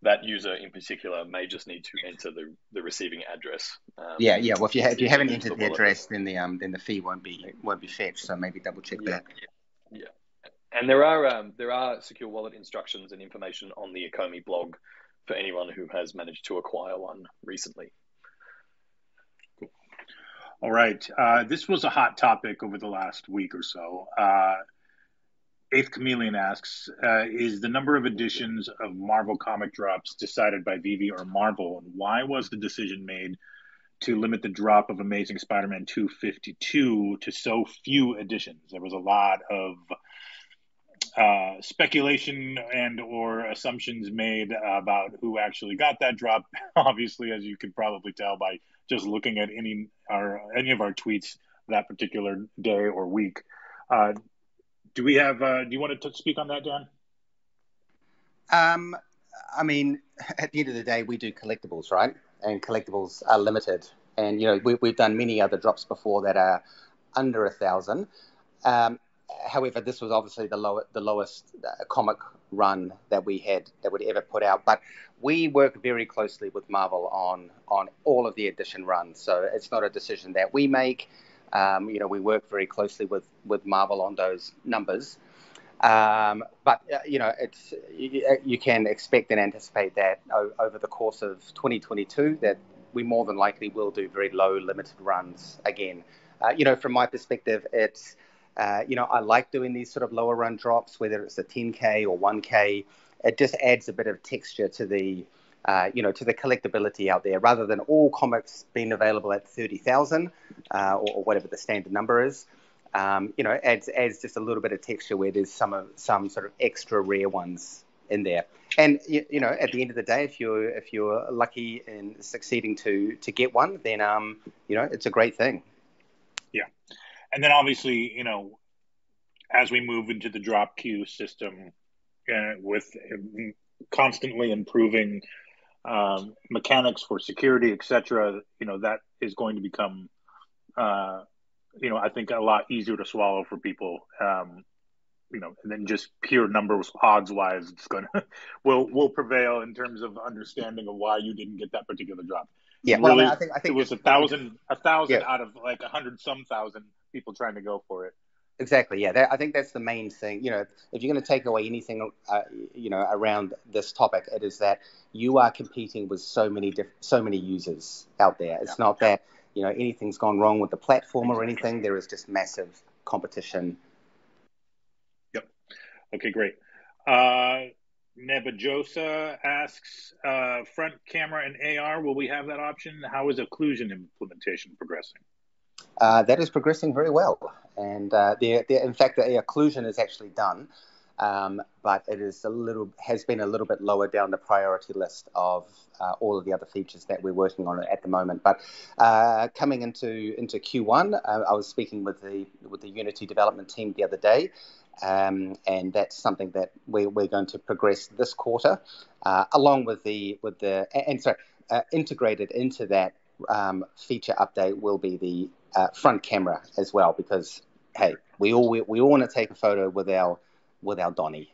that user in particular may just need to enter the receiving address. Well, if you haven't entered the address, then the fee won't be fetched. So maybe double check that. Yeah. And there are secure wallet instructions and information on the Ecomi blog for anyone who has managed to acquire one recently. Cool. All right. This was a hot topic over the last week or so. Eighth Chameleon asks, is the number of editions of Marvel comic drops decided by VeVe or Marvel? And why was the decision made to limit the drop of Amazing Spider-Man 252 to so few editions? There was a lot of speculation and or assumptions made about who actually got that drop. Obviously, as you could probably tell by just looking at any of our tweets that particular day or week. Do we have? Do you want to speak on that, Dan? I mean, at the end of the day, we do collectibles, right? And collectibles are limited. And we've done many other drops before that are under 1,000. However, this was obviously the lowest comic run that we would ever put out. But we work very closely with Marvel on all of the edition runs, so it's not a decision that we make. We work very closely with Marvel on those numbers. But it's you can expect and anticipate that over the course of 2022 that we more than likely will do very low limited runs again. From my perspective, it's I like doing these sort of lower run drops, whether it's a 10K or 1K. It just adds a bit of texture to the to the collectability out there, rather than all comics being available at 30,000 or whatever the standard number is. Adds just a little bit of texture where there's some sort of extra rare ones in there. And at the end of the day, if you're lucky in succeeding to get one, then it's a great thing. Yeah, and then obviously as we move into the drop queue system with constantly improving mechanics for security, etc., that is going to become I think a lot easier to swallow for people. And then just pure numbers, odds wise, it's will prevail in terms of understanding of why you didn't get that particular drop. Yeah, really, I think it was 1,000 out of like 100-some-thousand people trying to go for it. Exactly. Yeah, I think that's the main thing. If you're going to take away anything, around this topic, it is that you are competing with so many users out there. It's not that anything's gone wrong with the platform or anything. There is just massive competition. Yep. Okay, great. Nebajosa asks, front camera and AR, will we have that option? How is occlusion implementation progressing? That is progressing very well, and in fact, the occlusion is actually done, but it has been a little bit lower down the priority list of all of the other features that we're working on at the moment. But coming into Q1, I was speaking with the Unity development team the other day, and that's something that we're going to progress this quarter, along with integrated into that feature update will be the front camera as well, because hey, we all want to take a photo with our Donnie.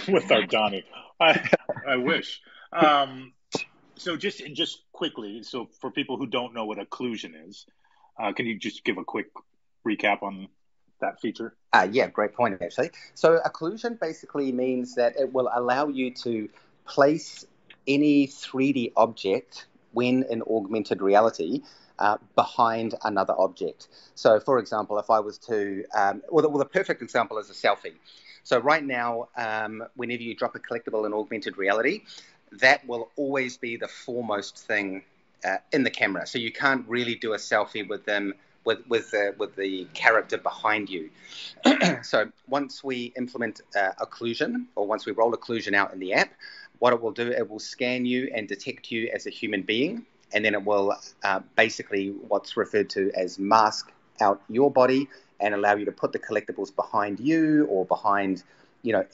With our Donnie, I wish. So just quickly, so for people who don't know what occlusion is, can you just give a quick recap on that feature? Yeah, great point actually. So occlusion basically means that it will allow you to place any 3D object when in augmented reality behind another object. So, for example, if I was to, the perfect example is a selfie. So right now, whenever you drop a collectible in augmented reality, that will always be the foremost thing in the camera. So you can't really do a selfie with them with the character behind you. So once we implement occlusion, or once we roll occlusion out in the app, what it will do, it will scan you and detect you as a human being, and then it will basically what's referred to as mask out your body and allow you to put the collectibles behind you or behind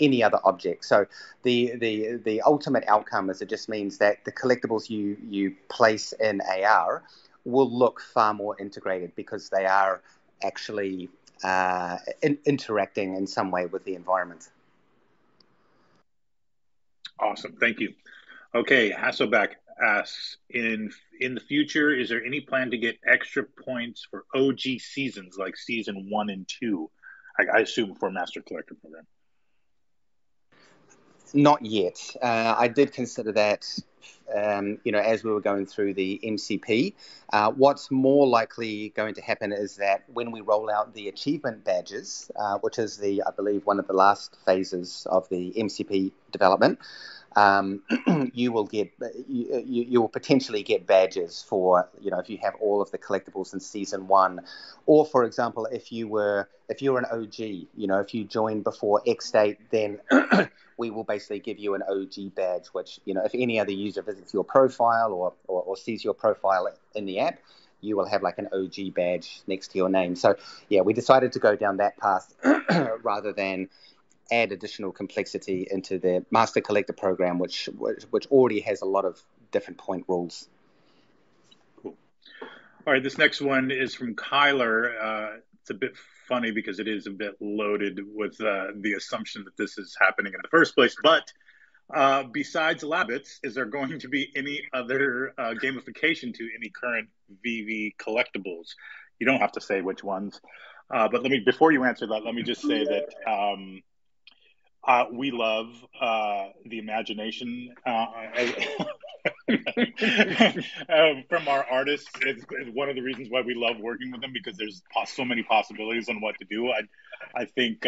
any other object. So the ultimate outcome is it just means that the collectibles you place in AR will look far more integrated because they are actually interacting in some way with the environment. Awesome, thank you. Okay, Hasselbeck asks, in the future, is there any plan to get extra points for OG seasons like season 1 and 2? I assume for Master Collector Program. Not yet. I did consider that, as we were going through the MCP. What's more likely going to happen is that when we roll out the achievement badges, which is I believe, one of the last phases of the MCP development, you will potentially get badges for, if you have all of the collectibles in season 1, or for example, if you're an OG, if you joined before X date, then we will basically give you an OG badge, which, if any other user visits your profile or sees your profile in the app, you will have like an OG badge next to your name. So yeah, we decided to go down that path rather than add additional complexity into the Master Collector Program, which already has a lot of different point rules. Cool. All right, this next one is from Kyler. It's a bit funny because it is a bit loaded with the assumption that this is happening in the first place. But besides Labbits, is there going to be any other gamification to any current VeVe collectibles? You don't have to say which ones. But before you answer that, let me just say that we love the imagination from our artists. It's one of the reasons why we love working with them, because there's so many possibilities on what to do. I think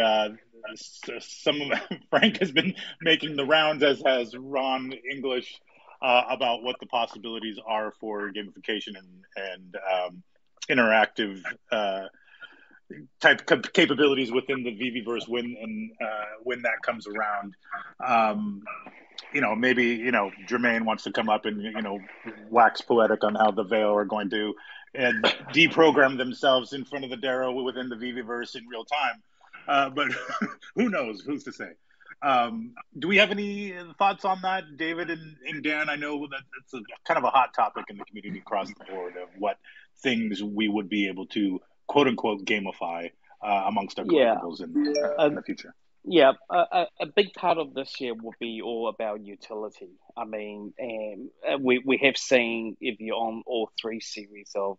Frank has been making the rounds, as has Ron English, about what the possibilities are for gamification and interactive type capabilities within the VeVeverse when that comes around. Maybe Jermaine wants to come up and wax poetic on how the Veil are going to deprogram themselves in front of the Darrow within the VeVeverse in real time. But who knows? Who's to say? Do we have any thoughts on that, David and Dan? I know that it's kind of a hot topic in the community across the board of what things we would be able to quote unquote gamify amongst our collectibles in the future. Yeah, a big part of this year will be all about utility. I mean, we have seen, if you're on all 3 series of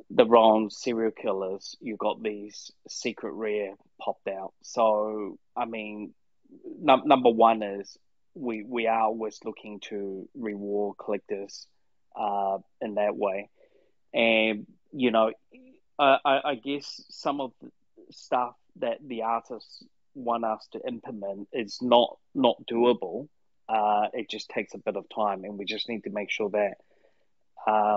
the wrong serial killers, you got these secret rare popped out. So, I mean, number one is we are always looking to reward collectors in that way. And, I guess some of the stuff that the artists want us to implement is not doable. It just takes a bit of time, and we just need to make sure that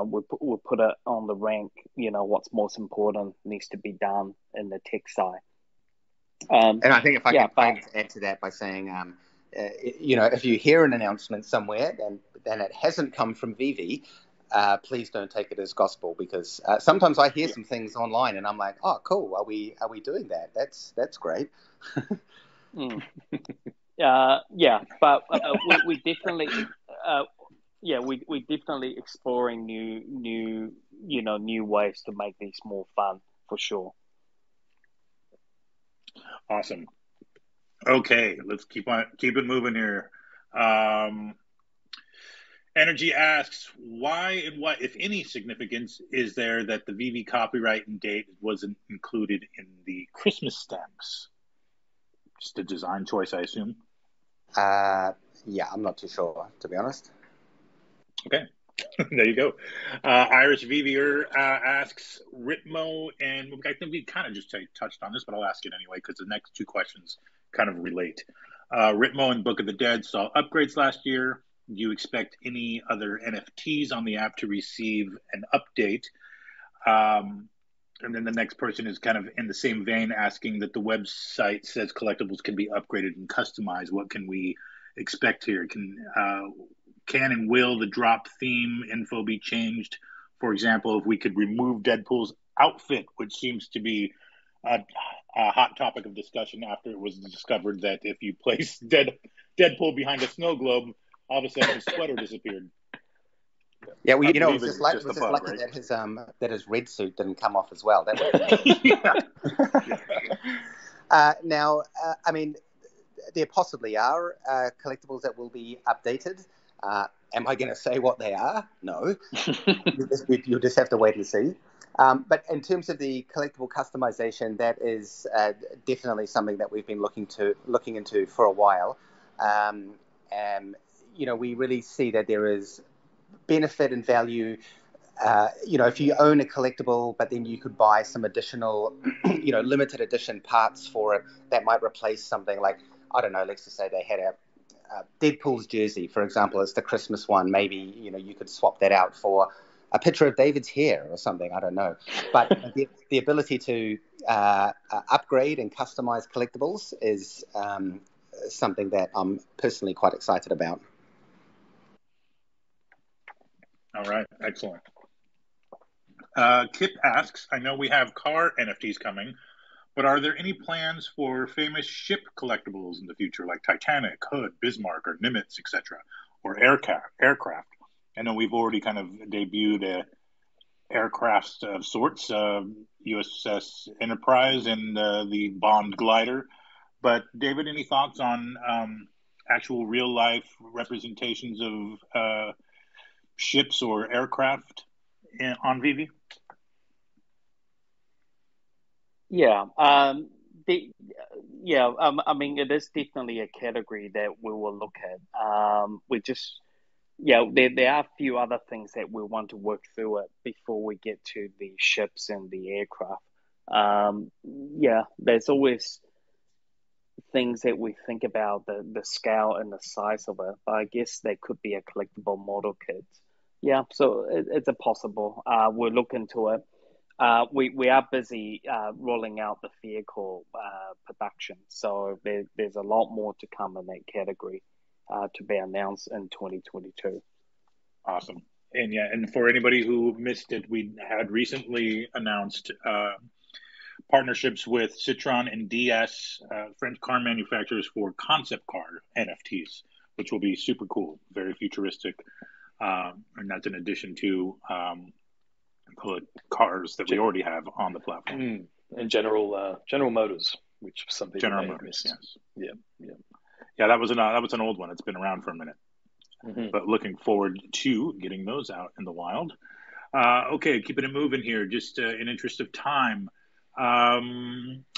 we'll put it on the rank. What's most important needs to be done in the tech side. And I think if I can add to that by saying, if you hear an announcement somewhere and it hasn't come from VeVe, please don't take it as gospel, because sometimes I hear some things online and I'm like, oh, cool. Are we doing that? That's great. But we definitely, we definitely exploring new ways to make these more fun, for sure. Awesome. Okay, let's keep it moving here. Energy asks, why and what, if any, significance is there that the VeVe copyright and date wasn't included in the Christmas stamps? Just a design choice, I assume. I'm not too sure, to be honest. Okay, there you go. Irish VeVeer asks, Ritmo, and I think we kind of just touched on this, but I'll ask it anyway because the next 2 questions kind of relate. Ritmo and Book of the Dead saw upgrades last year. Do you expect any other NFTs on the app to receive an update? And then the next person is kind of in the same vein, asking that the website says collectibles can be upgraded and customized. What can we expect here? can and will the drop theme info be changed? For example, if we could remove Deadpool's outfit, which seems to be a hot topic of discussion after it was discovered that if you place Deadpool behind a snow globe, all of a sudden his sweater disappeared. Yeah, well, it was just lucky right? that his red suit didn't come off as well. That now, I mean, there possibly are collectibles that will be updated. Am I going to say what they are? No. You'll just have to wait and see. But in terms of the collectible customization, that is definitely something that we've been looking into for a while. We really see that there is benefit and value. If you own a collectible, but then you could buy some additional, limited edition parts for it that might replace something like, I don't know, let's just say they had a Deadpool's jersey, for example. It's the Christmas one. Maybe, you could swap that out for a picture of David's hair or something. I don't know. But the ability to upgrade and customize collectibles is something that I'm personally quite excited about. All right. Excellent. Kip asks, I know we have car NFTs coming, but are there any plans for famous ship collectibles in the future, like Titanic, Hood, Bismarck, or Nimitz, etc., or aircraft? I know we've already kind of debuted aircraft of sorts, USS Enterprise and the Bond glider. But David, any thoughts on actual real-life representations of ships or aircraft on VeVe? Yeah. I mean, it is definitely a category that we will look at. There are a few other things that we want to work through it before we get to the ships and the aircraft. There's always things that we think about, the scale and the size of it, but I guess they could be a collectible model kit. Yeah, so it's a possible. We'll look into it. We are busy rolling out the vehicle production, so there's a lot more to come in that category to be announced in 2022. Awesome. And for anybody who missed it, we had recently announced partnerships with Citroën and DS, French car manufacturers, for concept car NFTs, which will be super cool, very futuristic, and that's in addition to cars that we already have on the platform. And General Motors, which some people may have missed. Yes. Yeah. That was an old one. It's been around for a minute, but looking forward to getting those out in the wild. Okay, keeping it moving here. Just in interest of time, I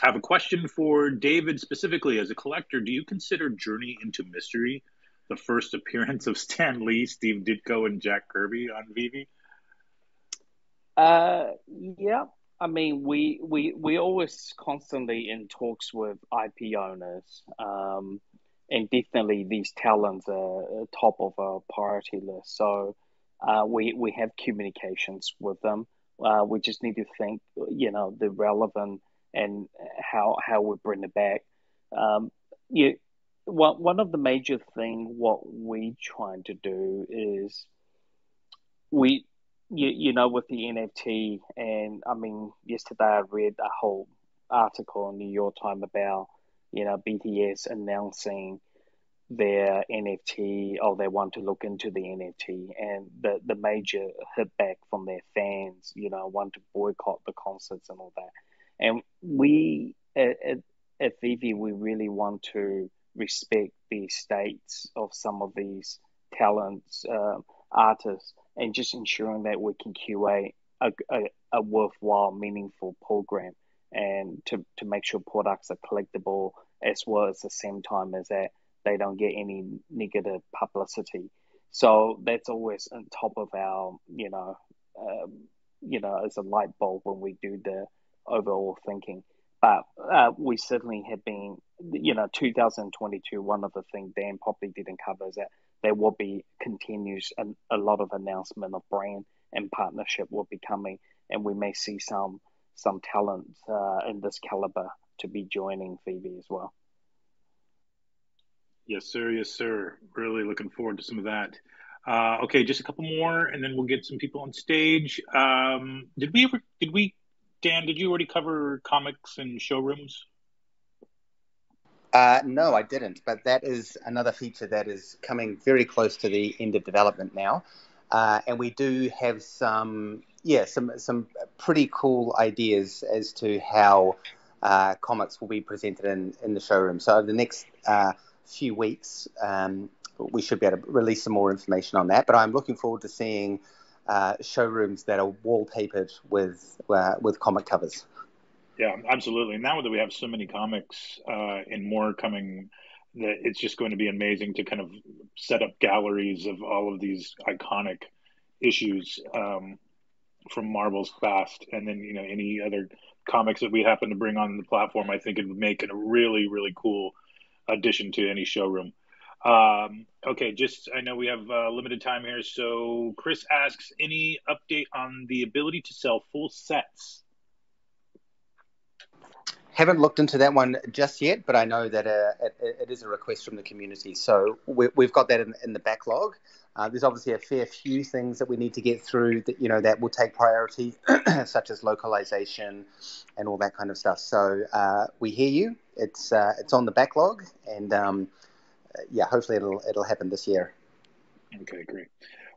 have a question for David specifically. As a collector, do you consider Journey into Mystery the first appearance of Stan Lee, Steve Ditko, and Jack Kirby on VeVe? Yeah. I mean, we always constantly in talks with IP owners, and definitely these talents are top of our priority list. So we have communications with them. We just need to think, the relevant and how we bring it back. One of the major things what we trying to do is with the NFT, and I mean, yesterday I read a whole article in New York Times about, BTS announcing their NFT, or they want to look into the NFT, and the major hit back from their fans, want to boycott the concerts and all that. And we at VeVe, we really want to respect the states of some of these talents, artists, and just ensuring that we can curate a worthwhile, meaningful program, and to make sure products are collectible, as well as the same time as that they don't get any negative publicity. So that's always on top of our, as a light bulb when we do the overall thinking. But we certainly have been, 2022, one of the things Dan probably didn't cover is that there will be continues a lot of announcement of brand and partnership will be coming, and we may see some talent in this caliber to be joining VeVe as well. Yes, sir. Yes, sir. Really looking forward to some of that. Okay, just a couple more, and then we'll get some people on stage. Dan, did you already cover comics and showrooms? No, I didn't, but that is another feature that is coming very close to the end of development now. And we do have some pretty cool ideas as to how comics will be presented in the showroom. So over the next few weeks, we should be able to release some more information on that. But I'm looking forward to seeing showrooms that are wallpapered with comic covers. Yeah, absolutely. Now that we have so many comics and more coming, that it's just going to be amazing to kind of set up galleries of all of these iconic issues from Marvel's past, and then any other comics that we happen to bring on the platform. I think it would make it a really, really cool addition to any showroom. Okay, I know we have limited time here, so Chris asks, any update on the ability to sell full sets? Haven't looked into that one just yet, but I know that it is a request from the community. So we've got that in the backlog. There's obviously a fair few things that we need to get through that will take priority, such as localization and all that kind of stuff. So we hear you. It's on the backlog, and hopefully it'll happen this year. Okay, great.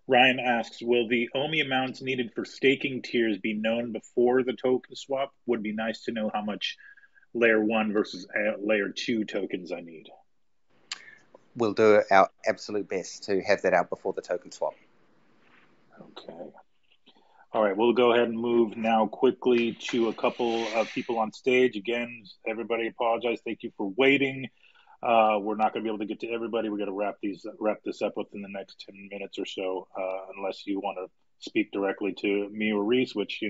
Ryan asks, will the OMI amounts needed for staking tiers be known before the token swap? Would be nice to know how much layer 1 versus layer 2 tokens I need. We'll do our absolute best to have that out before the token swap. Okay. All right, we'll go ahead and move now quickly to a couple of people on stage. Again, everybody apologize. Thank you for waiting. We're not going to be able to get to everybody. We're going to wrap this up within the next 10 minutes or so, unless you want to speak directly to me or Reese, which,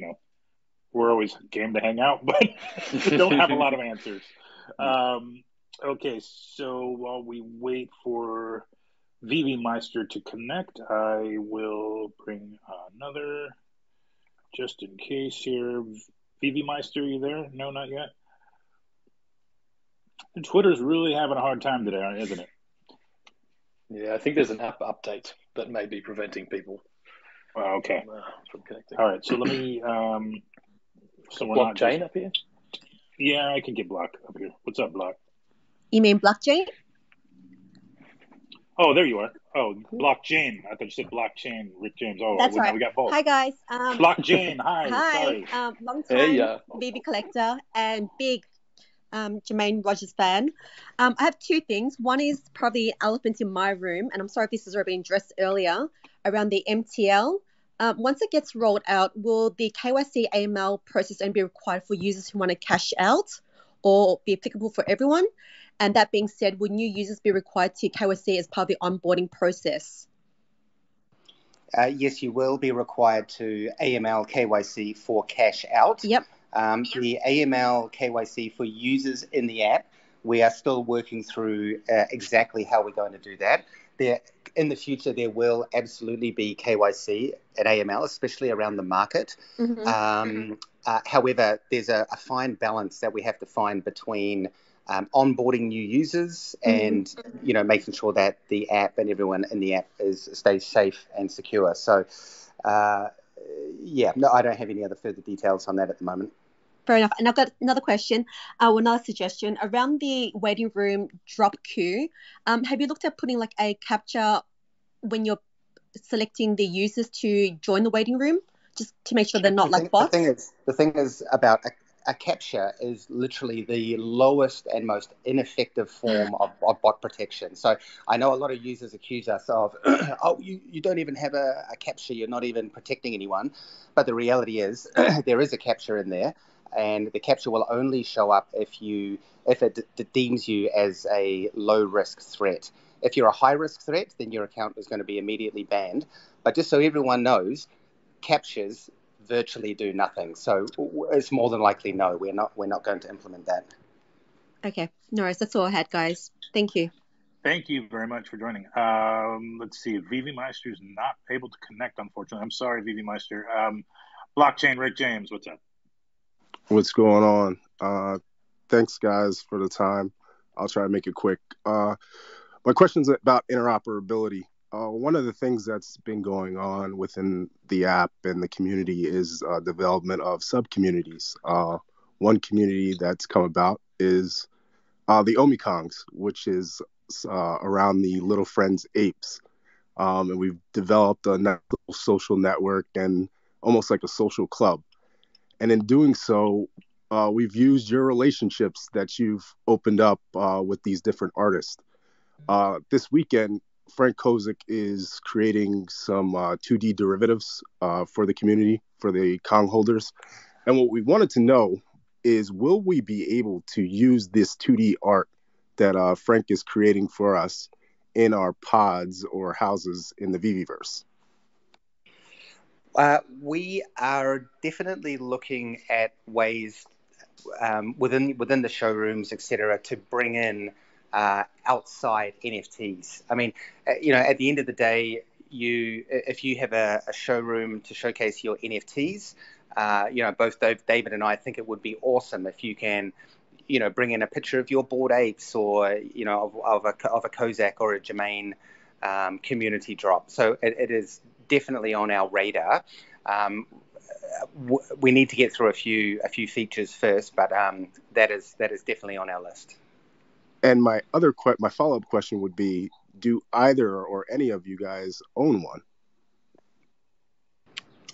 we're always game to hang out, but don't have a lot of answers. Okay, so while we wait for VeVe Meister to connect, I will bring another just in case here. VeVe Meister, are you there? No, not yet. Twitter's really having a hard time today, isn't it? Yeah, I think there's an app update that may be preventing people okay. From connecting. All right, so let me... Blockchain up here? Yeah, I can get Block up here. What's up, Block? You mean blockchain? Oh, there you are. Oh, Blockchain. I thought you said blockchain, Rick James. Oh, that's right. Now we got both. Hi, guys. Blockchain. Hi. Hi. Sorry. Long time VeVe collector and big Jermaine Rogers fan. I have two things. One is probably elephant in my room, and I'm sorry if this has already been addressed earlier, around the MTL. Once it gets rolled out, will the KYC AML process only be required for users who want to cash out, or be applicable for everyone? And that being said, will new users be required to KYC as part of the onboarding process? Yes, you will be required to AML KYC for cash out. Yep. The AML KYC for users in the app, we are still working through exactly how we're going to do that. In the future, there will absolutely be KYC and AML, especially around the market. Mm-hmm. However, there's a fine balance that we have to find between onboarding new users and making sure that the app and everyone in the app stays safe and secure. So, I don't have any other further details on that at the moment. Fair enough. And I've got another question, another suggestion around the waiting room drop queue. Have you looked at putting like a capture when you're selecting the users to join the waiting room, just to make sure they're not like bots? The thing is about a capture is literally the lowest and most ineffective form of bot protection. So I know a lot of users accuse us of, you don't even have a capture, you're not even protecting anyone. But the reality is there is a capture in there, and the capture will only show up if it deems you as a low-risk threat. If you're a high-risk threat, then your account is going to be immediately banned. But just so everyone knows, captures virtually do nothing. So it's more than likely no, we're not going to implement that. Okay, no worries. That's all I had, guys. Thank you. Thank you very much for joining. Let's see. VeVe Meister is not able to connect, unfortunately. I'm sorry, VeVe Meister. Blockchain, Rick James, what's up? What's going on? Thanks, guys, for the time. I'll try to make it quick. My question is about interoperability. one of the things that's been going on within the app and the community is development of sub-communities. One community that's come about is the Omikongs, which is around the Little Friends apes. And we've developed a social network and almost like a social club. And in doing so, we've used your relationships that you've opened up with these different artists. This weekend, Frank Kozik is creating some 2D derivatives for the community, for the Kong holders. And what we wanted to know is, will we be able to use this 2D art that Frank is creating for us in our pods or houses in the VeVeverse? We are definitely looking at ways within the showrooms, etc., to bring in outside NFTs. I mean, at the end of the day, if you have a showroom to showcase your NFTs, both David and I think it would be awesome if you can, bring in a picture of your Bored Apes or, of a Kozak or a Jermaine community drop. So it is definitely on our radar. We need to get through a few features first, but that is definitely on our list. And my follow-up question would be, do either or any of you guys own one?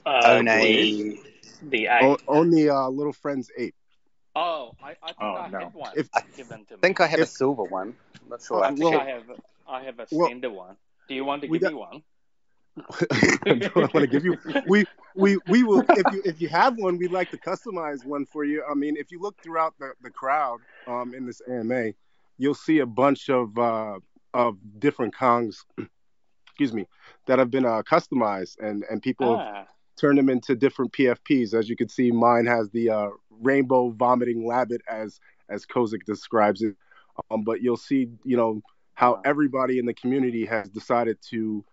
Own the ape. Own the Little Friends ape. Oh, I think I had one given to me. I think I have a silver one. I'm not sure. I think I have a standard one. Do you want to give me one? I want to give you. We will. If you have one, we'd like to customize one for you. I mean, if you look throughout the crowd in this AMA, you'll see a bunch of different Kongs, excuse me, that have been customized, and people have turned them into different PFPs. As you can see, mine has the rainbow vomiting rabbit as Kozik describes it. But you'll see, how everybody in the community has decided to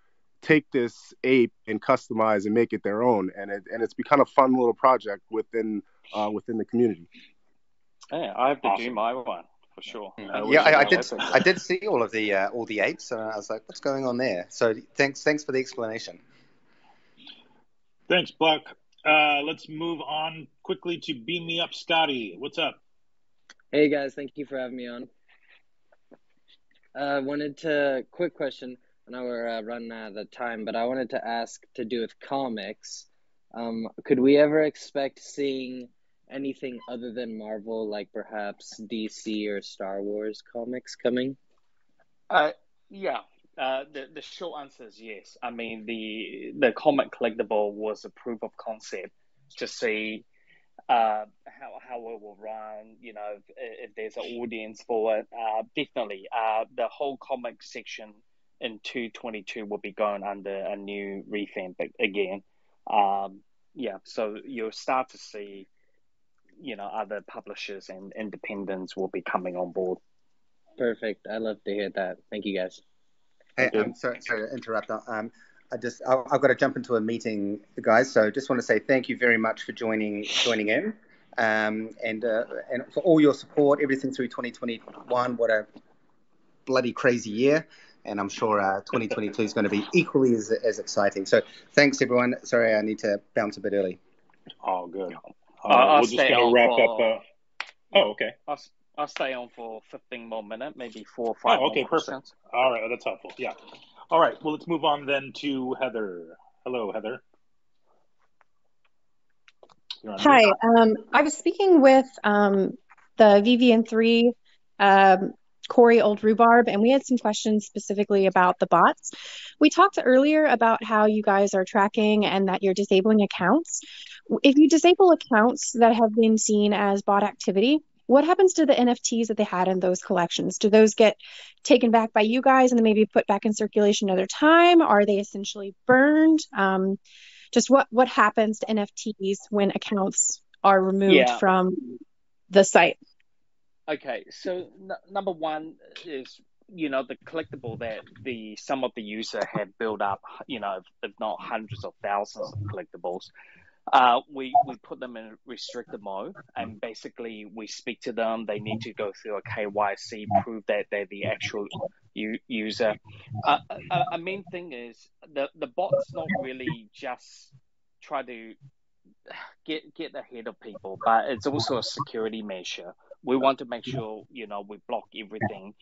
take this ape and customize and make it their own, and it's become a fun little project within the community. Yeah, I have to do my one for sure. I did see all the apes, and I was like, what's going on there? So thanks for the explanation. Thanks, Buck. Let's move on quickly to Beam Me Up, Scotty. What's up? Hey guys, thank you for having me on. Quick question. I know we're running out of the time, but I wanted to ask to do with comics. Could we ever expect seeing anything other than Marvel, like perhaps DC or Star Wars comics coming? Yeah. The short answer is yes. I mean, the comic collectible was a proof of concept to see how it will run. If there's an audience for it. Definitely, the whole comic section in 222 will be going under a new revamp again. So you'll start to see, other publishers and independents will be coming on board. Perfect. I love to hear that. Thank you, guys. Hey, I'm sorry to interrupt. I've got to jump into a meeting, guys. So just want to say thank you very much for joining in, and for all your support, everything through 2021. What a bloody crazy year. And I'm sure 2022 is going to be equally as exciting. So thanks, everyone. Sorry, I need to bounce a bit early. All good. We're just going to wrap up. Okay. I'll stay on for 15 more minutes, maybe 4 or 5 more questions. Perfect. All right, that's helpful. Yeah. All right, well, let's move on then to Heather. Hello, Heather. Hi. I was speaking with the VVN3 Corey Old Rhubarb, and we had some questions specifically about the bots. We talked earlier about how you guys are tracking and that you're disabling accounts. If you disable accounts that have been seen as bot activity, what happens to the NFTs that they had in those collections? Do those get taken back by you guys and then maybe put back in circulation another time? Are they essentially burned? Just what happens to NFTs when accounts are removed from the site? Okay, so number one is, the collectible that some of the user had built up, if not hundreds of thousands of collectibles. We put them in restricted mode, and basically we speak to them. They need to go through a KYC, prove that they're the actual user. A main thing is the bot's not really just try to get ahead of people, but it's also a security measure. We want to make sure we block everything.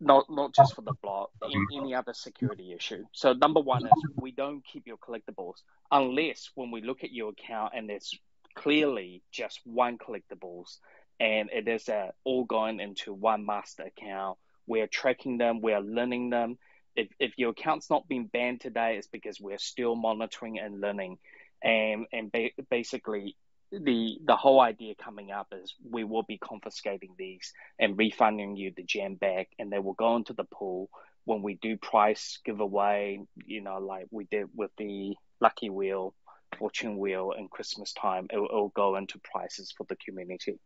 Not just for the block, any other security issue. So number one is we don't keep your collectibles unless when we look at your account and there's clearly just one collectibles and it is all going into one master account. We're tracking them, we're learning them. If your account's not been banned today, it's because we're still monitoring and learning. And basically the whole idea coming up is we will be confiscating these and refunding you the gem back, and they will go into the pool when we do price giveaway, like we did with the Lucky Wheel, Fortune Wheel, and Christmas time. It'll go into prices for the community.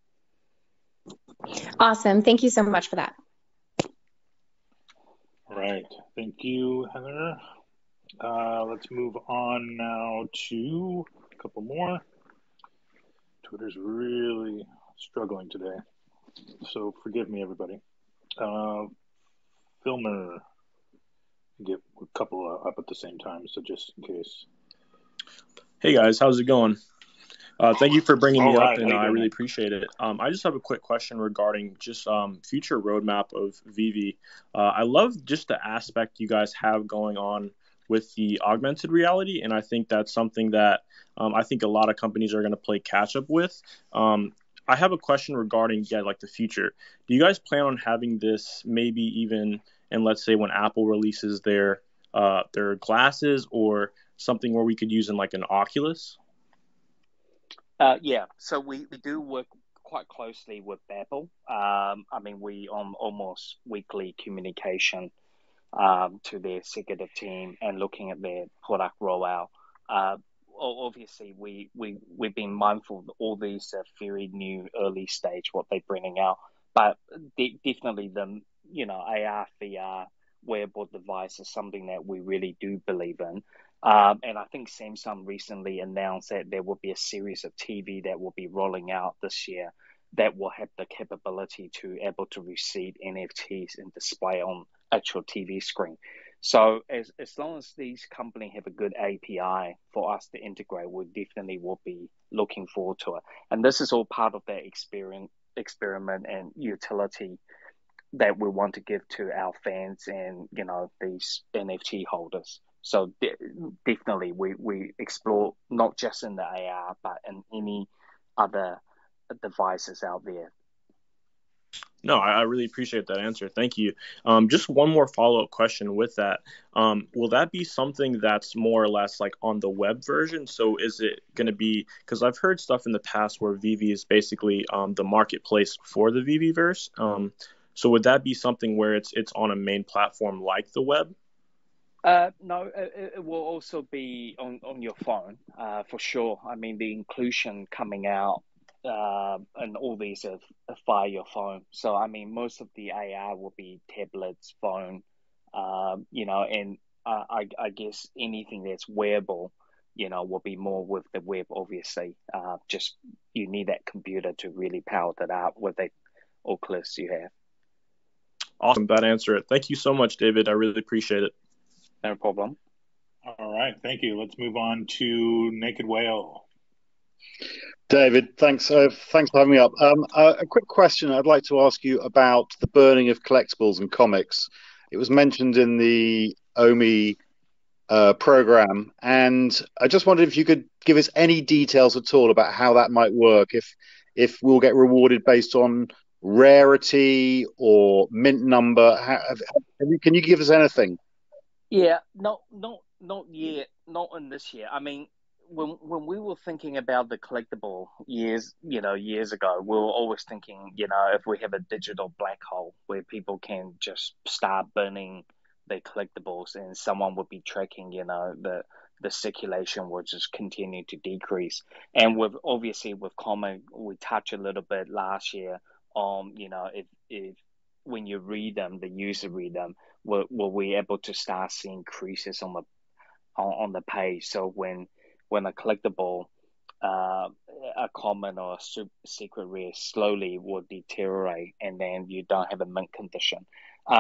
Awesome. Thank you so much for that. All right. Thank you, Heather. Let's move on now to a couple more. Twitter's really struggling today, so forgive me, everybody. Filmer, get a couple up at the same time, so just in case. Hey guys, how's it going? Thank you for bringing me up, and I really it. appreciate it. I just have a quick question regarding just future roadmap of VeVe. I love just the aspect you guys have going on with the augmented reality, and I think that's something that I think a lot of companies are going to play catch up with. I have a question regarding like the future. Do you guys plan on having this maybe even, and let's say when Apple releases their glasses, or something where we could use in like an Oculus? Yeah, so we do work quite closely with Apple. We on almost weekly communication to their executive team and looking at their product rollout. Obviously, we've been mindful of all these very new early stage what they're bringing out, but definitely the AR, VR, wearable device is something that we really do believe in. And I think Samsung recently announced that there will be a series of TV that will be rolling out this year that will have the capability to able to receive NFTs and display on actual TV screen. So as long as these companies have a good API for us to integrate, we definitely will be looking forward to it. And this is all part of that experiment and utility that we want to give to our fans and these NFT holders. So definitely we explore not just in the AR but in any other devices out there. No, I really appreciate that answer. Thank you. Just one more follow-up question with that. Will that be something that's more or less like on the web version? So is it going to be, because I've heard stuff in the past where VeVe is basically the marketplace for the VeVeverse. So would that be something where it's on a main platform like the web? No, it will also be on your phone for sure. I mean, the inclusion coming out and all these are via your phone. So, I mean, most of the AR will be tablets, phone, and I guess anything that's wearable, will be more with the web, obviously. Just you need that computer to really power that up with the Oculus you have. Awesome. That answered it. Thank you so much, David. I really appreciate it. No problem. All right. Thank you. Let's move on to Naked Whale. David, thanks for having me up. A quick question I'd like to ask you about the burning of collectibles and comics. It was mentioned in the OMI program, and I just wondered if you could give us any details at all about how that might work, if we'll get rewarded based on rarity or mint number. Can you give us anything? Yeah, not yet, not in this year. I mean, when we were thinking about the collectible years ago, we were always thinking, if we have a digital black hole where people can just start burning their collectibles and someone would be tracking, the circulation will just continue to decrease. And with comic, we touched a little bit last year on, if when you read them, the user read them, were we able to start seeing increases on the page? So when a collectible a common or a super secret rare slowly will deteriorate, and then you don't have a mint condition.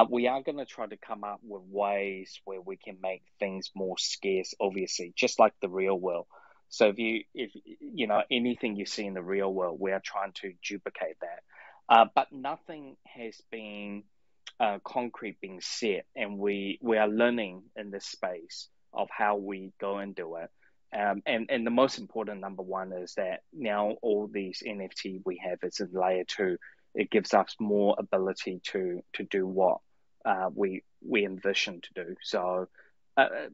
We are going to try to come up with ways where we can make things more scarce, obviously, just like the real world. So if you know anything you see in the real world, we are trying to duplicate that. But nothing has been concrete being set, and we are learning in this space of how we go and do it. And the most important number one is that now all these NFT we have is in layer 2. It gives us more ability to do what we envision to do. So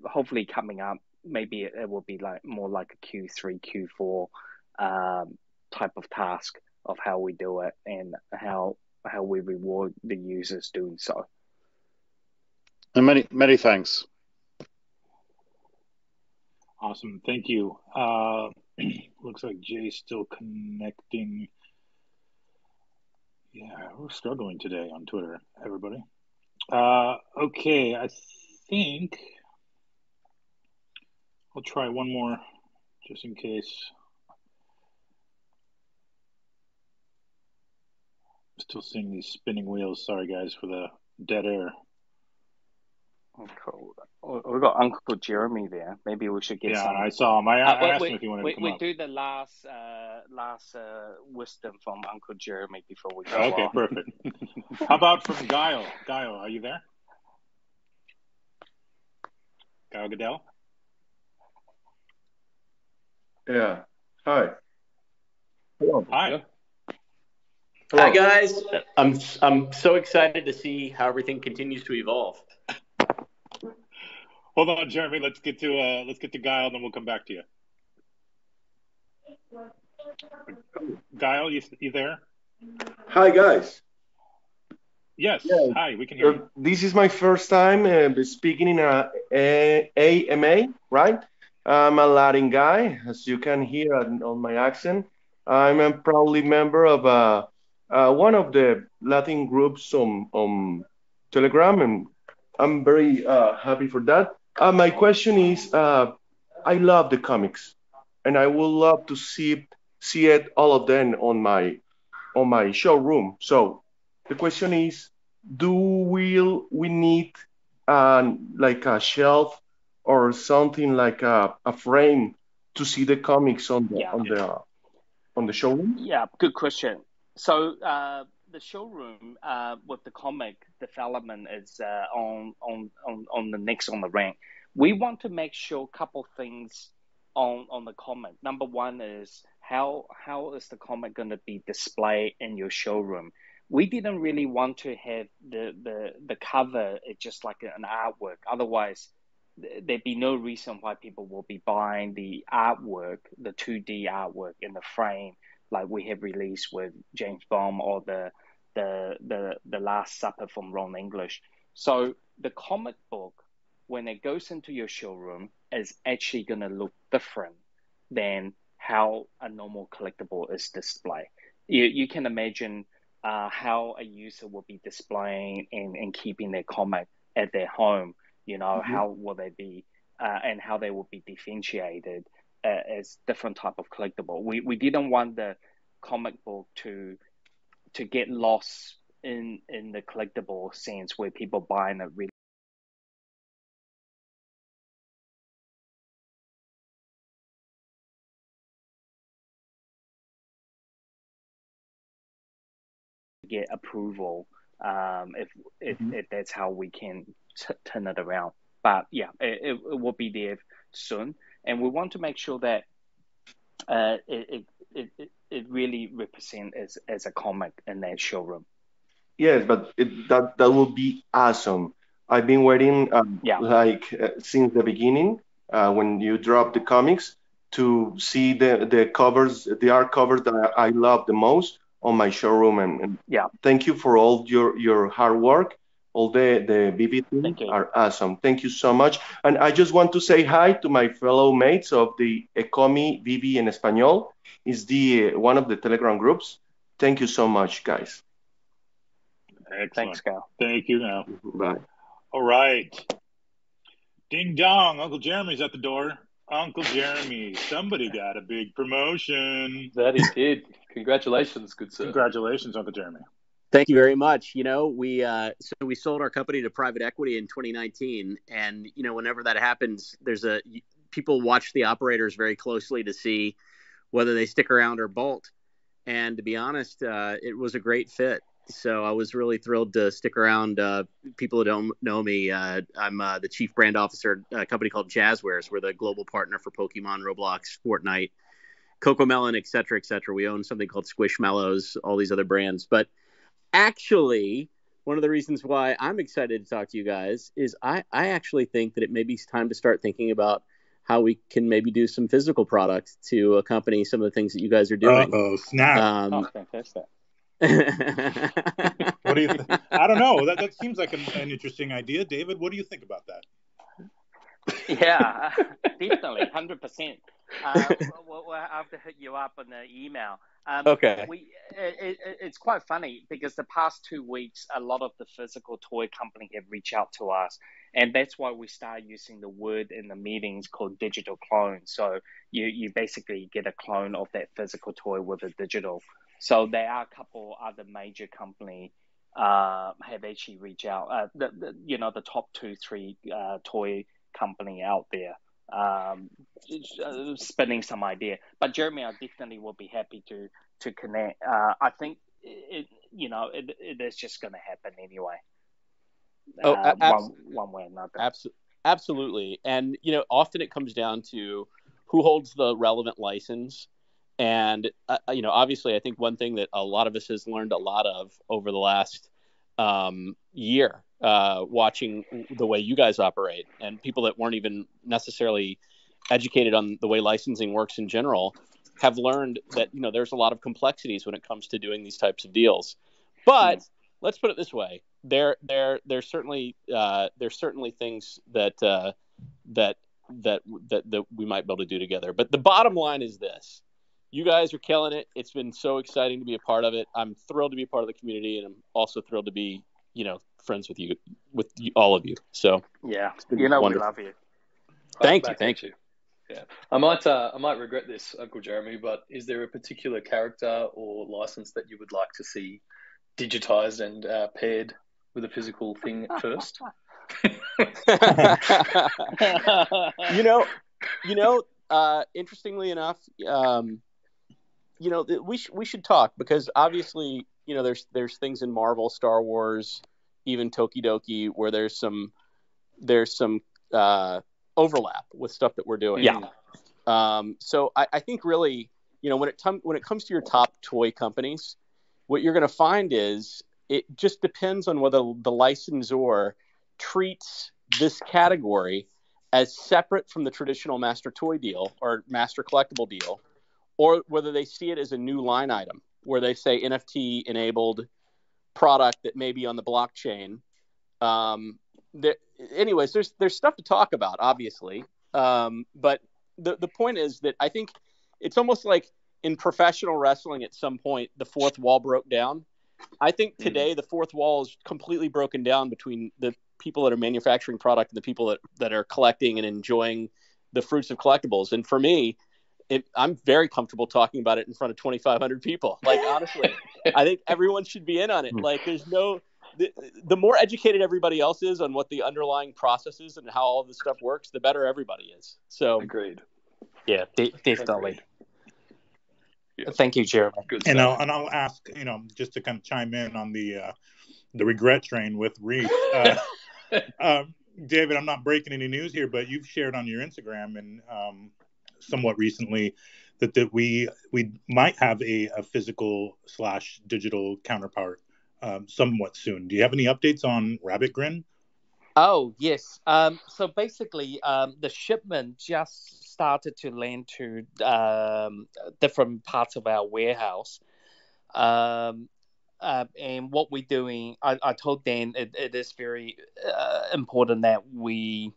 hopefully coming up, maybe it will be like more like a Q3, Q4 type of task of how we do it and how we reward the users doing so. And many thanks. Awesome, thank you. Looks like Jay's still connecting. Yeah, we're struggling today on Twitter, everybody. Okay, I think I'll try one more just in case. Still seeing these spinning wheels. Sorry, guys, for the dead air. Okay. We've got Uncle Jeremy there. Maybe we should get some. Yeah, I saw him. I asked him if he wanted to come up. We do the last wisdom from Uncle Jeremy before we go Okay, on. perfect. How about from Guile? Guile, are you there? Guile Goodell? Yeah. Hi. Hello. Hi. Hello. Hi guys. I'm so excited to see how everything continues to evolve. Hold on, Jeremy. Let's get to Guile, and then we'll come back to you. Guile, you there? Hi guys. Yes. Yeah. Hi, we can hear you. This is my first time speaking in a AMA, right? I'm a Latin guy, as you can hear on my accent. I'm a proudly member of one of the Latin groups on Telegram, and I'm very happy for that. My question is, I love the comics, and I would love to see it all of them on my showroom. So the question is, do we need like a shelf or something like a frame to see the comics on the showroom? Yeah, good question. So the showroom with the comic development is on the next on the rank. We want to make sure a couple things on the comic. Number one is how is the comic going to be displayed in your showroom? We didn't really want to have the cover just like an artwork. Otherwise, there'd be no reason why people will be buying the artwork, the 2D artwork in the frame, like we have released with James Bond or the Last Supper from Ron English. So the comic book, when it goes into your showroom, is actually going to look different than how a normal collectible is displayed. You can imagine how a user will be displaying and keeping their comic at their home. You know, how will they be and how they will be differentiated as different type of collectible. We didn't want the comic book to get lost in the collectible sense where people buying it really get approval if that's how we can turn it around. But yeah, it will be there soon, and we want to make sure that it really represents as a comic in that showroom. Yes, but that would be awesome. I've been waiting since the beginning when you drop the comics to see the covers, the art covers that I love the most on my showroom. And thank you for all your hard work. All the VeVe team are awesome. Thank you so much. And I just want to say hi to my fellow mates of the Ecomi VeVe en Español. It's one of the Telegram groups. Thank you so much, guys. Excellent. Thanks, Cal. Thank you, now. Bye. All right. Ding dong. Uncle Jeremy's at the door. Uncle Jeremy, somebody got a big promotion. That he did. Congratulations, good sir. Congratulations, Uncle Jeremy. Thank you very much. We sold our company to private equity in 2019, and whenever that happens, people watch the operators very closely to see whether they stick around or bolt. And to be honest, it was a great fit. So I was really thrilled to stick around. People who don't know me, I'm the chief brand officer at a company called Jazzwares. We're the global partner for Pokemon, Roblox, Fortnite, Cocomelon, et cetera, et cetera. We own something called Squishmallows, all these other brands. But actually, one of the reasons why I'm excited to talk to you guys is I actually think that it may be time to start thinking about how we can maybe do some physical products to accompany some of the things that you guys are doing. Uh-oh, snap. Fantastic. What do you think? I don't know. That seems like an interesting idea. David, what do you think about that? Yeah, definitely, 100%. We'll have to hit you up on the email. Okay. It's quite funny because the past 2 weeks, a lot of the physical toy company have reached out to us, and that's why we start using the word in the meetings called digital clone. So you basically get a clone of that physical toy with a digital. So there are a couple other major company have actually reached out. The top 2-3 toy company out there. Spinning some idea, but Jeremy, I definitely will be happy to connect. I think it is just going to happen anyway. One way or another. Absolutely, and often it comes down to who holds the relevant license, and obviously, I think one thing that a lot of us has learned a lot of over the last year, watching the way you guys operate, and people that weren't even necessarily educated on the way licensing works in general have learned that there's a lot of complexities when it comes to doing these types of deals. But let's put it this way: there's certainly things that we might be able to do together. But the bottom line is this: you guys are killing it. It's been so exciting to be a part of it. I'm thrilled to be a part of the community, and I'm also thrilled to be, friends with you, all of you. So yeah, wonderful. We love you. Thank you. Yeah, I might regret this, Uncle Jeremy, but is there a particular character or license that you would like to see digitized and paired with a physical thing first? Interestingly enough, we should talk, because obviously, there's things in Marvel, Star Wars, even Tokidoki, where there's some overlap with stuff that we're doing. Yeah. So I think really, when it comes to your top toy companies, what you're going to find is it just depends on whether the licensor treats this category as separate from the traditional master toy deal or master collectible deal, or whether they see it as a new line item where they say NFT enabled product that may be on the blockchain. Anyways, there's stuff to talk about, obviously. But the point is that I think it's almost like in professional wrestling at some point, the fourth wall broke down. I think today the fourth wall is completely broken down between the people that are manufacturing product and the people that are collecting and enjoying the fruits of collectibles. And for me, I'm very comfortable talking about it in front of 2,500 people. Like, honestly, I think everyone should be in on it. Like, there's the more educated everybody else is on what the underlying process is and how all this stuff works, the better everybody is. So, agreed. Yeah, definitely. Yes. Thank you, Jeremy. Good and I'll ask, just to kind of chime in on the regret train with Reese. David, I'm not breaking any news here, but you've shared on your Instagram and somewhat recently that we might have a physical / digital counterpart somewhat soon. Do you have any updates on Rabbit Grin? Oh, yes. So basically, the shipment just started to land to different parts of our warehouse. And what we're doing, I told Dan it is very important that we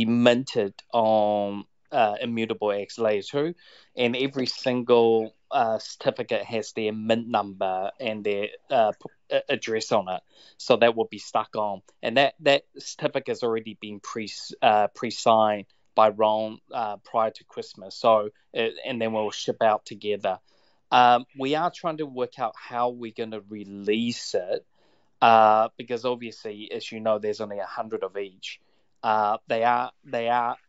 minted on Immutable X Layer 2, and every single certificate has their mint number and their address on it, so that will be stuck on. And that certificate has already been pre-signed by Ron prior to Christmas. So and then we'll ship out together. We are trying to work out how we're going to release it because obviously, as you know, there's only 100 of each. They are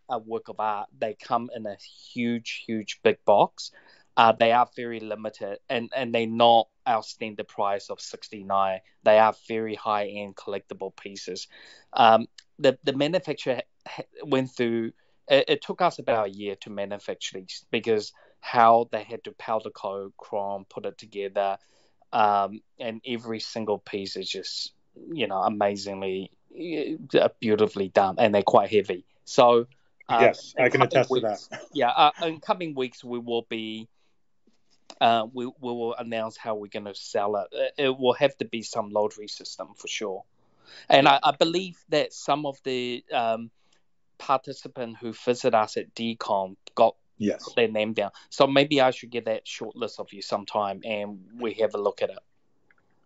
a work of art. They come in a huge big box. They are very limited, and they're not our standard price of $69. They are very high end collectible pieces. The manufacturer went through. It took us about a year to manufacture these because how they had to powder coat, chrome, put it together, and every single piece is just amazingly beautifully done, and they're quite heavy. So yes, I can attest to that. Yeah, in coming weeks we will be. We will announce how we're going to sell it. It will have to be some lottery system for sure. And I believe that some of the participants who visit us at DCon got their name down. So maybe I should get that short list of you sometime and we have a look at it.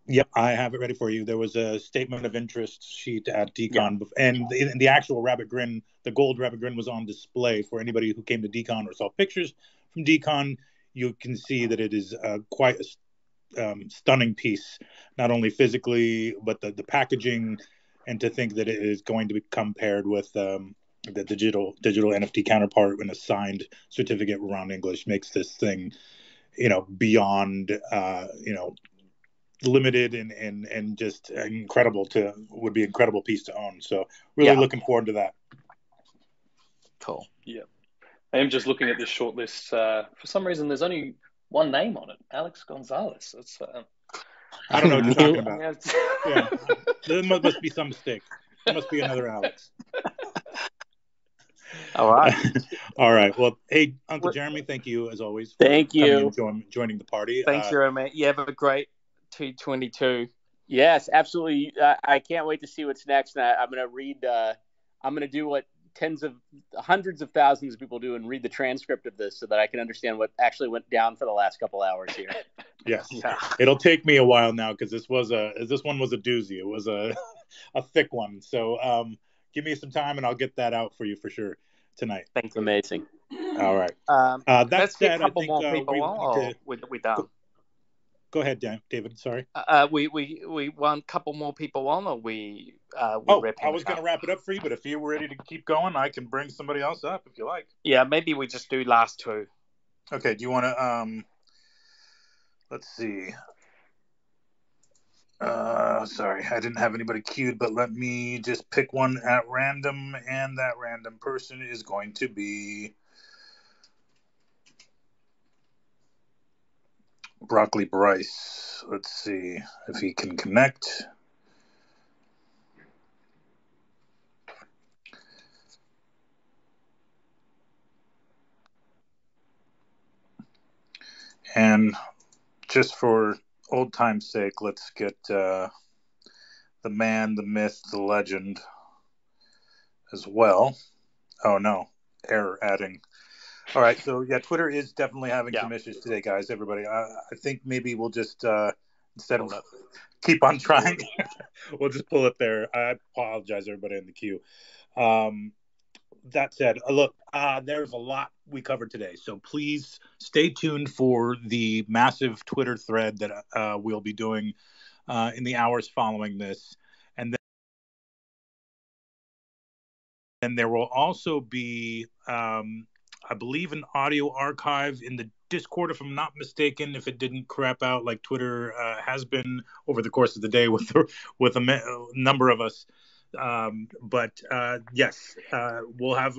Yep, I have it ready for you. There was a statement of interest sheet at DCon, and the actual rabbit grin, the gold rabbit grin, was on display for anybody who came to DCon or saw pictures from DCon. You can see that it is quite a stunning piece, not only physically, but the packaging, and to think that it is going to become paired with the digital NFT counterpart in a signed certificate around English makes this thing, beyond, limited and just incredible would be an incredible piece to own. So really looking forward to that. Cool. Yeah. I am just looking at this short list. For some reason, there's only one name on it, Alex Gonzalez. It's, I don't know what you're talking about. Yeah, there must be some mistake. There must be another Alex. All right. All right. Well, hey, Uncle Jeremy, thank you as always. Thank you. Joining the party. Thanks, Jeremy. You have a great 2022. Yes, absolutely. I can't wait to see what's next. And I'm going to read. I'm going to do what hundreds of thousands of people do and read the transcript of this so that I can understand what actually went down for the last couple hours here. Yes. Yeah. It'll take me a while now because this one was a doozy. It was a thick one. So give me some time and I'll get that out for you for sure tonight. Thank you. Amazing. All right. Let's get a couple more people on. We're done. Go ahead, David. Sorry. We want a couple more people on, or we. I was going to wrap it up for you, but if you were ready to keep going, I can bring somebody else up if you like. Yeah, maybe we just do last two. Okay. Do you want to? Let's see. Sorry, I didn't have anybody queued, but let me just pick one at random, and that random person is going to be Broccoli Bryce. Let's see if he can connect. And just for old time's sake, let's get the man, the myth, the legend as well. Oh no, error adding. All right, so yeah, Twitter is definitely having some issues today, guys. Everybody, I think maybe we'll just instead of keep on trying, we'll just pull it there. I apologize, everybody in the queue. That said, look, there's a lot we covered today, so please stay tuned for the massive Twitter thread that we'll be doing in the hours following this, and then there will also be. I believe an audio archive in the Discord, if I'm not mistaken, if it didn't crap out like Twitter has been over the course of the day with a number of us. But yes, we'll have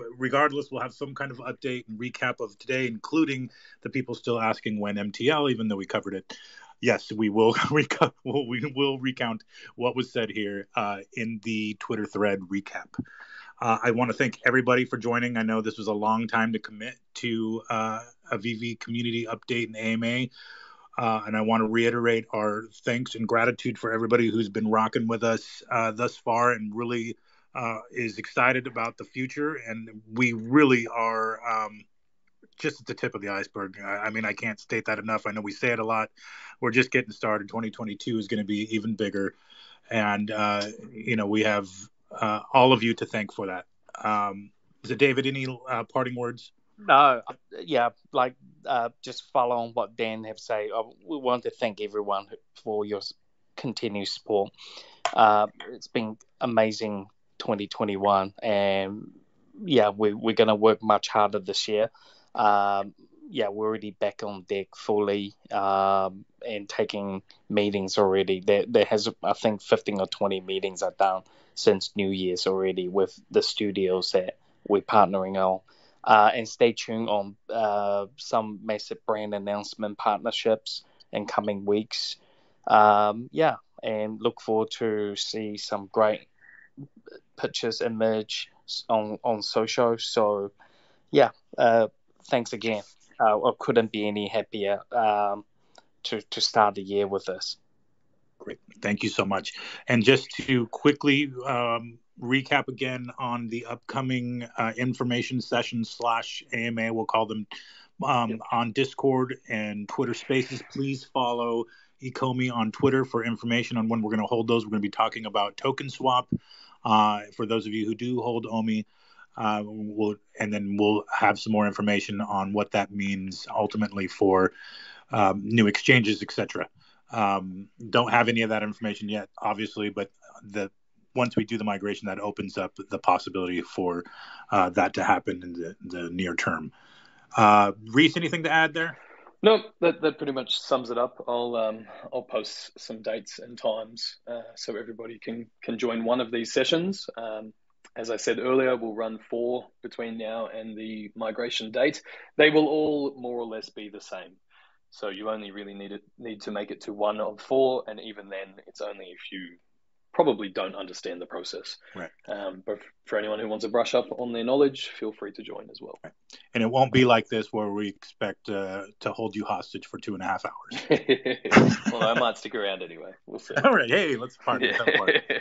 some kind of update and recap of today, including the people still asking when MTL, even though we covered it. Yes, we will recount what was said here in the Twitter thread recap. I want to thank everybody for joining. I know this was a long time to commit to a VeVe community update and AMA. And I want to reiterate our thanks and gratitude for everybody who's been rocking with us thus far and really is excited about the future. And we really are just at the tip of the iceberg. I mean, I can't state that enough. I know we say it a lot. We're just getting started. 2022 is going to be even bigger. And, we have all of you to thank for that. Is it David? Any parting words? No, yeah, like just follow on what Dan have said. We want to thank everyone for your continued support. It's been amazing 2021, and yeah, we're gonna work much harder this year. Yeah, we're already back on deck fully and taking meetings already. There has, I think, 15 or 20 meetings are done since New Year's already with the studios that we're partnering on. And stay tuned on some massive brand announcement partnerships in coming weeks. Yeah, and look forward to see some great pictures emerge on social. So yeah, thanks again. I couldn't be any happier to start the year with this. Great. Thank you so much. And just to quickly recap again on the upcoming information sessions / AMA, we'll call them, on Discord and Twitter Spaces. Please follow Ecomi on Twitter for information on when we're going to hold those. We're going to be talking about token swap. For those of you who do hold OMI, and then we'll have some more information on what that means ultimately for new exchanges, etc. Don't have any of that information yet, obviously, but once we do the migration, that opens up the possibility for that to happen in the near term. Reese, anything to add there? No, that pretty much sums it up. I'll post some dates and times so everybody can join one of these sessions. As I said earlier, we'll run 4 between now and the migration date. They will all more or less be the same. So you only really need to make it to 1 of 4, and even then, it's only if you probably don't understand the process. Right. But for anyone who wants to brush up on their knowledge, feel free to join as well. Right. And it won't be like this where we expect to hold you hostage for 2.5 hours. Well, I might stick around anyway. We'll see. All right. Hey, let's party. Yeah.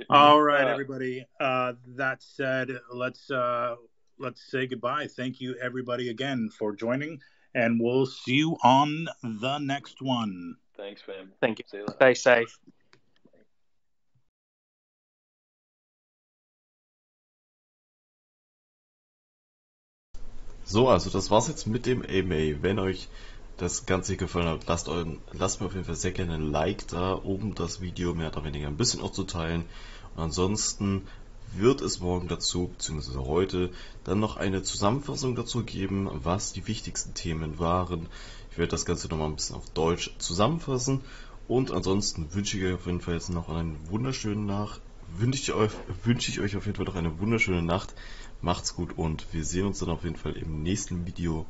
All right, everybody. That said, let's say goodbye. Thank you, everybody, again for joining. And we'll see you on the next one. Thanks, fam. Thank you. See you later. Stay safe. So, also das war's jetzt mit dem AMA. Wenn euch das Ganze gefallen hat, lasst mir auf jeden Fall sehr gerne ein Like da, um das Video mehr oder weniger ein bisschen auch zu teilen. Und ansonsten wird es morgen dazu, beziehungsweise heute, dann noch eine Zusammenfassung dazu geben, was die wichtigsten Themen waren. Ich werde das Ganze nochmal ein bisschen auf Deutsch zusammenfassen. Und ansonsten wünsche ich euch auf jeden Fall jetzt noch einen wunderschönen wünsche ich euch auf jeden Fall noch eine wunderschöne Nacht. Macht's gut und wir sehen uns dann auf jeden Fall im nächsten Video.